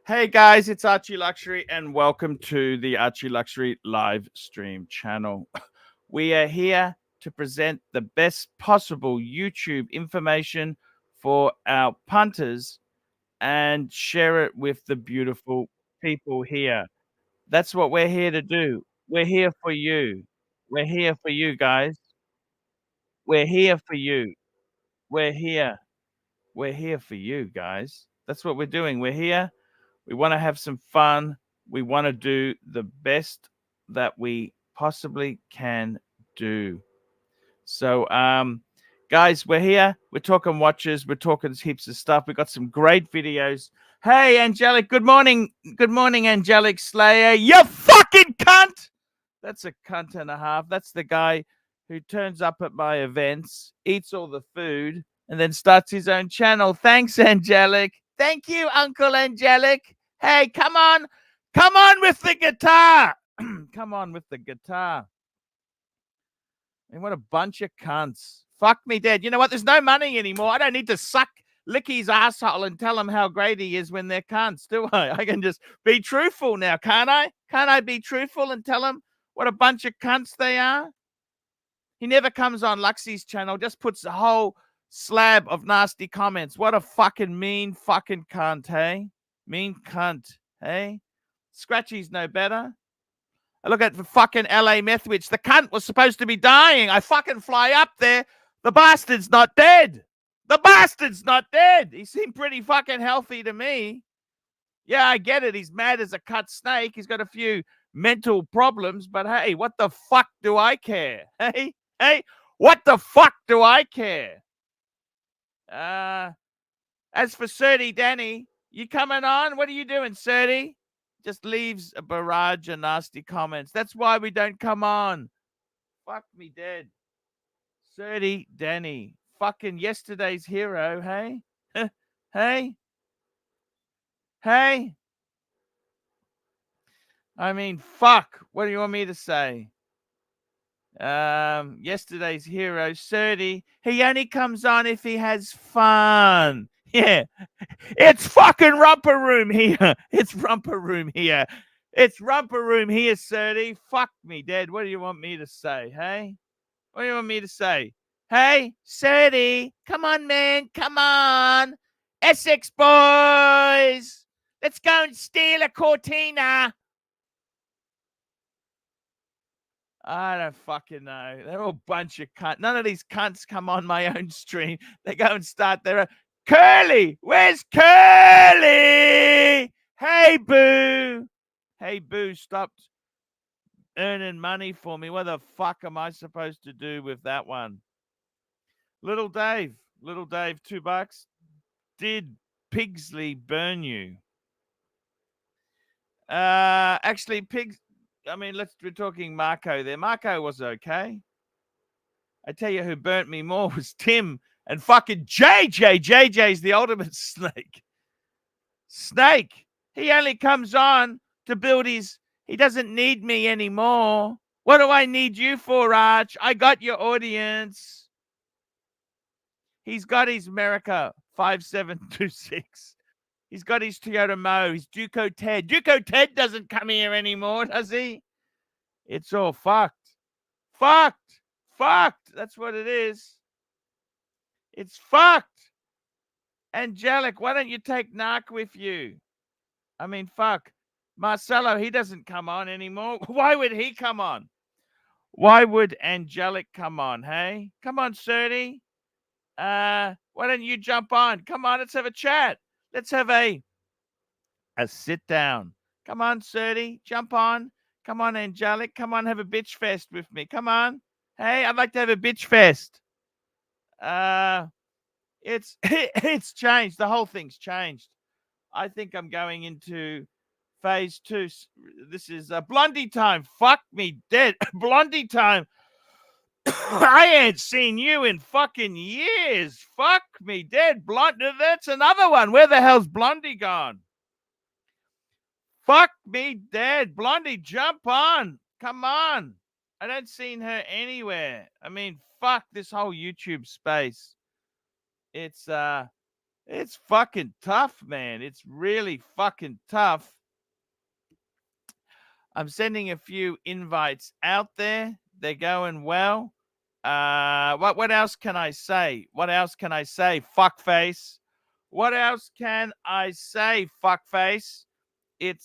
Hey guys, it's ArchieLuxury and welcome to the ArchieLuxury live stream channel. We are here to present the best possible YouTube information for our punters and share it with the beautiful people here. That's what we're here to do. We're here for you. We're here for you guys. We're here for you. We're here. We're here for you guys. That's what we're doing. We're here. We want to have some fun. We want to do the best that we possibly can do. So, guys, we're here. We're talking watches. We're talking heaps of stuff. We got some great videos. Hey, Angelic. Good morning. Good morning, Angelic Slayer. You fucking cunt. That's a cunt and a half. That's the guy who turns up at my events, eats all the food, and then starts his own channel. Thanks, Angelic. Thank you, Uncle Angelic. Hey, come on with the guitar. Come on with the guitar. And what a bunch of cunts. Fuck me dead. You know what? There's no money anymore. I don't need to lick his asshole and tell him how great he is when they're cunts, do I? I can just be truthful now, can't I? Can't I be truthful and tell him what a bunch of cunts they are? He never comes on Luxy's channel, just puts a whole slab of nasty comments. What a fucking mean fucking cunt, hey? Mean cunt, hey? Scratchy's no better. I look at the fucking LA Methwich. The cunt was supposed to be dying. I fucking fly up there. The bastard's not dead. The bastard's not dead. He seemed pretty fucking healthy to me. Yeah, I get it. He's mad as a cut snake. He's got a few mental problems, but hey, what the fuck do I care? Hey, what the fuck do I care? As for Serdy Danny, you coming on? What are you doing, Serdy? Just leaves a barrage of nasty comments. That's why we don't come on. Fuck me dead. Serdy Danny. Fucking yesterday's hero, hey? Hey? Hey? I mean, fuck. What do you want me to say? Yesterday's hero, Serdy. He only comes on if he has fun. Yeah. It's fucking romper room here. It's romper room here. It's romper room here, Serdy. Fuck me dead. What do you want me to say, hey? What do you want me to say? Hey, Serdy, come on, man. Come on. Essex boys. Let's go and steal a Cortina. I don't fucking know. They're all a bunch of cunts. None of these cunts come on my own stream. They go and start their own. Curly! Where's Curly? Hey, Boo. Hey, Boo, stop earning money for me. What the fuck am I supposed to do with that one? Little Dave, $2. Did Pigsley burn you? Actually, we're talking Marco there. Marco was okay. I tell you who burnt me more was Tim and fucking JJ. JJ's the ultimate snake. Snake. He only comes on to build he doesn't need me anymore. What do I need you for, Arch? I got your audience. He's got his America 5726. He's got his Toyota Mo, his Duco Ted. Duco Ted doesn't come here anymore, does he? It's all fucked. Fucked. Fucked. That's what it is. It's fucked. Angelic, why don't you take Narc with you? I mean, fuck. Marcelo, he doesn't come on anymore. Why would he come on? Why would Angelic come on, hey? Come on, Serdy. Why don't you jump on? Come on, let's have a chat. Let's have a sit down. Come on, Serdy, jump on. Come on, Angelic. Come on, have a bitch fest with me. Come on. Hey, I'd like to have a bitch fest. It's changed. The whole thing's changed. I think I'm going into phase 2. This is Blondie time. Fuck me dead. Blondie time. I ain't seen you in fucking years. Fuck me dead. Blondie, that's another one. Where the hell's Blondie gone? Fuck me dead. Blondie, jump on. Come on. I don't seen her anywhere. I mean, fuck this whole YouTube space. It's It's fucking tough, man. It's really fucking tough. I'm sending a few invites out there. They're going well. What else can I say? What else can I say? Fuckface. What else can I say? Fuckface. It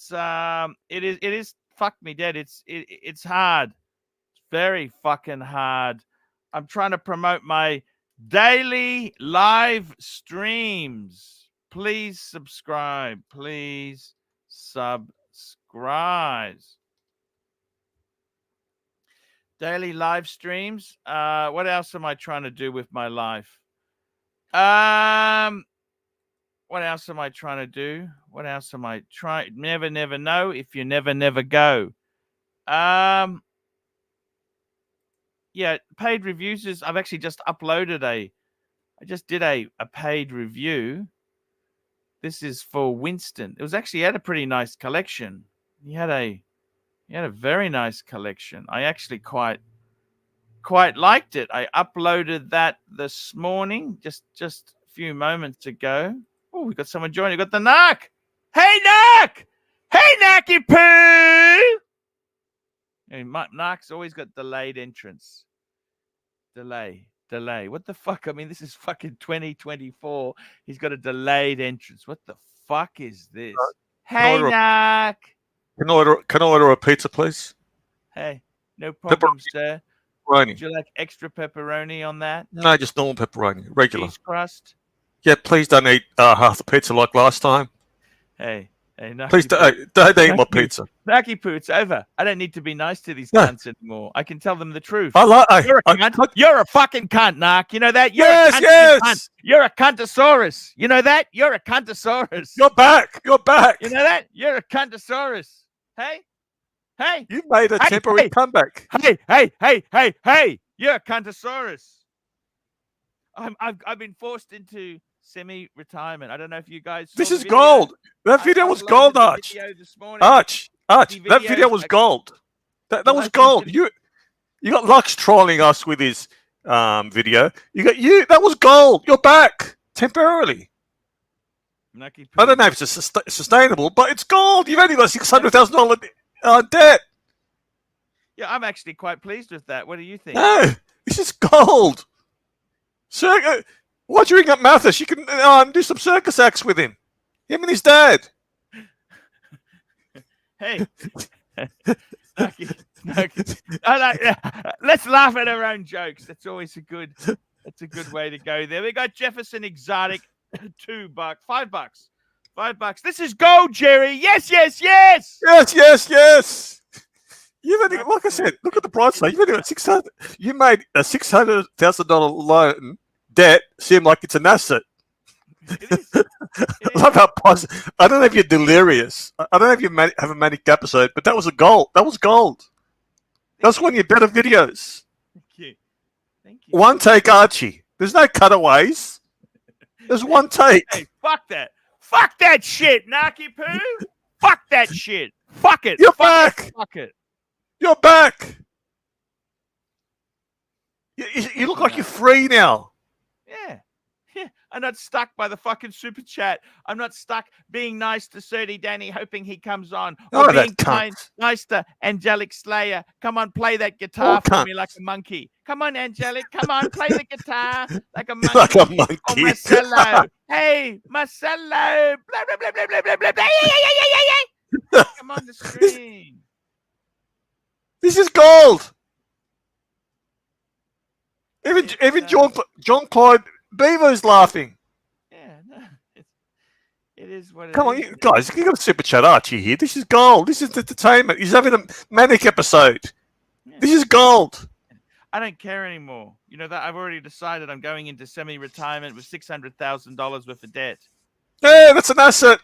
is fuck me dead. It's hard. It's very fucking hard. I'm trying to promote my daily live streams. Please subscribe. Please subscribe. Daily live streams. What else am I trying to do with my life? What else am I trying to do? What else am I trying? Never know if you never go. Yeah, paid reviews is. I've actually just uploaded I just did a paid review. This is for Winston. It was actually had a pretty nice collection. He had a very nice collection. I actually quite liked it. I uploaded that this morning, just a few moments ago. Oh, we got someone joining. We got the Narc. Hey, Narc! Hey, Narky Poo! And Narc's always got delayed entrance. Delay. What the fuck? I mean, this is fucking 2024. He's got a delayed entrance. What the fuck is this? Hey, Narc. Can I order a pizza, please? Hey, no problem, sir. Pepperoni. Would you like extra pepperoni on that? No, just normal pepperoni, regular. Cheese crust. Yeah, please don't eat half the pizza like last time. Hey, Naki please don't eat my pizza. Naki Poo, it's over. I don't need to be nice to these cunts anymore. I can tell them the truth. You're a cunt. You're a fucking cunt, Narc. You know that? You're yes, a cunt, yes. Cunt. You're a cuntosaurus. You know that? You're a cuntosaurus. You're back. You know that? You're a cuntosaurus. Hey. You made a temporary comeback. Hey. You're a cuntosaurus. I've been forced into semi-retirement. I don't know if you guys saw this the is video. Gold. That video was gold, Arch. Arch, that video was gold. That was gold. You got Lux trolling us with his video. That was gold. You're back temporarily. I don't know if it's sustainable, but it's gold. You've only got $600,000 debt. Yeah, I'm actually quite pleased with that. What do you think? No, this is gold. Why'd you ring up Mathis? You can do some circus acts with him. Him and his dad. Hey. Let's laugh at our own jokes. That's always a good way to go there. We got Jefferson Exotic, $2, $5. This is gold, Jerry. Yes. Yes. You've only, like I said, look at the price side. You've only got $600. You made a $600,000 loan debt seem like it's an asset. It is. I love how positive. I don't know if you're delirious. I don't know if you have a manic episode, but that was gold. That was gold. That's one of your better videos. Thank you. One take, Archie. There's no cutaways. There's one take. Hey, fuck that. Fuck that shit, Naki Poo. Fuck that shit. Fuck it. You're back. Fuck it. You're back. You look like you're free now. Yeah. I'm not stuck by the fucking super chat. I'm not stuck being nice to Surdy Danny, hoping he comes on. Or being nice to Angelic Slayer. Come on, play that guitar for me like a monkey. Come on, Angelic. Come on, play the guitar like a monkey. Like a monkey. Or Marcelo. Hey, Marcelo. Blah, blah, blah, blah, blah, blah, blah, blah. Come on the screen. This is gold. Even John Clyde Beaver's laughing. Yeah, no, it is what it is. Come on, guys, you got a super chat Archie here. This is gold. This is entertainment. He's having a manic episode. Yeah. This is gold. I don't care anymore. You know that I've already decided I'm going into semi-retirement with $600,000 worth of debt. Yeah, that's an asset.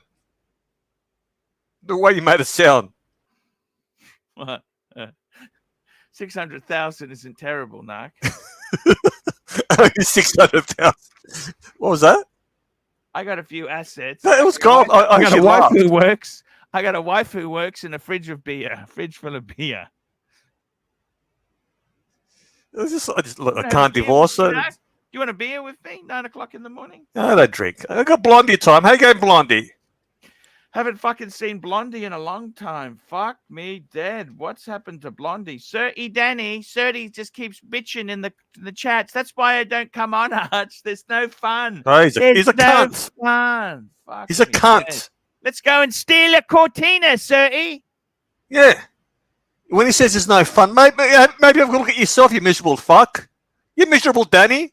The way you made it sound. What? 600,000 isn't terrible, Narc. 600,000. What was that? I got a few assets. No, it was gold. I got a wife who works. I got a wife who works in a fridge full of beer. I can't divorce her. you want a beer with me? 9 o'clock in the morning? I don't drink. I got Blondie time. How you going, Blondie? Haven't fucking seen Blondie in a long time. Fuck me dead. What's happened to Blondie? Danny just keeps bitching in the chats. That's why I don't come on, Arch. There's no fun. Oh, he's a cunt. Fun. Fuck he's a cunt. Dead. Let's go and steal a Cortina, Surty. Yeah. When he says there's no fun, maybe have a look at yourself, you miserable fuck. You miserable Danny.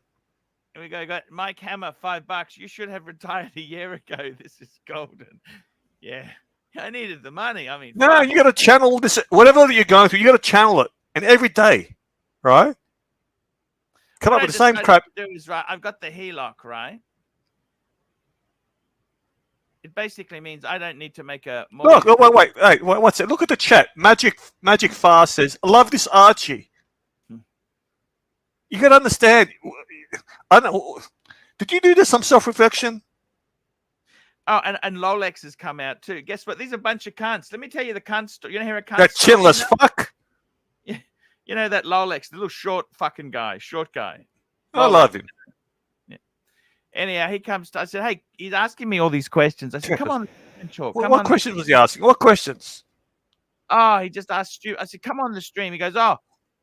Here we go. Got Mike Hammer, $5. You should have retired a year ago. This is golden. Yeah, I needed the money. I mean, no, you got to channel this. Whatever you're going through, you got to channel it, and every day, right? Come up with the same crap. Do is right. I've got the HELOC, right? It basically means I don't need to make a. Look, wait, what's it? Look at the chat. Magic Fast says, "I love this Archie." You got to understand. I don't know. Did you do some self-reflection? Oh, and Lolex has come out too. Guess what? These are a bunch of cunts. Let me tell you the cunt story. You know how a cunt. That chill as fuck. Yeah, you know that Lolex, the little short fucking guy, short guy. I love him. Yeah. Anyhow, he comes to. I said, "Hey," he's asking me all these questions. I said, "Come on, talk." What questions was he asking? What questions? Oh, he just asked you. I said, "Come on the stream." He goes, "Oh,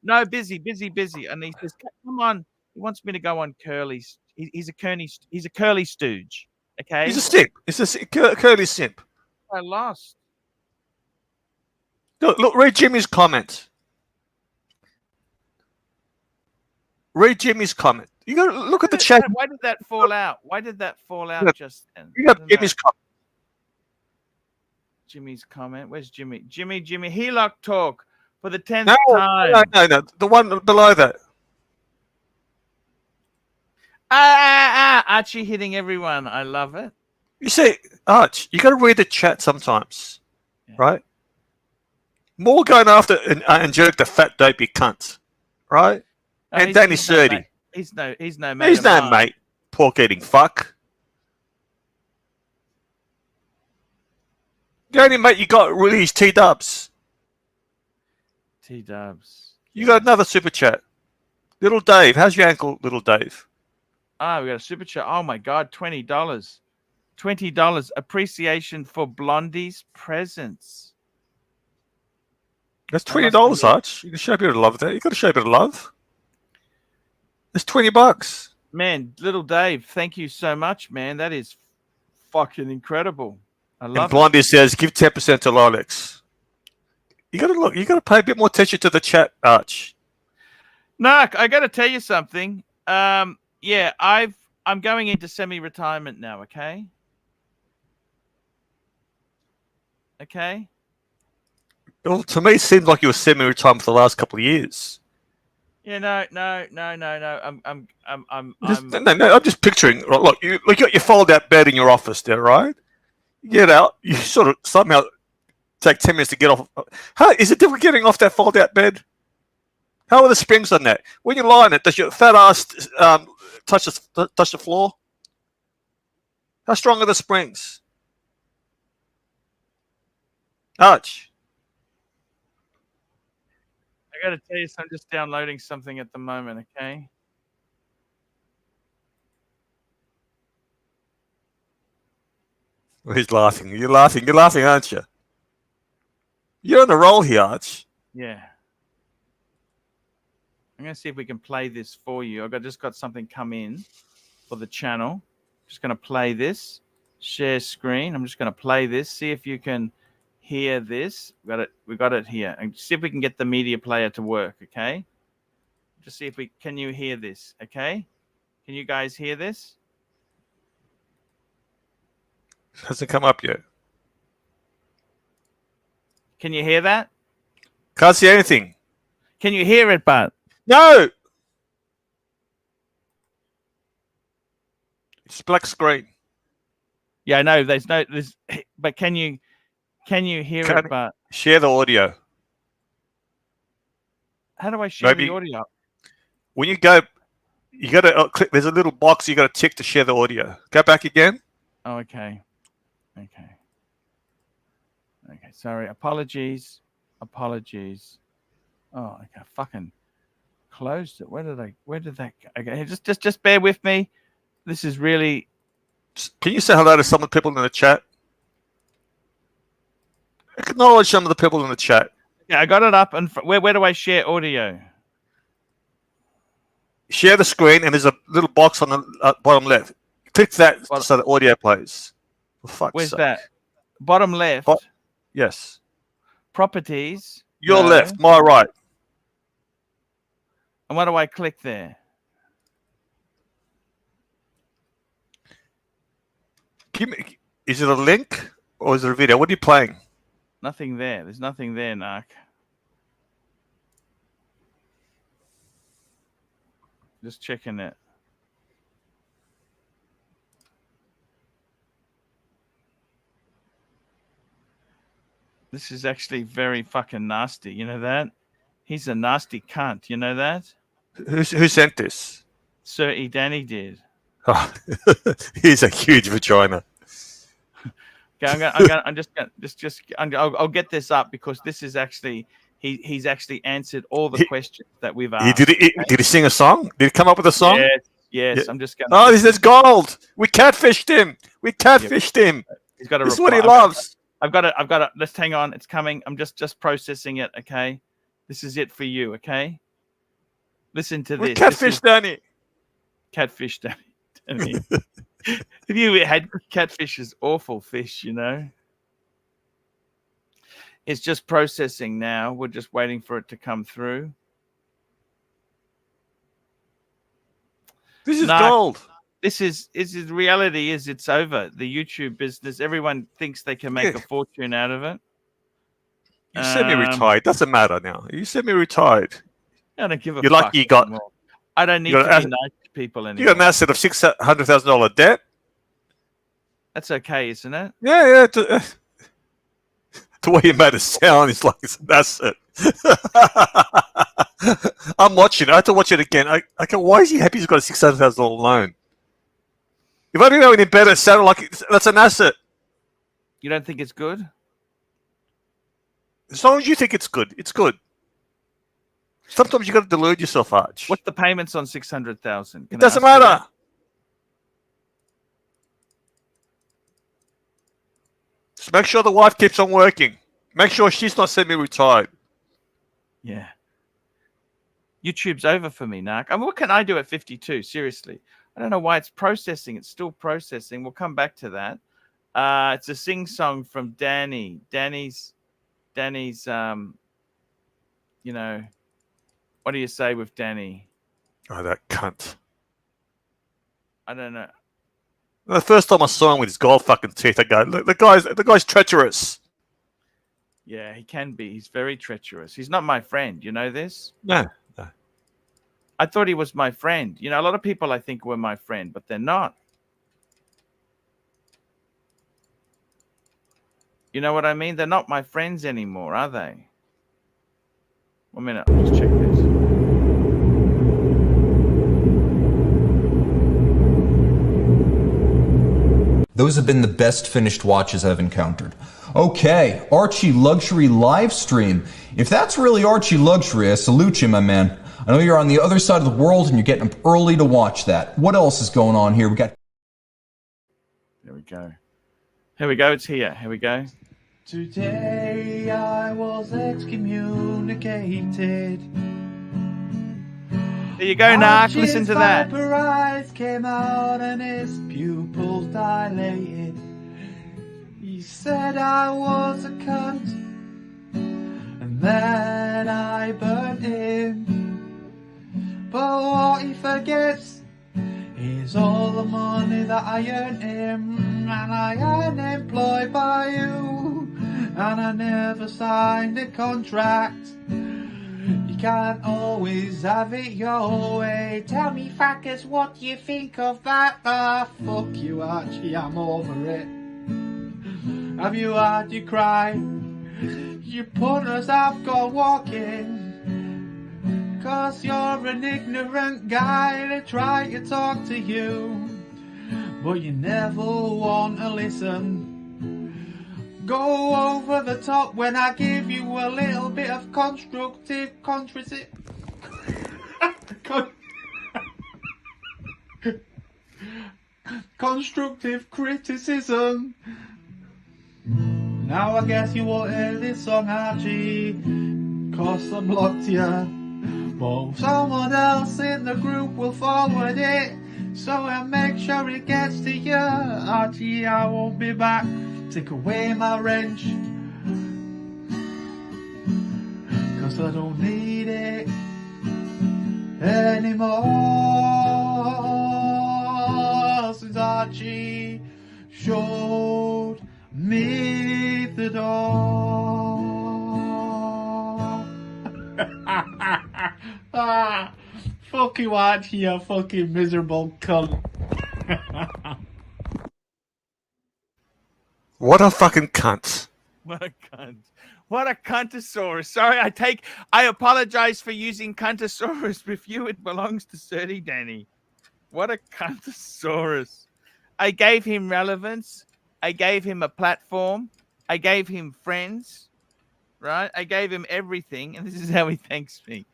no, busy." And he says, "Come on." He wants me to go on Curly's. He's a curly stooge. Okay. He's a simp. He's a curly simp. I lost. Look, read Jimmy's comment. Read Jimmy's comment. You got to look at the chat. Why did that fall out? Why did that fall out just then? You got Jimmy's comment. Jimmy's comment. Where's Jimmy? Jimmy. HELOC talk for the 10th time. No. The one below that. Archie hitting everyone. I love it. You see, Arch, you got to read the chat sometimes, right? More going after and jerk the fat dopey cunt, right? And Danny Surdy. He's no mate. He's no mate. Pork eating fuck. The only mate you got really is T-Dubs. T-Dubs. You got another super chat. Little Dave. How's your ankle, Little Dave? Ah, we got a super chat. Oh my God, $20. $20 appreciation for Blondie's presence. That's $20, Arch. You can show a bit of love there. You got to show a bit of love. It's $20. Man, Little Dave, thank you so much, man. That is fucking incredible. I love it. Blondie says, give 10% to Lolex. You got to look. You got to pay a bit more attention to the chat, Arch. No, I got to tell you something. Yeah, I'm going into semi-retirement now. Okay. Okay. Well, to me, it seemed like you were semi-retirement for the last couple of years. Yeah, no. I'm just picturing. Look, you got your fold-out bed in your office there, right? You get out. You sort of somehow take 10 minutes to get off. How is it different getting off that fold-out bed? How are the springs on that? When you lie on it, does your fat ass touch the floor? How strong are the springs? Arch. I got to tell you, I'm just downloading something at the moment, okay? He's laughing. You're laughing, aren't you? You're on the roll here, Arch. Yeah. I'm going to see if we can play this for you. I just got something come in for the channel. Just going to play this. Share screen. I'm just going to play this. See if you can hear this. We got it here. And see if we can get the media player to work, okay? Just see if can you hear this, okay? Can you guys hear this? Hasn't come up yet. Can you hear that? Can't see anything. Can you hear it, Bart? No. It's black screen. Yeah, I know. There's but can you hear it, Bart? Share the audio. How do I share the audio? When you go, you got to click. There's a little box you got to tick to share the audio. Go back again. Oh, okay. Sorry. Apologies. Oh, okay. Fucking closed it. Where did that go? Okay, just bear with me. This is really. Can you say hello to some of the people in the chat? Acknowledge some of the people in the chat. Yeah, I got it up. And where do I share audio? Share the screen, and there's a little box on the bottom left. Click that so the audio plays. For fuck's Where's sake. that? Bottom left. Yes. Properties. Your left, my right. And what do I click there? Is it a link or is it a video? What are you playing? Nothing there. There's nothing there, Narc. Just checking it. This is actually very fucking nasty. You know that? He's a nasty cunt. You know that? Who sent this? Sir E. Danny did. Oh, he's a huge vagina. Okay, I'll get this up because this is actually he's actually answered all the questions that we've asked. Did he sing a song? Did he come up with a song? Yes. Yeah. I'm just going. Oh, this is gold. We catfished him. Him. He's got a. This is what he loves. I've got it. Let's hang on. It's coming. I'm just processing it. Okay, this is it for you. Okay, listen to this. Catfish Danny. Catfish Danny. Have you had catfish? Is awful fish, you know. It's just processing now. We're just waiting for it to come through. This is gold. This is reality. It's over. The YouTube business. Everyone thinks they can make a fortune out of it. You semi-retired. Doesn't matter now. You semi-retired. I don't give a fuck. You're lucky you got. Anymore. I don't need to be nice to people anymore. You got an asset of $600,000 debt. That's okay, isn't it? Yeah. The way you made it sound is like it's an asset. I'm watching it. I have to watch it again. I go, why is he happy he's got a $600,000 loan? If I didn't know any better, it sounded like that's an asset. You don't think it's good? As long as you think it's good, it's good. Sometimes you got to delude yourself, Arch. What's the payments on 600,000? It doesn't matter. Just make sure the wife keeps on working. Make sure she's not semi-retired. Yeah. YouTube's over for me, Narc. I mean, what can I do at 52? Seriously. I don't know why it's processing. It's still processing. We'll come back to that. It's a sing-song from Danny. Danny's, you know, what do you say with Danny? Oh, that cunt. I don't know. The first time I saw him with his gold fucking teeth, I go, look, the guy's treacherous. Yeah, he can be. He's very treacherous. He's not my friend. You know this? No. I thought he was my friend. You know, a lot of people I think were my friend, but they're not. You know what I mean? They're not my friends anymore, are they? 1 minute. I'll just check this. Those have been the best finished watches I've encountered. Okay, ArchieLuxury Livestream. If that's really ArchieLuxury, I salute you, my man. I know you're on the other side of the world and you're getting up early to watch that. What else is going on here? There we go. Here we go. It's here. Here we go. Today I was excommunicated. There you go, Narc. Listen to that. His eyes came out and his pupils dilated. He said I was a cunt, and then I burned him. But what he forgets is all the money that I earned him, and I am employed by you, and I never signed a contract. You can't always have it your way. Tell me, fuckers, what do you think of that? Ah, fuck you, Archie, I'm over it. Have you had your cry? You punters have gone walking, 'cause you're an ignorant guy. They try to talk to you, but you never want to listen. Go over the top when I give you a little bit of constructive contradiction. Constructive criticism. Now I guess you won't hear this song, Archie, 'cause I blocked you. But someone else in the group will forward it, so I'll make sure it gets to you. Archie, I won't be back. Take away my wrench, 'cause I don't need it anymore. Since Archie showed me the door. Fuck you, Archie, you fucking miserable cunt. What a fucking cunt. What a cunt. What a cuntosaurus. Sorry, I apologize for using cuntosaurus. With you, it belongs to Surdy Danny. What a cuntosaurus. I gave him relevance. I gave him a platform. I gave him friends. Right? I gave him everything, and this is how he thanks me.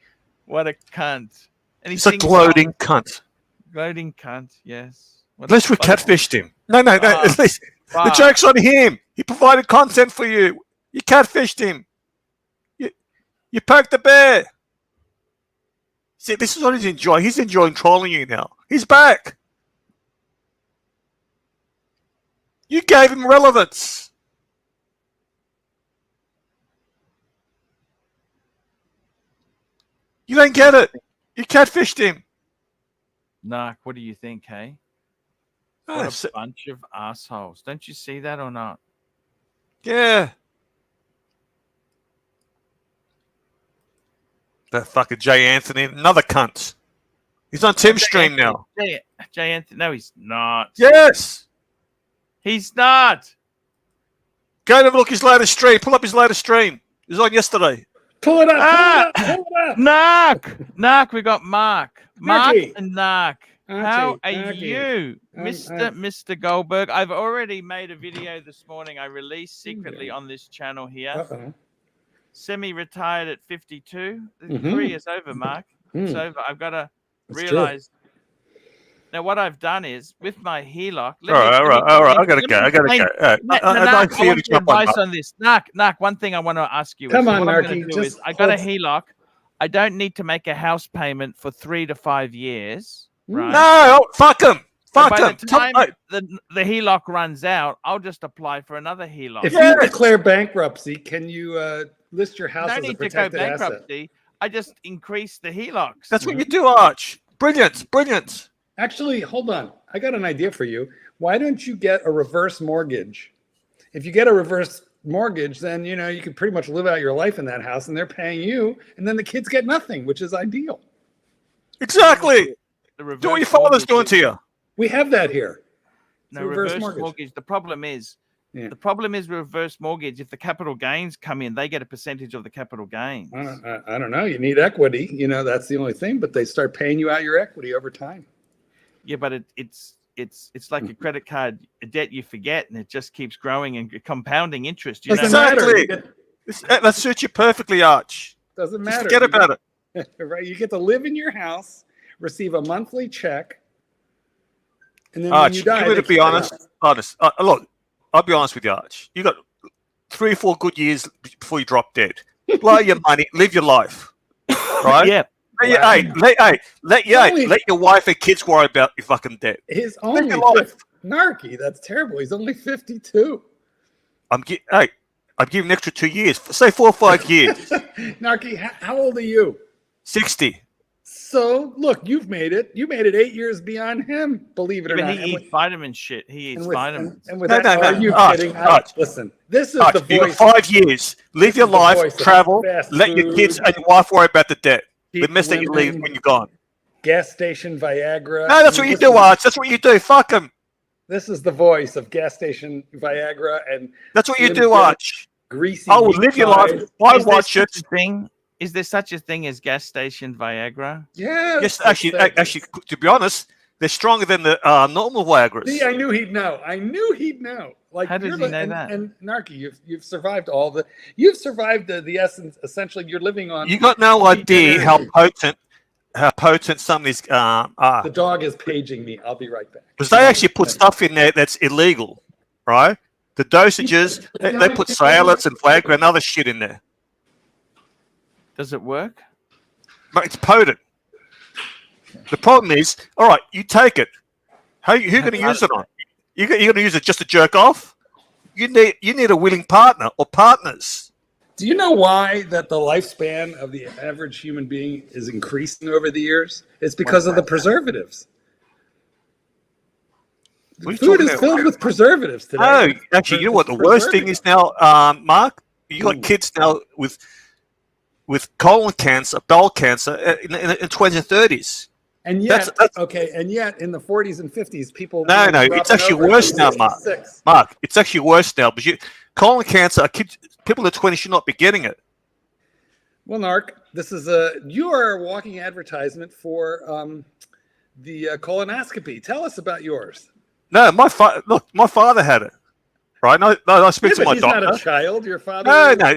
What a cunt. And He's a gloating cunt. Gloating cunt, yes. At least we catfished him. No. At least the joke's on him. He provided content for you. You catfished him. You poked the bear. See, this is what he's enjoying. He's enjoying trolling you now. He's back. You gave him relevance. You don't get it. You catfished him. Narc, what do you think, hey? What a bunch of assholes. Don't you see that or not? Yeah. That fucking Jay Anthony, another cunt. He's on Tim's stream now. Jay Anthony, no, he's not. Yes. He's not. Go and have a look at his latest stream. Pull up his latest stream. It was on yesterday. Pull it up. Pull it up. Narc, we got Mark. Mark Archie. and Narc. How are Archie. you, Mr. Goldberg? I've already made a video this morning. I released secretly on this channel here. Semi-retired at 52. The career's over, Mark. It's over. I've got to realize. Now, what I've done is with my HELOC. All right. I gotta go. Narc, I want your advice on this. Narc, one thing I want to ask you. Come on, Narky. I got a HELOC. I don't need to make a house payment for 3 to 5 years. Right? No, fuck him. Fuck by him. the time the HELOC runs out, I'll just apply for another HELOC. If you declare bankruptcy, can you list your house as a protected asset? I just increase the HELOCs. That's what you do, Arch. Brilliant. Actually, hold on. I got an idea for you. Why don't you get a reverse mortgage? If you get a reverse mortgage, then you can pretty much live out your life in that house, and they're paying you, and then the kids get nothing, which is ideal. Exactly. Do what your father's doing to you. We have that here. No, reverse mortgage. The problem is, with reverse mortgage, if the capital gains come in, they get a percentage of the capital gains. I don't know. You need equity. That's the only thing. But they start paying you out your equity over time. Yeah, but it's like a credit card, a debt you forget, and it just keeps growing and compounding interest. Exactly. That suits you perfectly, Arch. Doesn't matter. Just forget about it. Right. You get to live in your house, receive a monthly check, and then when you die, you got to be honest. Look, I'll be honest with you, Arch. You got 3 or 4 good years before you drop dead. Blow your money, live your life, right? Yeah. Let your wife and kids worry about your fucking debt. His only Narky. That's terrible. He's only 52. I'm giving an extra 2 years. Say 4 or 5 years. Narky, how old are you? 60. So look, you've made it. You made it 8 years beyond him. Believe it or not. He eats vitamin shit. He eats vitamins. Listen, this is the voice. You got 5 years. Live your life. Travel. Let your kids and your wife worry about the debt. The mess that you leave when you're gone. Gas station Viagra. No, that's what you do, Arch. That's what you do. Fuck him. This is the voice of gas station Viagra, and that's what you do, Arch. Greasy. Oh, live your life. I watch it. Is there such a thing as gas station Viagra? Yeah. Yes, actually, to be honest, they're stronger than the normal Viagras. See, I knew he'd know. Like, how does he know that? And Narky, you've survived the essence. Essentially, you're living on. You got no idea how potent how potent some of these are. The dog is paging me. I'll be right back. Because they actually put stuff in there that's illegal, right? The dosages, they put salads and Viagra and other shit in there. Does it work? But it's potent. The problem is, all right, you take it. Who are you going to use it on? You're going to use it just to jerk off? You need a willing partner or partners. Do you know why that the lifespan of the average human being is increasing over the years? It's because of the preservatives. Food is filled with preservatives today. Oh, actually, you know what the worst thing is now, Mark? You got kids now with colon cancer, bowel cancer in 20s and 30s. And yet, and yet in the 40s and 50s, people... No, it's actually worse now, Mark. Mark, it's actually worse now. But colon cancer, people in the 20s should not be getting it. Well, Narc, this is you are a walking advertisement for the colonoscopy. Tell us about yours. No, my father had it. Right? No, I speak to my doctor. He's not a child. Your father... No.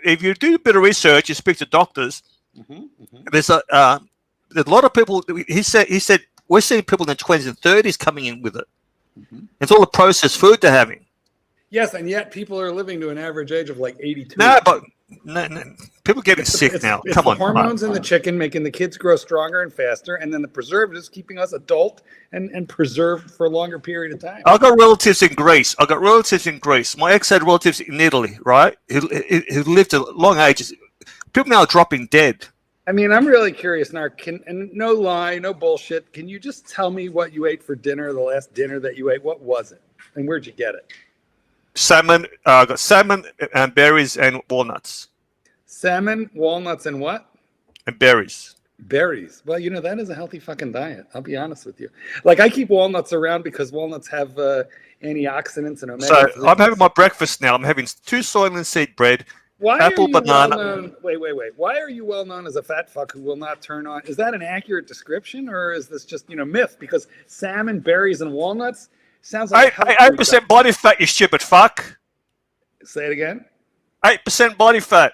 If you do a bit of research, you speak to doctors. There's a lot of people. He said we're seeing people in their 20s and 30s coming in with it. It's all the processed food they're having. Yes, and yet people are living to an average age of like 82. No, people are getting sick now. Come on, hormones in the chicken making the kids grow stronger and faster, and then the preservatives keeping us adult and preserved for a longer period of time. I've got relatives in Greece. My ex had relatives in Italy, right? Who lived to long ages. People now are dropping dead. I mean, I'm really curious, Narc. And no lie, no bullshit. Can you just tell me what you ate for dinner, the last dinner that you ate? What was it? And where'd you get it? Salmon. Got salmon and berries and walnuts. Salmon, walnuts, and what? And berries. Berries. Well, you know, that is a healthy fucking diet. I'll be honest with you. Like, I keep walnuts around because walnuts have antioxidants and omega. So I'm having my breakfast now. I'm having 2 soy and seed bread, apple, banana. Wait. Why are you well known as a fat fuck who will not turn on? Is that an accurate description, or is this just, myth? Because salmon, berries, and walnuts sounds like 8% body fat, you stupid fuck. Say it again. 8% body fat.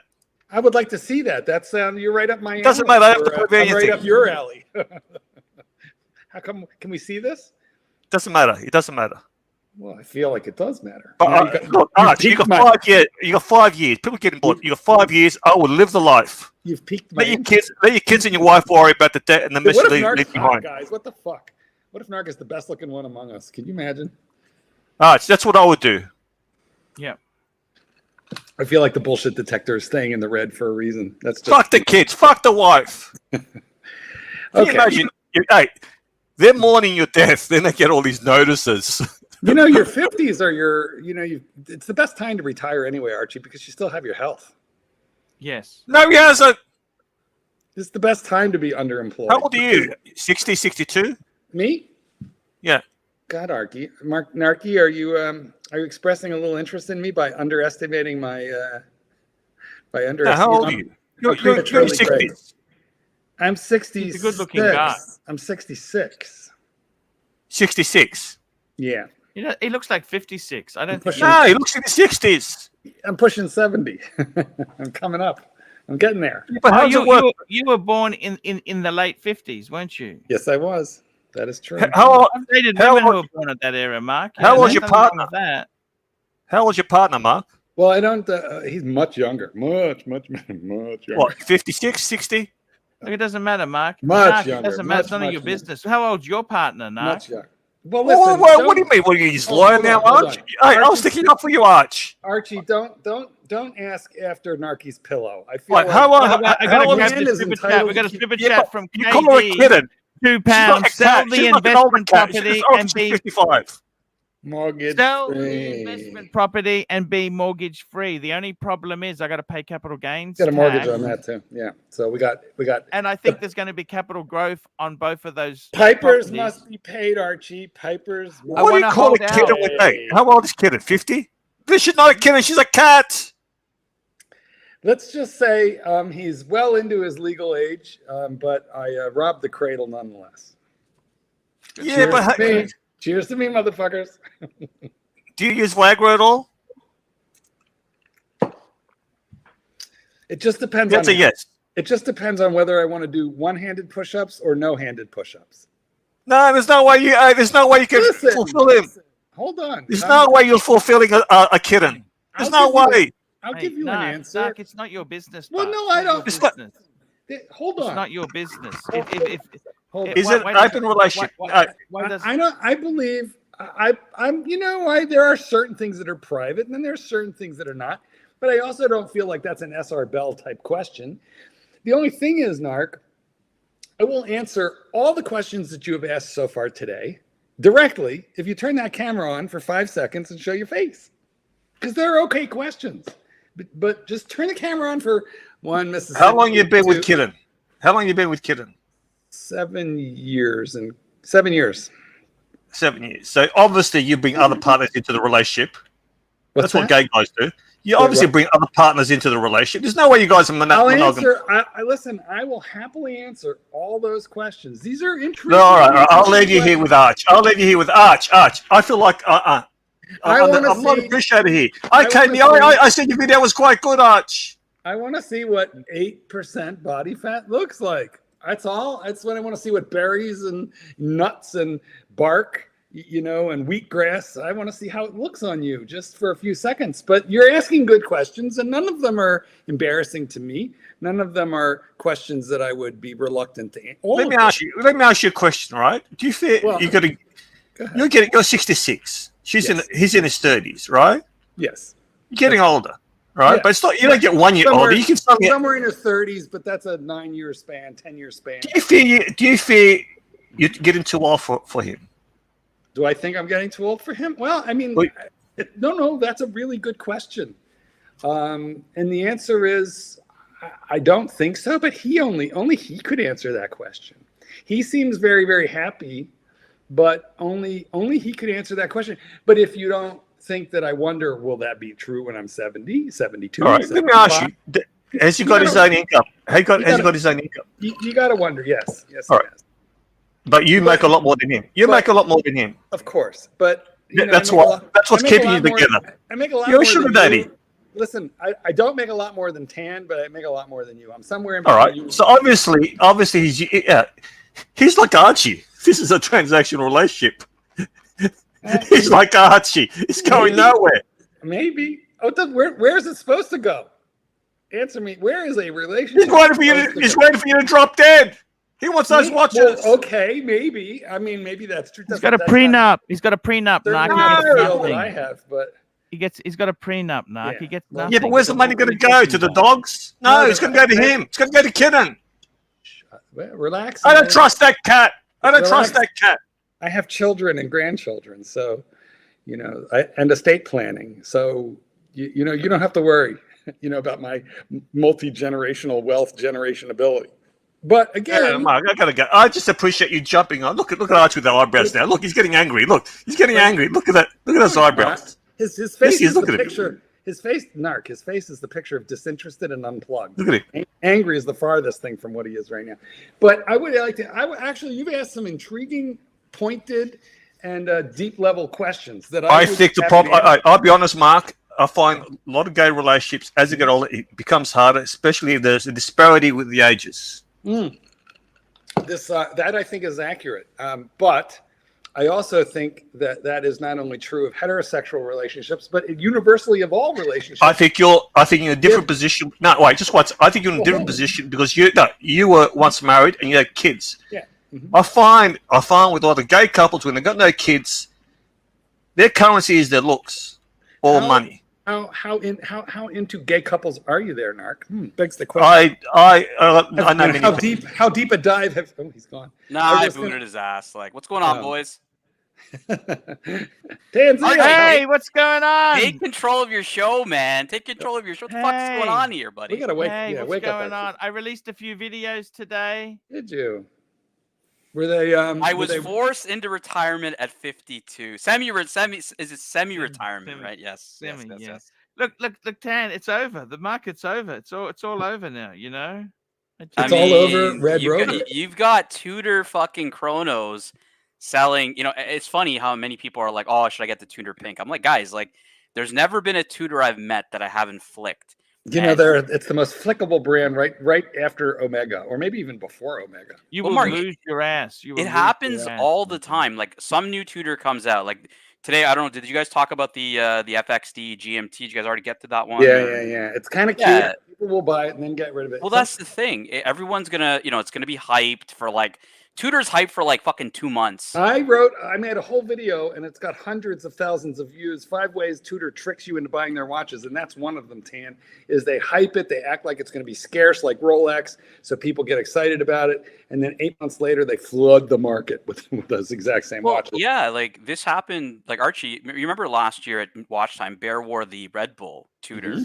I would like to see that. You're right up my alley. Doesn't matter. I have to prove anything. Right up your alley. How come? Can we see this? Doesn't matter. It doesn't matter. Well, I feel like it does matter. Look, Arch, you got 5 years. You got 5 years. People getting bored. You got 5 years. I will live the life. You've peaked my let your kids and your wife worry about the debt and the mission leave behind. Guys, what the fuck? What if Narc is the best looking one among us? Can you imagine? Arch, that's what I would do. Yeah. I feel like the bullshit detector is staying in the red for a reason. That's just... Fuck the kids. Fuck the wife. Can you imagine? They're mourning your death. Then they get all these notices. Your 50s are it's the best time to retire anyway, Archie, because you still have your health. Yes. No, he hasn't. It's the best time to be underemployed. How old are you? 60, 62? Me? Yeah. God, Archie. Narky, are you expressing a little interest in me by underestimating my how old are you? You're 60s. I'm 66. He's a good-looking guy. I'm 66. 66? Yeah. He looks like 56. I don't think. No, he looks in the 60s. I'm pushing 70. I'm coming up. I'm getting there. Yeah, but how does it work? You were born in the late 50s, weren't you? Yes, I was. That is true. I've dated women who were born at that era, Mark. How old's your partner? How old's your partner, Mark? Well, I don't. He's much younger. Much younger. What, 56, 60? Look, it doesn't matter, Mark. Much younger. It doesn't matter. It's none of your business. How old's your partner, Mark? Much younger. Well, listen. What do you mean? What are you just lying now, Arch? Hey, I was sticking up for you, Arch. Archie, don't ask after Narky's pillow. I feel like I got a super chat from KD. You call her a kitten. £2. Sell the investment property and be 55. Mortgage sell free. the investment property and be mortgage free. The only problem is I got to pay capital gains. Got a mortgage on that too. Yeah. So we got. And I think there's going to be capital growth on both of those. Pipers properties. must be paid, Archie. Pipers. What do you call a kitten with me? How old is kitten? 50? This is not a kitten. She's a cat. Let's just say he's well into his legal age, but I robbed the cradle nonetheless. Yeah, Cheers to me, motherfuckers. Do you use Viagra at all? It just depends. That's a yes. It just depends on whether I want to do one-handed push-ups or no-handed push-ups. No, there's no way you. There's no way you can fulfill him. Hold on. There's no way you're fulfilling a kitten. There's no way. I'll give you an answer. Narc, it's not your business. Well, Bart. no, I don't. It's not your business. Hold on. It's not your business. Is it an open relationship? I believe I'm. There are certain things that are private, and then there are certain things that are not. But I also don't feel like that's an SR Bell type question. The only thing is, Narc, I will answer all the questions that you have asked so far today directly if you turn that camera on for 5 seconds and show your face. Because they're okay questions. But just turn the camera on for one, Mrs. How long you been with Kitten? How long you been with Kitten? 7 years and 7 years. 7 years. So obviously you bring other partners into the relationship. That's what gay guys do. You obviously bring other partners into the relationship. There's no way you guys are monogamous. Listen, I will happily answer all those questions. These are interesting. No, all right. I'll leave you here with Arch. Arch. I feel like I'm not appreciated here. I said your video was quite good, Arch. I want to see what 8% body fat looks like. That's all. That's what I want to see. What berries and nuts and bark, and wheatgrass. I want to see how it looks on you just for a few seconds. But you're asking good questions, and none of them are embarrassing to me. None of them are questions that I would be reluctant to answer. Let me ask you a question, right? Do you feel you're 66? He's in his 30s, right? Yes. You're getting older, right? Yeah. But it's not. You don't get 1 year older. You can somewhere in his 30s, but that's a 9-year span, 10-year span. Do you fear you're getting too old for him? Do I think I'm getting too old for him? Well, I mean, no, that's a really good question. And the answer is, I don't think so, but only he could answer that question. He seems very, very happy, but only he could answer that question. But if you don't think that, I wonder, will that be true when I'm 70, 72? All right, 75? Let me ask you, has he got his own income? Has he got his own income? You got to wonder, yes. All right. But you make a lot more than him. Make a lot more than him. Of course, but that's what's keeping you together. I make a lot. You're a sugar daddy. Listen, I don't make a lot more than Tan, but I make a lot more than you. I'm somewhere in between. All right. You. So obviously he's like Archie. This is a transactional relationship. He's like Archie. It's going nowhere. Maybe. Oh, where is it supposed to go? Answer me. Where is a relationship? He's waiting for you to drop dead. He wants those watches. Well, okay, maybe. I mean, maybe that's true. He's got a prenup. He's got a prenup. That I have, but he's got a prenup. Narc. He gets nothing. Yeah, but where's the money going to go? To the dogs? No, it's going to go to him. It's going to go to Kitten. Relax. I don't trust that cat. I have children and grandchildren, so and estate planning. So you don't have to worry, about my multi-generational wealth generation ability. But again, Mark, I gotta go. I just appreciate you jumping on. Look at Arch with the eyebrows now. Look, he's getting angry. Look, he's getting angry. Look at that. Look at those eyebrows. His face is the picture. His face, Narc. His face is the picture of disinterested and unplugged. Look at him. Angry is the farthest thing from what he is right now. But I would like to. Actually, you've asked some intriguing, pointed, and deep level questions that I think the problem. I'll be honest, Mark. I find a lot of gay relationships as they get older, it becomes harder, especially if there's a disparity with the ages. That I think is accurate, but I also think that is not only true of heterosexual relationships, but universally of all relationships. I think you're in a different position. No, wait, just once. I think you're in a different position because you were once married and you had kids. Yeah. Mm-hmm. I find with all the gay couples when they've got no kids, their currency is their looks or money. How into gay couples are you there, Narc? Begs the question. I know how deep a dive have? Oh, he's gone. Nah, I booted his ass. Like, what's going on, boys? Hey, what's going on? Take control of your show, man. Take control of your show. What the fuck's going on here, buddy? We gotta wake. What's going on? I released a few videos today. Did you? Were they? I was forced into retirement at 52. Semi-retirement, right? Yes. Yes. Look, Tan. It's over. The market's over. It's all over now. It's all over. Red Rover. You've got Tudor fucking chronos selling. It's funny how many people are like, "Oh, should I get the Tudor pink?" I'm like, guys, like, there's never been a Tudor I've met that I haven't flicked. You know, it's the most flickable brand right after Omega, or maybe even before Omega. You Well, will Mark, lose your ass. You will It lose happens your ass. all the time. Like some new tutor comes out. Like today, I don't know. Did you guys talk about the FXD GMT? Did you guys already get to that one? Yeah. It's kind of cute. Yeah. People will buy it and then get rid of it. Well, that's the thing. Everyone's gonna, it's gonna be hyped for like tutors hyped for like fucking 2 months. I made a whole video and it's got hundreds of thousands of views. 5 ways tutor tricks you into buying their watches, and that's one of them. Tan is they hype it, they act like it's going to be scarce, like Rolex, so people get excited about it, and then 8 months later they flood the market with those exact same watches. Yeah, like this happened. Like Archie, you remember last year at Watch Time, Bear wore the Red Bull tutor,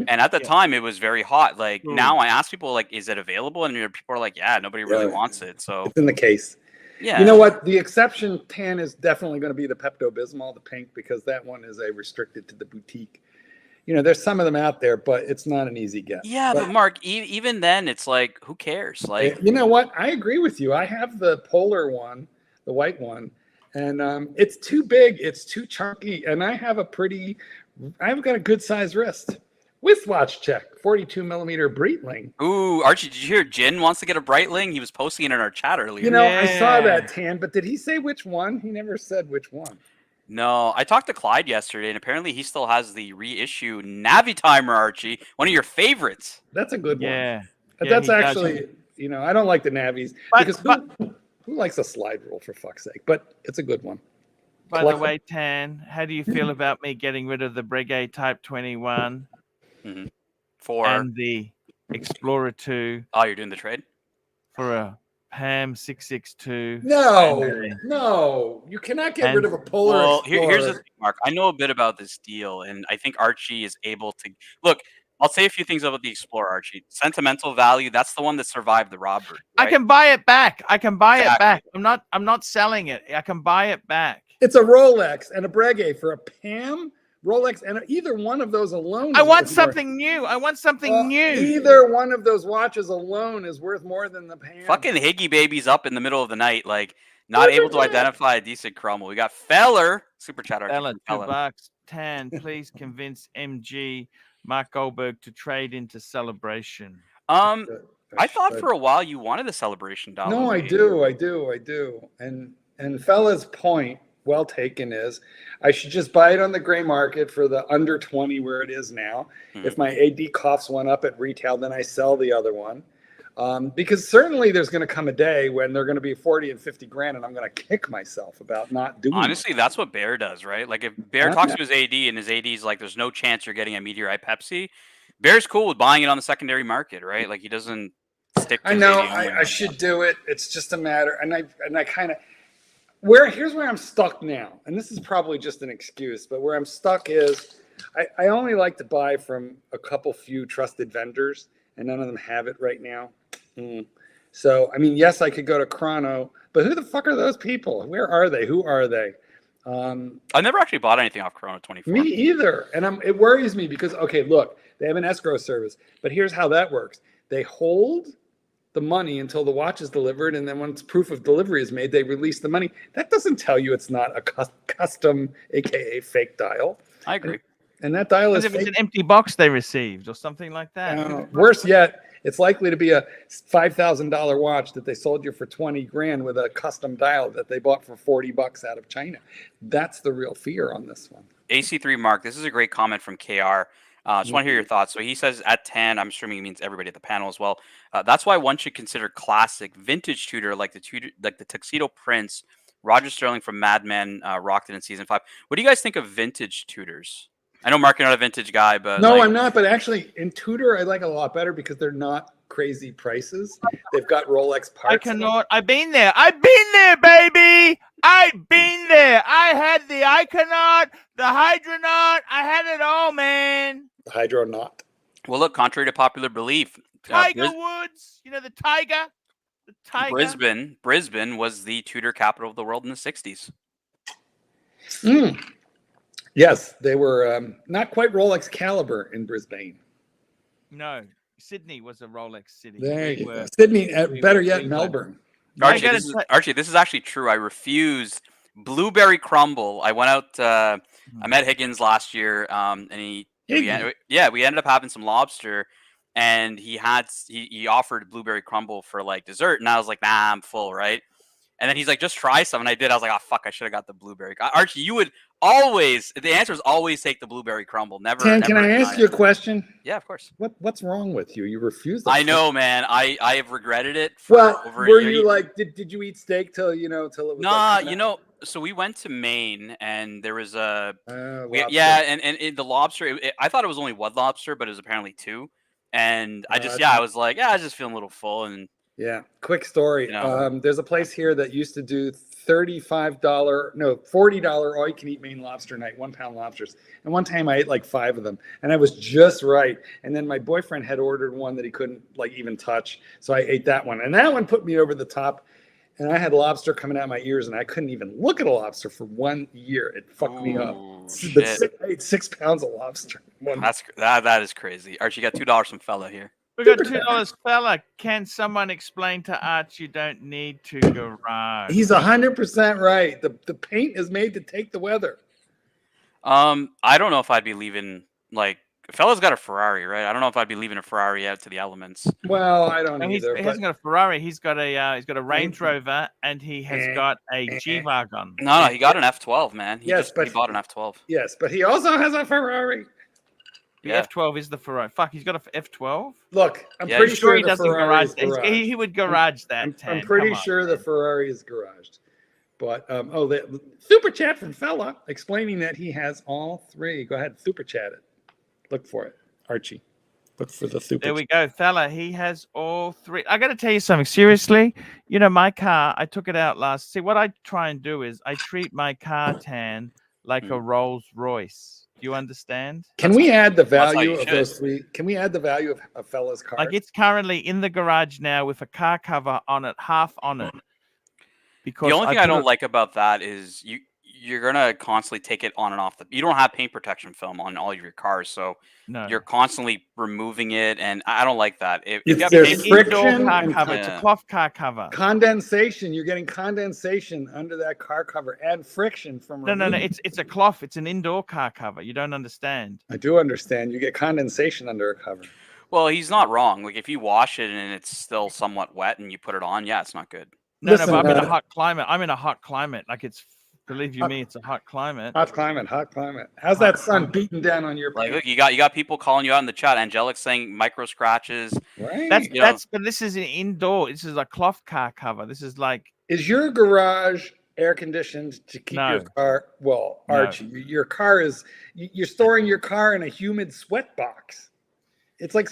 and at the time it was very hot. Like now, I ask people, like, is it available? And people are like, yeah, nobody really wants it. So it's in the case. Yeah. You know what? The exception, Tan, is definitely going to be the Pepto-Bismol, the pink, because that one is restricted to the boutique. You know, there's some of them out there, but it's not an easy get. Yeah, but Mark, even then, it's like, who cares? Like, you know what? I agree with you. I have the polar one, the white one, and it's too big, it's too chunky, and I've got a good size wrist. With watch check, 42 millimeter Breitling. Ooh, Archie, did you hear Jin wants to get a Breitling? He was posting it in our chat earlier. You know, I saw that, Tan, but did he say which one? He never said which one. No, I talked to Clyde yesterday, and apparently he still has the reissue Navi Timer, Archie, one of your favorites. That's a good one. Yeah. That's actually, I don't like the Navis, because who likes a slide rule, for fuck's sake? But it's a good one. By the way, Tan, how do you feel about me getting rid of the Breguet Type 21 and the Explorer 2? Oh, you're doing the trade? For a PAM 662. No, you cannot get rid of a Polar. Well, here's the thing, Mark. I know a bit about this deal, and I think Archie is able to look. I'll say a few things about the Explorer, Archie. Sentimental value, that's the one that survived the robbery. Right? I can buy it back. It back. I'm not selling it. I can buy it back. It's a Rolex and a Breguet for a PAM, Rolex, and either one of those alone. I want something new. Either one of those watches alone is worth more than the PAM. Fucking Higgy Baby's up in the middle of the night, like not able to identify a decent crumble. We got Feller, super chat, Archie. $2. Tan, please convince MG Mark Goldberg to trade into Celebration. I thought for a while you wanted the Celebration dollar. No, I do. And Fella's point, well taken, is I should just buy it on the gray market for the under 20 where it is now. If my AD coughs one up at retail, then I sell the other one. Because certainly there's going to come a day when they're going to be 40 and 50 grand, and I'm going to kick myself about not doing Honestly, that's what Bear does, right? Like if Bear talks to his AD and his AD's like, there's no chance you're getting a Meteorite Pepsi, Bear's cool with buying it on the secondary market, right? Like he doesn't stick to I know I should do it. It's just a matter. And I kind of, here's where I'm stuck now. And this is probably just an excuse, but where I'm stuck is I only like to buy from a couple few trusted vendors, and none of them have it right now. So, I mean, yes, I could go to Chrono, but who the fuck are those people? Where are they? Who are they? I never actually bought anything off Chrono 24. Me either. And it worries me because, okay, look, they have an escrow service, but here's how that works. They hold the money until the watch is delivered, and then once proof of delivery is made, they release the money. That doesn't tell you it's not a custom, aka fake dial. I agree. And that dial is if it's an empty box they received or something like that. Worse yet, it's likely to be a $5,000 watch that they sold you for 20 grand with a custom dial that they bought for $40 out of China. That's the real fear on this one. AC3 Mark, this is a great comment from KR. Just want to hear your thoughts. So he says at 10, I'm assuming he means everybody at the panel as well. That's why one should consider classic vintage Tudor like the Tuxedo Prince. Roger Sterling from Mad Men rocked it in season 5. What do you guys think of vintage Tudors? I know Mark, you're not a vintage guy, but no, I'm not. But actually, in Tudor, I like a lot better because they're not crazy prices. They've got Rolex parts. I cannot. I've been there, baby. I've been there. I had the Iconaut, the Hydronaut. I had it all, man. The Hydronaut. Well, look, contrary to popular belief, Tiger Woods, the tiger. The tiger. Brisbane was the Tudor capital of the world in the 60s. Yes, they were not quite Rolex caliber in Brisbane. No, Sydney was a Rolex city. There you go. Sydney, better yet, Melbourne. Archie, this is actually true. I refused Blueberry Crumble. I went out. I met Higgins last year, and he we ended up having some lobster, and he offered blueberry crumble for like dessert, and I was like, nah, I'm full, right? And then he's like, just try some, and I did. I was like, oh fuck, I should have got the blueberry. Archie, you would always. The answer is always take the blueberry crumble. Never. Tan, can I ask you a question? Yeah, of course. What's wrong with you? You refuse. I know, man. I have regretted it. Over were you like? Did you eat steak till it was? Nah, So we went to Maine, and there was a and the lobster. I thought it was only one lobster, but it was apparently two. And I was like, I was just feeling a little full. And yeah, quick story. There's a place here that used to do $40 all you can eat Maine lobster night, 1 pound lobsters. And one time I ate like 5 of them, and I was just right. And then my boyfriend had ordered one that he couldn't like even touch, so I ate that one, and that one put me over the top. And I had lobster coming out of my ears, and I couldn't even look at a lobster for 1 year. It fucked me up. I ate 6 pounds of lobster. That is crazy. Archie, you got $2 from fella here. We got $2, fella. Can someone explain to Archie you don't need to garage? He's 100% right. The paint is made to take the weather. I don't know if I'd be leaving like. Fella's got a Ferrari, right? I don't know if I'd be leaving a Ferrari out to the elements. Well, I don't either. He hasn't got a Ferrari. He's got a Range Rover, and he has got a G-Wagon. No, he got an F12, man. He bought an F12. Yes, but he also has a Ferrari. The F12 is the Ferrari. Fuck, he's got a F12. Look, I'm pretty sure he doesn't garage. He would garage that. I'm pretty sure the Ferrari is garaged. But the super chat from Fella explaining that he has all 3. Go ahead, super chat it. Look for it, Archie. Look for the super. There we go, fella. He has all 3. I got to tell you something. Seriously, my car. I took it out last. See, what I try and do is I treat my car tan like a Rolls Royce. Do you understand? Can we add the value of those 3? Can we add the value of a fella's car? Like it's currently in the garage now with a car cover on it, half on it. Because the only thing I don't like about that is you're gonna constantly take it on and off. You don't have paint protection film on all of your cars, so you're constantly removing it, and I don't like that. There's friction car cover. It's a cloth car cover. Condensation. You're getting condensation under that car cover and friction from. No. It's a cloth. It's an indoor car cover. You don't understand. I do understand. You get condensation under a cover. Well, he's not wrong. Like if you wash it and it's still somewhat wet and you put it on, it's not good. No, but I'm in a hot climate. Like it's. Believe you me, it's a hot climate. Hot climate. How's that sun beating down on your? Like, look, you got people calling you out in the chat. Angelic saying micro scratches. Right. But this is an indoor. This is a cloth car cover. This is like. Is your garage air conditioned to keep your car? Well, Archie, your car is. You're storing your car in a humid sweat box. It's like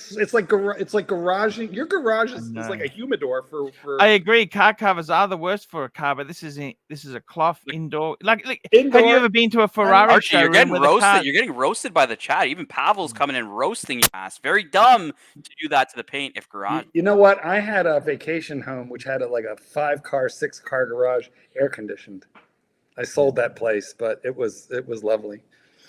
garaging. Your garage is like a humidor for. I agree. Car covers are the worst for a car, but this is a cloth indoor. Like indoor, have you ever been to a Ferrari Archie, you're getting roasted. You're getting roasted by the chat. Even Pavel's coming in roasting your ass. Very dumb to do that to the paint if garage. You know what? I had a vacation home which had a 5-car, 6-car garage, air conditioned. I sold that place, but it was lovely.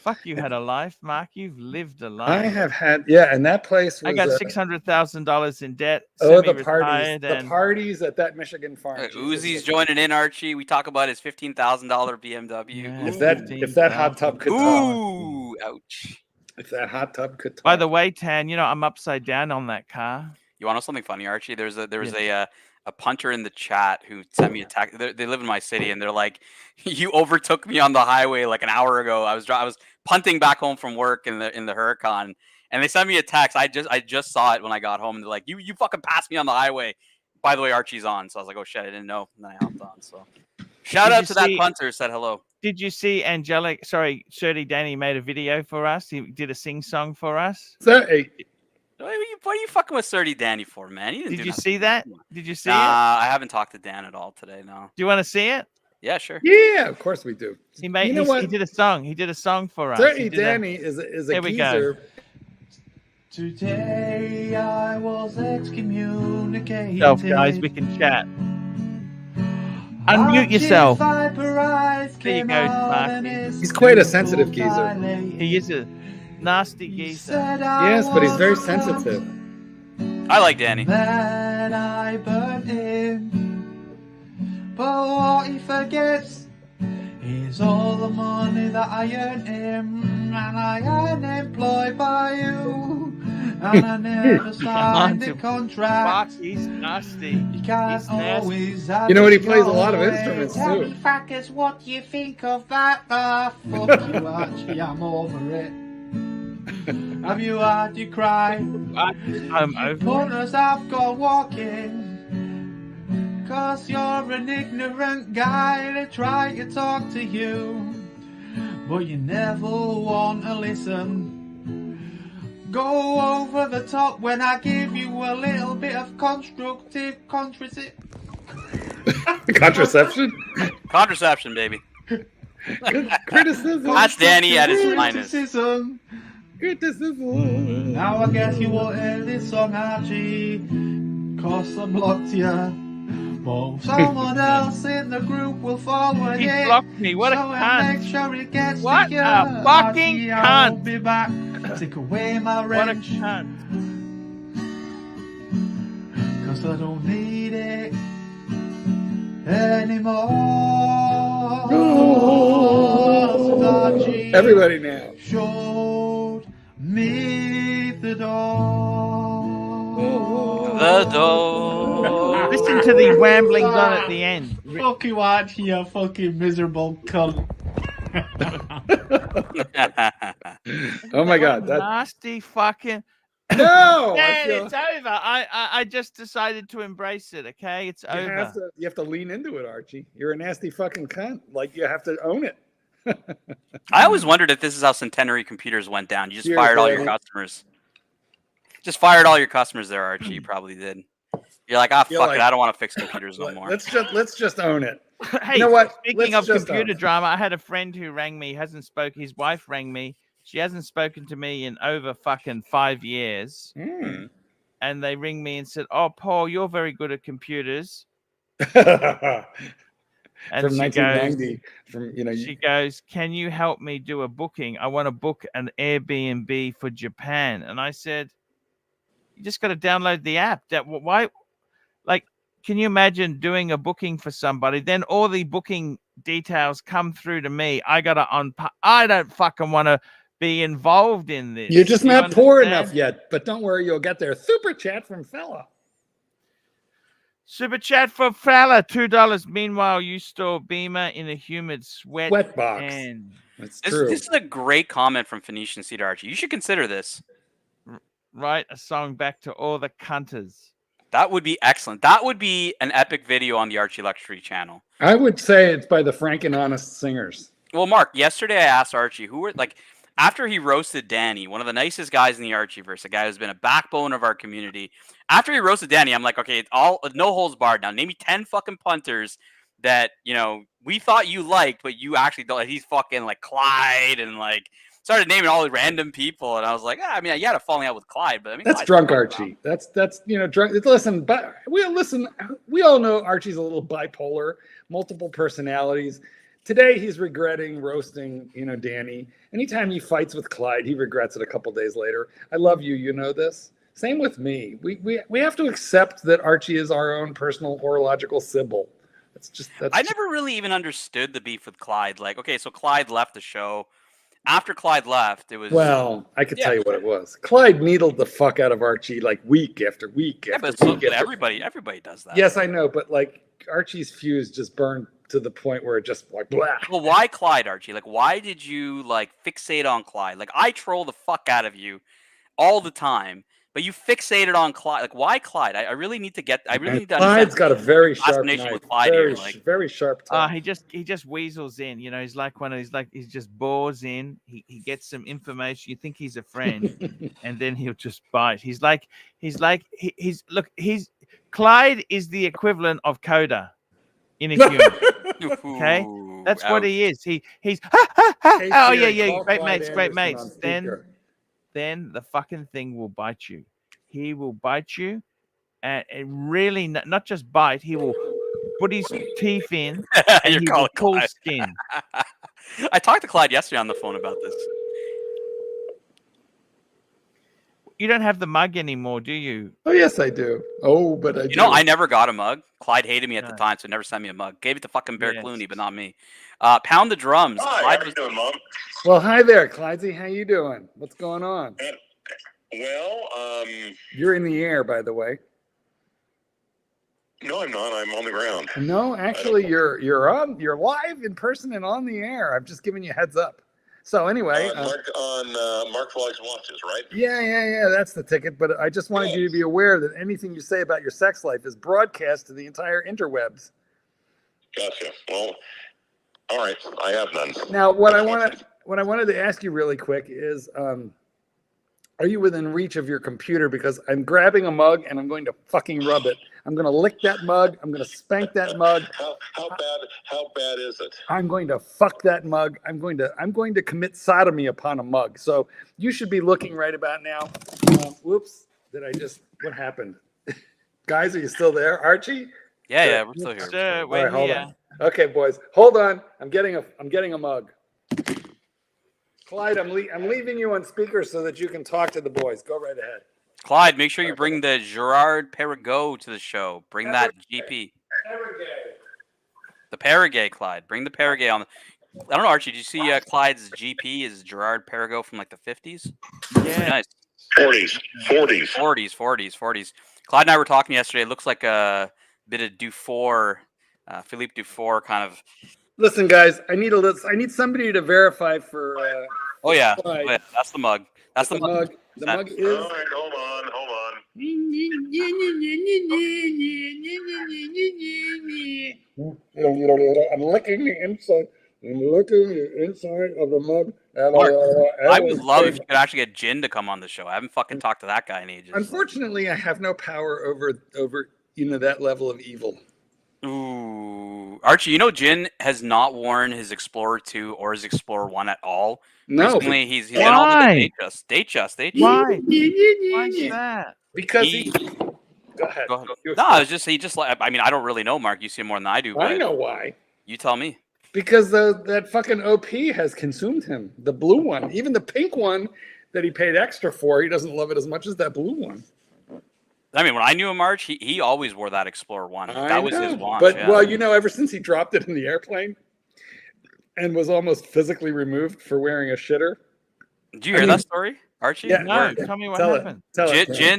Fuck, you had a life, Mark. You've lived a life. I have had, and that place was. I got $600,000 in debt. The parties at that Michigan farm. Uzi's joining in, Archie. We talk about his $15,000 BMW. Yeah, if that hot tub could talk. Ooh, ouch. If that hot tub could talk. By the way, Tan, I'm upside down on that car. You want to know something funny, Archie? There was a punter in the chat who sent me a text. They live in my city, and they're like, "You overtook me on the highway like an hour ago. I was punting back home from work in the Huracan, and they sent me a text. I just saw it when I got home, and they're like, "You fucking passed me on the highway." By the way, Archie's on, so I was like, "Oh shit, I didn't know." And then I hopped on. So shout out to that punter. Said hello. Did you see Shirley Danny made a video for us? He did a sing song for us. What are you fucking with Surdy Danny for, man? Did you see that? Did you see it? I haven't talked to Dan at all today. No. Do you want to see it? Yeah, sure. Yeah, of course we do. He did a song. He did a song for us. Surdy Danny is a Here we geezer. go. Today I was excommunicated. Guys, we can chat. Unmute yourself. There you go, Mark. He's quite a sensitive geezer. He is a nasty geezer. Yes, but he's very sensitive. I like Danny. Then I burned him. But what he forgets is all the money that I earned him. and I ain't employed by you, and I never signed a contract. Fuck, he's nasty. You can't He's nasty. always have You know what? He it plays a your lot of way. instruments Tell too. me, fuckers, what do you think of that? Fuck you, Archie, I'm over it. Have you had to cry? I'm over. Punters have gone walking, 'cause you're an ignorant guy. They try to talk to you, but you never want to listen. Go over the top when I give you a little bit of constructive Contraception? Contraception, baby. Criticism. That's Danny at his finest. criticism. Criticism. Now I guess you won't hear this song, Archie, 'cause I blocked you. But someone else in the group will forward He it. blocked me. What a So cunt. make sure it gets What to you. a fucking Archie, I'll cunt. be back. Take away my What a wrench, cunt. 'cause I don't need it anymore. Archie Everybody now. showed me the door. The door. Listen to the ramblings on at the end. Fuck you, Archie, you fucking miserable cunt. Oh my God. That, Nasty fucking. no! I Man, feel, it's over. I just decided to embrace it. Okay, it's you over. have to lean into it, Archie. You're a nasty fucking cunt. Like, you have to own it. I always wondered if this is how Centenary Computers went down. You just Cheers, fired all your baby. customers. Just fired all your customers there, Archie. You probably did. You're like, ah, You're fuck like, it. I don't want to fix computers no more. Let's just own it. Hey, You know what? speaking Let's of just computer own it. drama, I had a friend who rang me. Hasn't spoke. His wife rang me. She hasn't spoken to me in over fucking 5 years. Mm. And they ring me and said, "Oh, Paul, you're very good at computers." And From she 1990. goes, From, you know, she goes, "Can you help me do a booking? I want to book an Airbnb for Japan." And I said, "You just got to download the app. Why? Like, can you imagine doing a booking for somebody? Then all the booking details come through to me. I got to I don't fucking want to be involved in this. you're just Do you not poor understand? enough yet. But don't worry, you'll get there. Super chat from fella. Super chat for fella, $2. Meanwhile, you store Beamer in a humid sweat Box. and That's This, true. this is a great comment from Phoenician Cedar Archie. You should consider this. write a song back to all the cunters. That would be excellent. That would be an epic video on the ArchieLuxury channel. I would say it's by the Frank and Honest Singers. Well, Mark, yesterday I asked Archie who were like after he roasted Danny, one of the nicest guys in the Archieverse, a guy who's been a backbone of our community. After he roasted Danny, I'm like, okay, it's all no holds barred now. Name me 10 fucking punters that we thought you liked, but you actually don't. He's fucking like Clyde and like started naming all the random people, and I was like, I mean, you had a falling out with Clyde, but I mean, That's Clyde's drunk no Archie. That's drunk. Listen, but we all know Archie's a little bipolar, multiple personalities. Today he's regretting roasting, Danny. Anytime he fights with Clyde, he regrets it a couple days later. I love you, you know this. Same with me. We have to accept that Archie is our own personal horological sybil. I never really even understood the beef with Clyde. Like, okay, so Clyde left the show. After Clyde left, it was I could tell you what it was. Clyde needled the fuck out of Archie like week after week after but so week. After everybody does that. Yes, I know, but like Archie's fuse just burned to the point where it just like blah. Well, why Clyde, Archie? Like, why did you like fixate on Clyde? Like, I troll the fuck out of you all the time, but you fixated on Clyde. Like, why Clyde? I really need to get. I really need to understand. Clyde's got a very sharp fascination knife. with Clyde Very, here, like- very sharp tongue. He just weasels in. He's like he just bores in. He gets some information. You think he's a friend, and then he'll just bite. Clyde is the equivalent of Coda in a human. Okay, that's what he is. He's Hey, oh Siri, yeah, call great Clyde mates. Anderson on speaker. Then the fucking thing will bite you. He will bite you, and really not just bite. He will put his teeth in and he will pull skin. I talked to Clyde yesterday on the phone about this. you don't have the mug anymore, do you? Oh yes, I do. Oh, but I do. You know, I never got a mug. Clyde hated me at the No. time, so never sent me a mug. Gave it to fucking Bear Yes. Clooney, but not me. Pound the drums. Hi, Clyde how you doing, Mom? Well, hi there, Clydesy. How you doing? What's going on? Well, You're in the air, by the way. no, I'm not. I'm on the ground. No, actually, you're live in person and on the air. I'm just giving you a heads up. So anyway, Mark Flagg's watches, right? yeah, that's the ticket. But I just wanted you to be aware that anything you say about your sex life is broadcast to the entire interwebs. Gotcha. Well, all right. I have none. Now, what I wanted to ask you really quick is, are you within reach of your computer? Because I'm grabbing a mug and I'm going to fucking rub it. I'm going to lick that mug. I'm going to spank that mug. How bad is it? I'm going to fuck that mug. I'm going to commit sodomy upon a mug. So you should be looking right about now. Whoops! What happened? Guys, are you still there, Archie? Yeah, we're still here. Sir, All right, we're hold here. on. Okay, boys, hold on. I'm getting a mug. Clyde, I'm leaving you on speaker so that you can talk to the boys. Go right ahead. Clyde, make sure you bring the Gerard Perregaux to the show. Bring that GP. The Perregaux, Clyde. Bring the Perregaux on. I don't know, Archie. Did you see Clyde's GP is Gerard Perregaux from like the 50s? Yeah. Nice. 40s. Clyde and I were talking yesterday. It looks like a bit of Dufour, Philippe Dufour kind of. Listen, guys, I need somebody to verify for. Oh yeah. Clyde. Oh, yeah, that's the mug. That's the mug. The mug is. All right, hold on. I'm licking the inside. I'm licking the inside of the mug. Mark, I would love if you could actually get Jin to come on the show. I haven't fucking talked to that guy in ages. Unfortunately, I have no power over that level of evil. Ooh, Archie, Jin has not worn his Explorer 2 or his Explorer 1 at all. No, Recently, he's in all the date just. Why? Why's that? because Go ahead. No, he just like. I mean, I don't really know, Mark. You see him more than I do. I But know why. You tell me. Because that fucking OP has consumed him. The blue one, even the pink one that he paid extra for, he doesn't love it as much as that blue one. I mean, when I knew him, March, he always wore that Explorer 1. That was his watch. But yeah. well, ever since he dropped it in the airplane and was almost physically removed for wearing a shitter. Did you hear that story, Archie? Yeah, No, tell me what happened.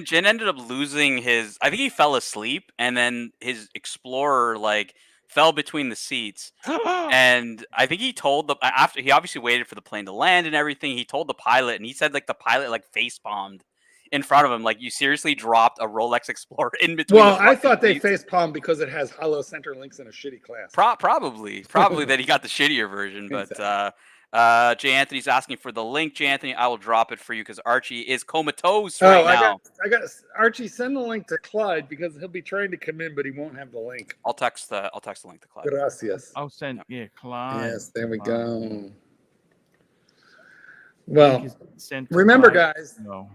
Jin ended up losing his. I think he fell asleep, and then his Explorer fell between the seats. And I think he told after he obviously waited for the plane to land and everything. He told the pilot, and he said the pilot face bombed in front of him. You seriously dropped a Rolex Explorer in between. Well, I thought they face palmed because it has hollow center links in a shitty class. Probably that he got the shittier version. But Jay Anthony's asking for the link. Jay Anthony, I will drop it for you because Archie is comatose right now. I got Archie. Send the link to Clyde because he'll be trying to come in, but he won't have the link. I'll text the link to Clyde. Gracias. I'll send Clyde. Yes, there we Clyde. go. Well, Sent to remember, Clyde. guys, No.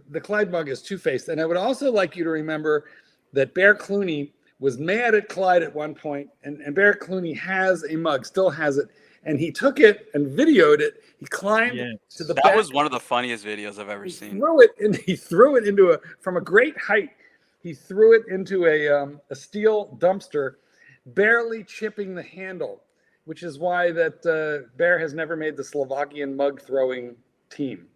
the Clyde mug is two-faced, and I would also like you to remember that Bear Clooney was mad at Clyde at one point, and Bear Clooney has a mug, still has it, and he took it and videoed it. He climbed to the back. That was one of the funniest videos I've ever seen. He threw it from a great height. He threw it into a steel dumpster, barely chipping the handle, which is why that Bear has never made the Slovakian mug throwing team.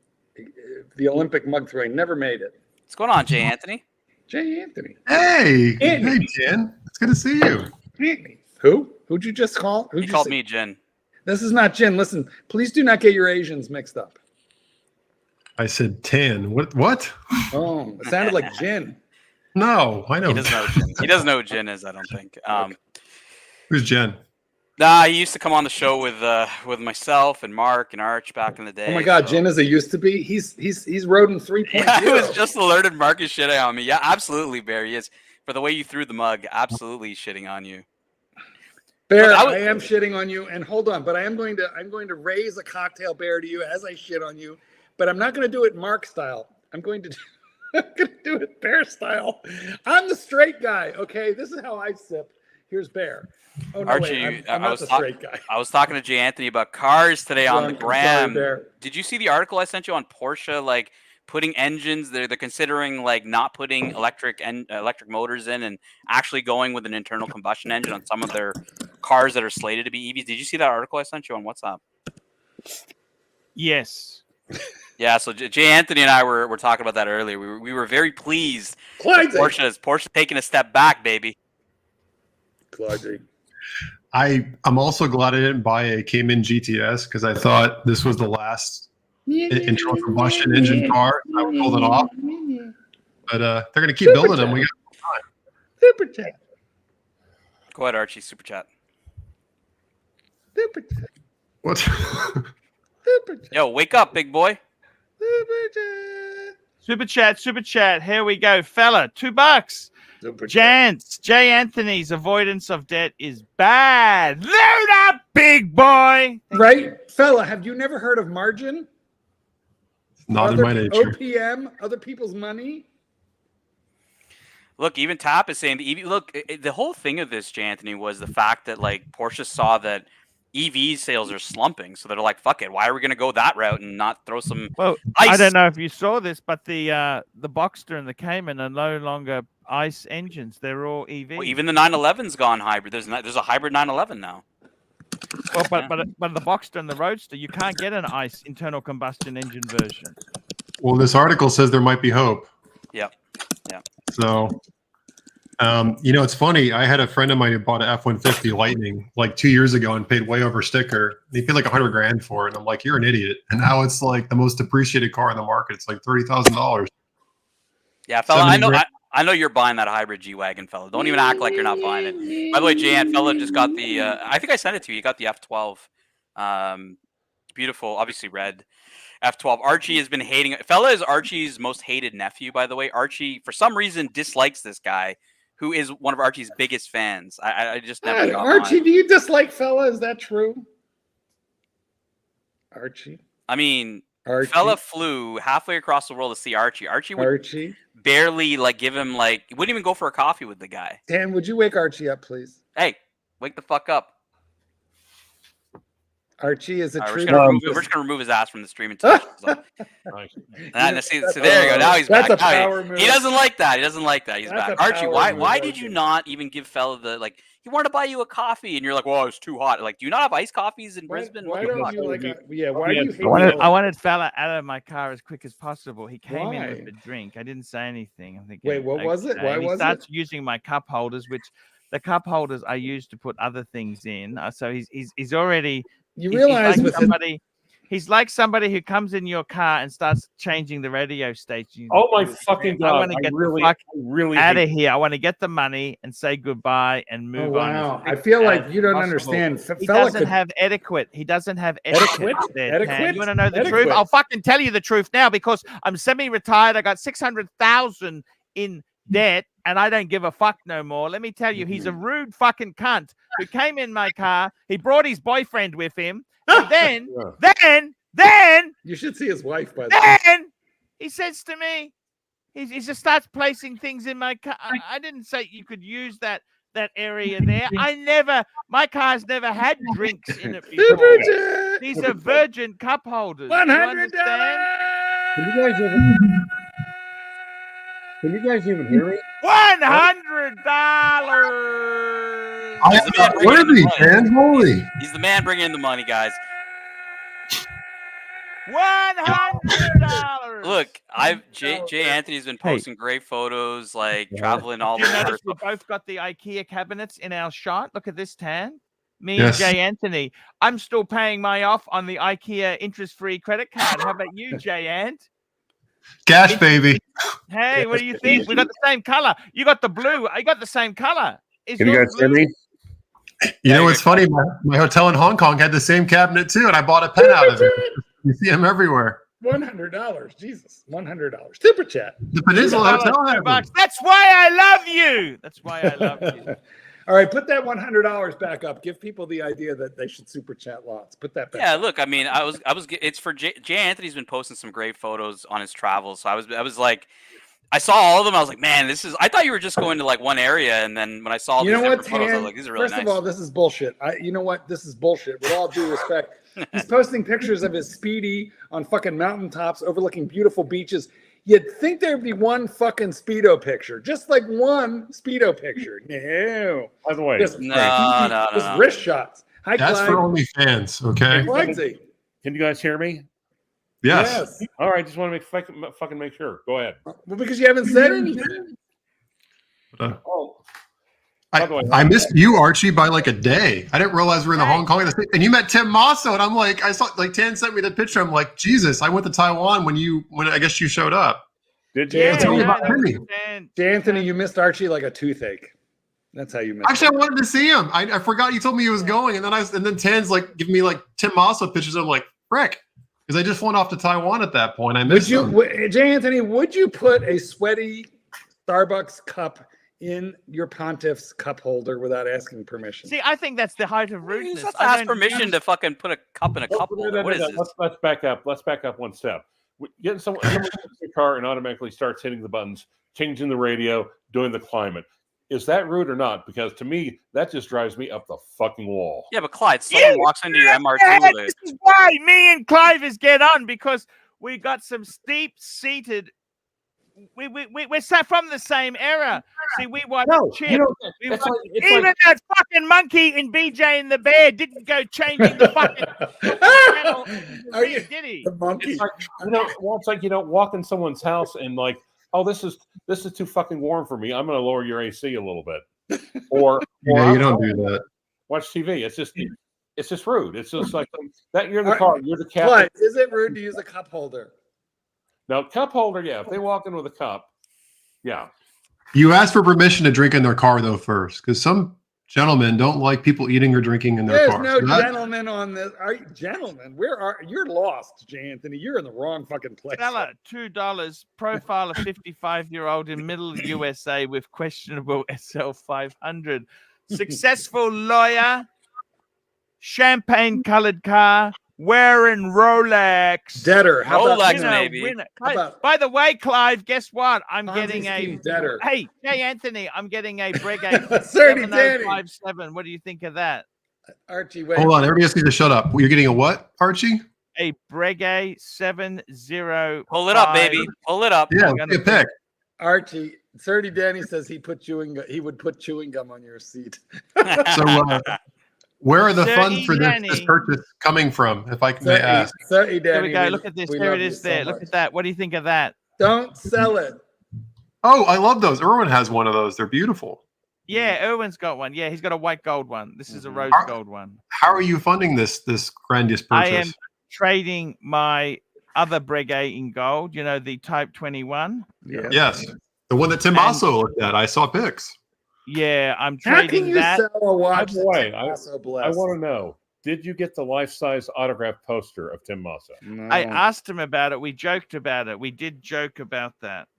The Olympic mug throwing, never made it. What's going on, Jay Anthony? Jay Anthony. Hey, Jen. It's good to see you. Anthony. Who? Who'd you just call? He called me Jen. This is not Jen. Listen, please do not get your Asians mixed up. I said 10. What? Oh, it sounded like Jen. No, I know. He doesn't know who Jen. He doesn't know who Jen is, I don't think. Who's Jen? Nah, he used to come on the show with myself and Mark and Arch back in the day. Oh my God, Jen is a used to be. He's rodent 3.0. Yeah, I was just alerted Mark is shitting on me. Yeah, absolutely, Bear. He is. For the way you threw the mug, absolutely shitting on you. Bear, I am shitting on you, and hold on, but I'm going to raise a cocktail, Bear, to you as I shit on you, but I'm not going to do it Mark style. I'm going to do it Bear style. I'm the straight guy, okay? This is how I sip. Here's Bear. Oh no, Archie, wait, I'm not the straight guy. I was talking to Jay Anthony about cars today on the gram. Sorry, Did you see the article I sent you on Porsche? putting engines. They're considering like not putting electric motors in and actually going with an internal combustion engine on some of their cars that are slated to be EVs. Did you see that article I sent you on WhatsApp? Yes. Yeah, so Jay Anthony and I were talking about that earlier. We were very pleased. Porsche's taking a step back, baby. I'm also glad I didn't buy a Cayman GTS because I thought this was the last internal combustion engine car. I would pull it off. But they're going to keep building them. We got time. Super chat. Go ahead, Archie. Super chat. Super chat. What? Super chat. Yo, wake up, big boy. Super chat. Super chat. Here we go, fella. $2. Super Jance, Jay Anthony's avoidance of debt is bad. Load up, big boy. Right, fella. Have you never heard of margin? Not in my nature. OPM, other people's money. Look, even Tap is saying the EV. Look, the whole thing of this, Jay Anthony, was the fact that like Porsche saw that EV sales are slumping, so they're like, "Fuck it, why are we going to go that route and not throw some?" Well, ice? I don't know if you saw this, but the Boxster and the Cayman are no longer ICE engines; they're all EV. Well, even the 911's gone hybrid. There's a hybrid 911 now. Well, but the Boxster and the Roadster, you can't get an ICE internal combustion engine version. Well, this article says there might be hope. Yep. Yeah. So, it's funny. I had a friend of mine who bought an F-150 Lightning like 2 years ago and paid way over sticker. He paid like $100,000 for it. And I'm like, you're an idiot. And now it's like the most appreciated car in the market. It's like $30,000. Yeah, fella, I know you're buying that hybrid G-Wagon, fella. Don't even act like you're not buying it. By the way, Jan, fella just got the, I think I sent it to you. You got the F12. Beautiful, obviously red. F12. Archie has been hating it. Fella is Archie's most hated nephew, by the way. Archie, for some reason, dislikes this guy, who is one of Archie's biggest fans. I just never got Archie, on. do you dislike fella? Is that true? Archie? I mean, Archie? fella flew halfway across the world to see Archie. Archie would barely give him wouldn't even go for a coffee with the guy. Dan, would you wake Archie up, please? Hey, wake the fuck up. Archie is a true. We're just gonna remove his ass from the stream until. So there you go. Now he's back. He doesn't like that. He doesn't like that. He's back. Archie, why did you not even give fella the he wanted to buy you a coffee and you're like, well, it's too hot. Like, do you not have iced coffees in Brisbane? Why don't you like? Why do you? I wanted fella out of my car as quick as possible. He came in with a drink. I didn't say anything. I'm thinking, wait, what was it? Why was it? He starts using my cup holders, which the cup holders I use to put other things in. So he's already. You realize he's like somebody who comes in your car and starts changing the radio station. Oh my fucking God! I want to get the fuck out of here. I want to get the money and say goodbye and move on. Wow, I feel like you don't understand. He doesn't have etiquette. He doesn't have etiquette. You want to know the truth? I'll fucking tell you the truth now because I'm semi-retired. I got 600,000 in debt and I don't give a fuck no more. Let me tell you, he's a rude fucking cunt who came in my car. He brought his boyfriend with him. And then you should see his wife, by the way. Then he says to me, he just starts placing things in my car. I didn't say you could use that area there. My car's never had drinks in it before. These are virgin cup holders. $100. Can you guys even hear me? $100. He's the man bringing in the money, guys. $100. Look, Jay Anthony's been posting great photos, traveling all over. We both got the IKEA cabinets in our shot. Look at this tan. Me and Jay Anthony. I'm still paying my off on the IKEA interest-free credit card. How about you, Jay Ant? Cash, baby. Hey, what do you think? We got the same color. You got the blue. I got the same color. Can you guys hear me? You know what's funny? My hotel in Hong Kong had the same cabinet too, and I bought a pen out of it. You see them everywhere. $100. Jesus, $100. Super chat. The Peninsula Hotel had them. That's why I love you. That's why I love you. All right, put that $100 back up. Give people the idea that they should super chat lots. Put that back. Yeah, look, I mean, it's for Jay Anthony's been posting some great photos on his travels. So I was like, I saw all of them. I was like, man, I thought you were just going to one area, and then when I saw these different photos, I was like, these are really nice. First of all, this is bullshit. You know what? This is bullshit. With all due respect, He's posting pictures of his Speedy on fucking mountaintops overlooking beautiful beaches. You'd think there'd be one fucking Speedo picture, just like one Speedo picture. No. By the way, Just No. wrist shots. Hi, That's Clyde. for OnlyFans, okay? Clydesy. can you guys hear me? Yes. All right, just want to fucking make sure. Go ahead. Well, because you haven't said anything. Oh, by the way, I missed you, Archie, by like a day. I didn't realize we were in the Hong Kong, and you met Tim Masso, and I'm like, I saw like Tan sent me the picture. I'm like, Jesus, I went to Taiwan when I guess you showed up. did you? Yeah, Tell me about Timmy. Anthony, you missed Archie like a toothache. That's how you missed. Actually, I wanted to see him. I forgot you told me he was going, and then Tan's like giving me like Tim Masso pictures. I'm like, frick, because I just flown off to Taiwan at that point. I missed him. J. Anthony, would you put a sweaty Starbucks cup in your Pontiff's cup holder without asking permission? See, I think that's the height of You rudeness. just have to ask permission to fucking put a cup in a cup holder. What is this? Let's back up. Let's back up one step. Getting someone gets in your car and automatically starts hitting the buttons, changing the radio, doing the climate. Is that rude or not? Because to me, that just drives me up the fucking wall. Yeah, but Clyde, someone walks into your MR2 with This is why me and Clivis get on, because we got some steep-seated. We're sat from the same era. See, we watched Chip. Even that fucking monkey in BJ and the Bear didn't go changing the fucking channel. Did he? The monkey. It's like you don't walk in someone's house and like, oh, this is too fucking warm for me. I'm going to lower your AC a little bit. Or Yeah, you don't do that. watch TV. It's just rude. It's just like that. You're in the car. You're the captain. But is it rude to use a cup holder? Now, cup holder, yeah. If they walk in with a cup, yeah. You ask for permission to drink in their car though first, because some gentlemen don't like people eating or drinking in their There's car. no So that- gentleman on this. Gentlemen, you're lost, J. Anthony. You're in the wrong fucking place. Fella, $2. Profile a 55-year-old in middle USA with questionable SL500. Successful lawyer, champagne-colored car, wearing Rolex. Debtor. How about Rolex, Winner, maybe. winner. How about- By the way, Clive, guess what? I'm Ponzi getting a scheme debtor. Hey, Anthony, I'm getting a Breguet 30 Danny. 7057. What do you think of that? Archie, wait. Hold on, everybody else needs to shut up. You're getting a what, Archie? A Breguet 70. Pull it up, baby. Pull it up. Yeah, I'm gonna get a pick. Archie, 30 Danny says he would put chewing gum on your seat. So, where are the funds for this Danny. purchase coming from, if I may ask? 30 Danny. There we go. Look at this. There it is there. Look at that. What do you think of that? Don't sell it. Oh, I love those. Erwin has one of those. They're beautiful. Yeah, Erwin's got one. Yeah, he's got a white gold one. This is a rose gold one. How are you funding this grandiose purchase? I am trading my other Breguet in gold, you know, the Type 21. Yeah. Yes, the one that Tim also looked at. I saw pics. Yeah, I'm How can trading you that. sell a watch? By the way, that's so I blessed? want to know, did you get the life-size autograph poster of Tim Masso? No. I asked him about it. We joked about it. We did joke about that.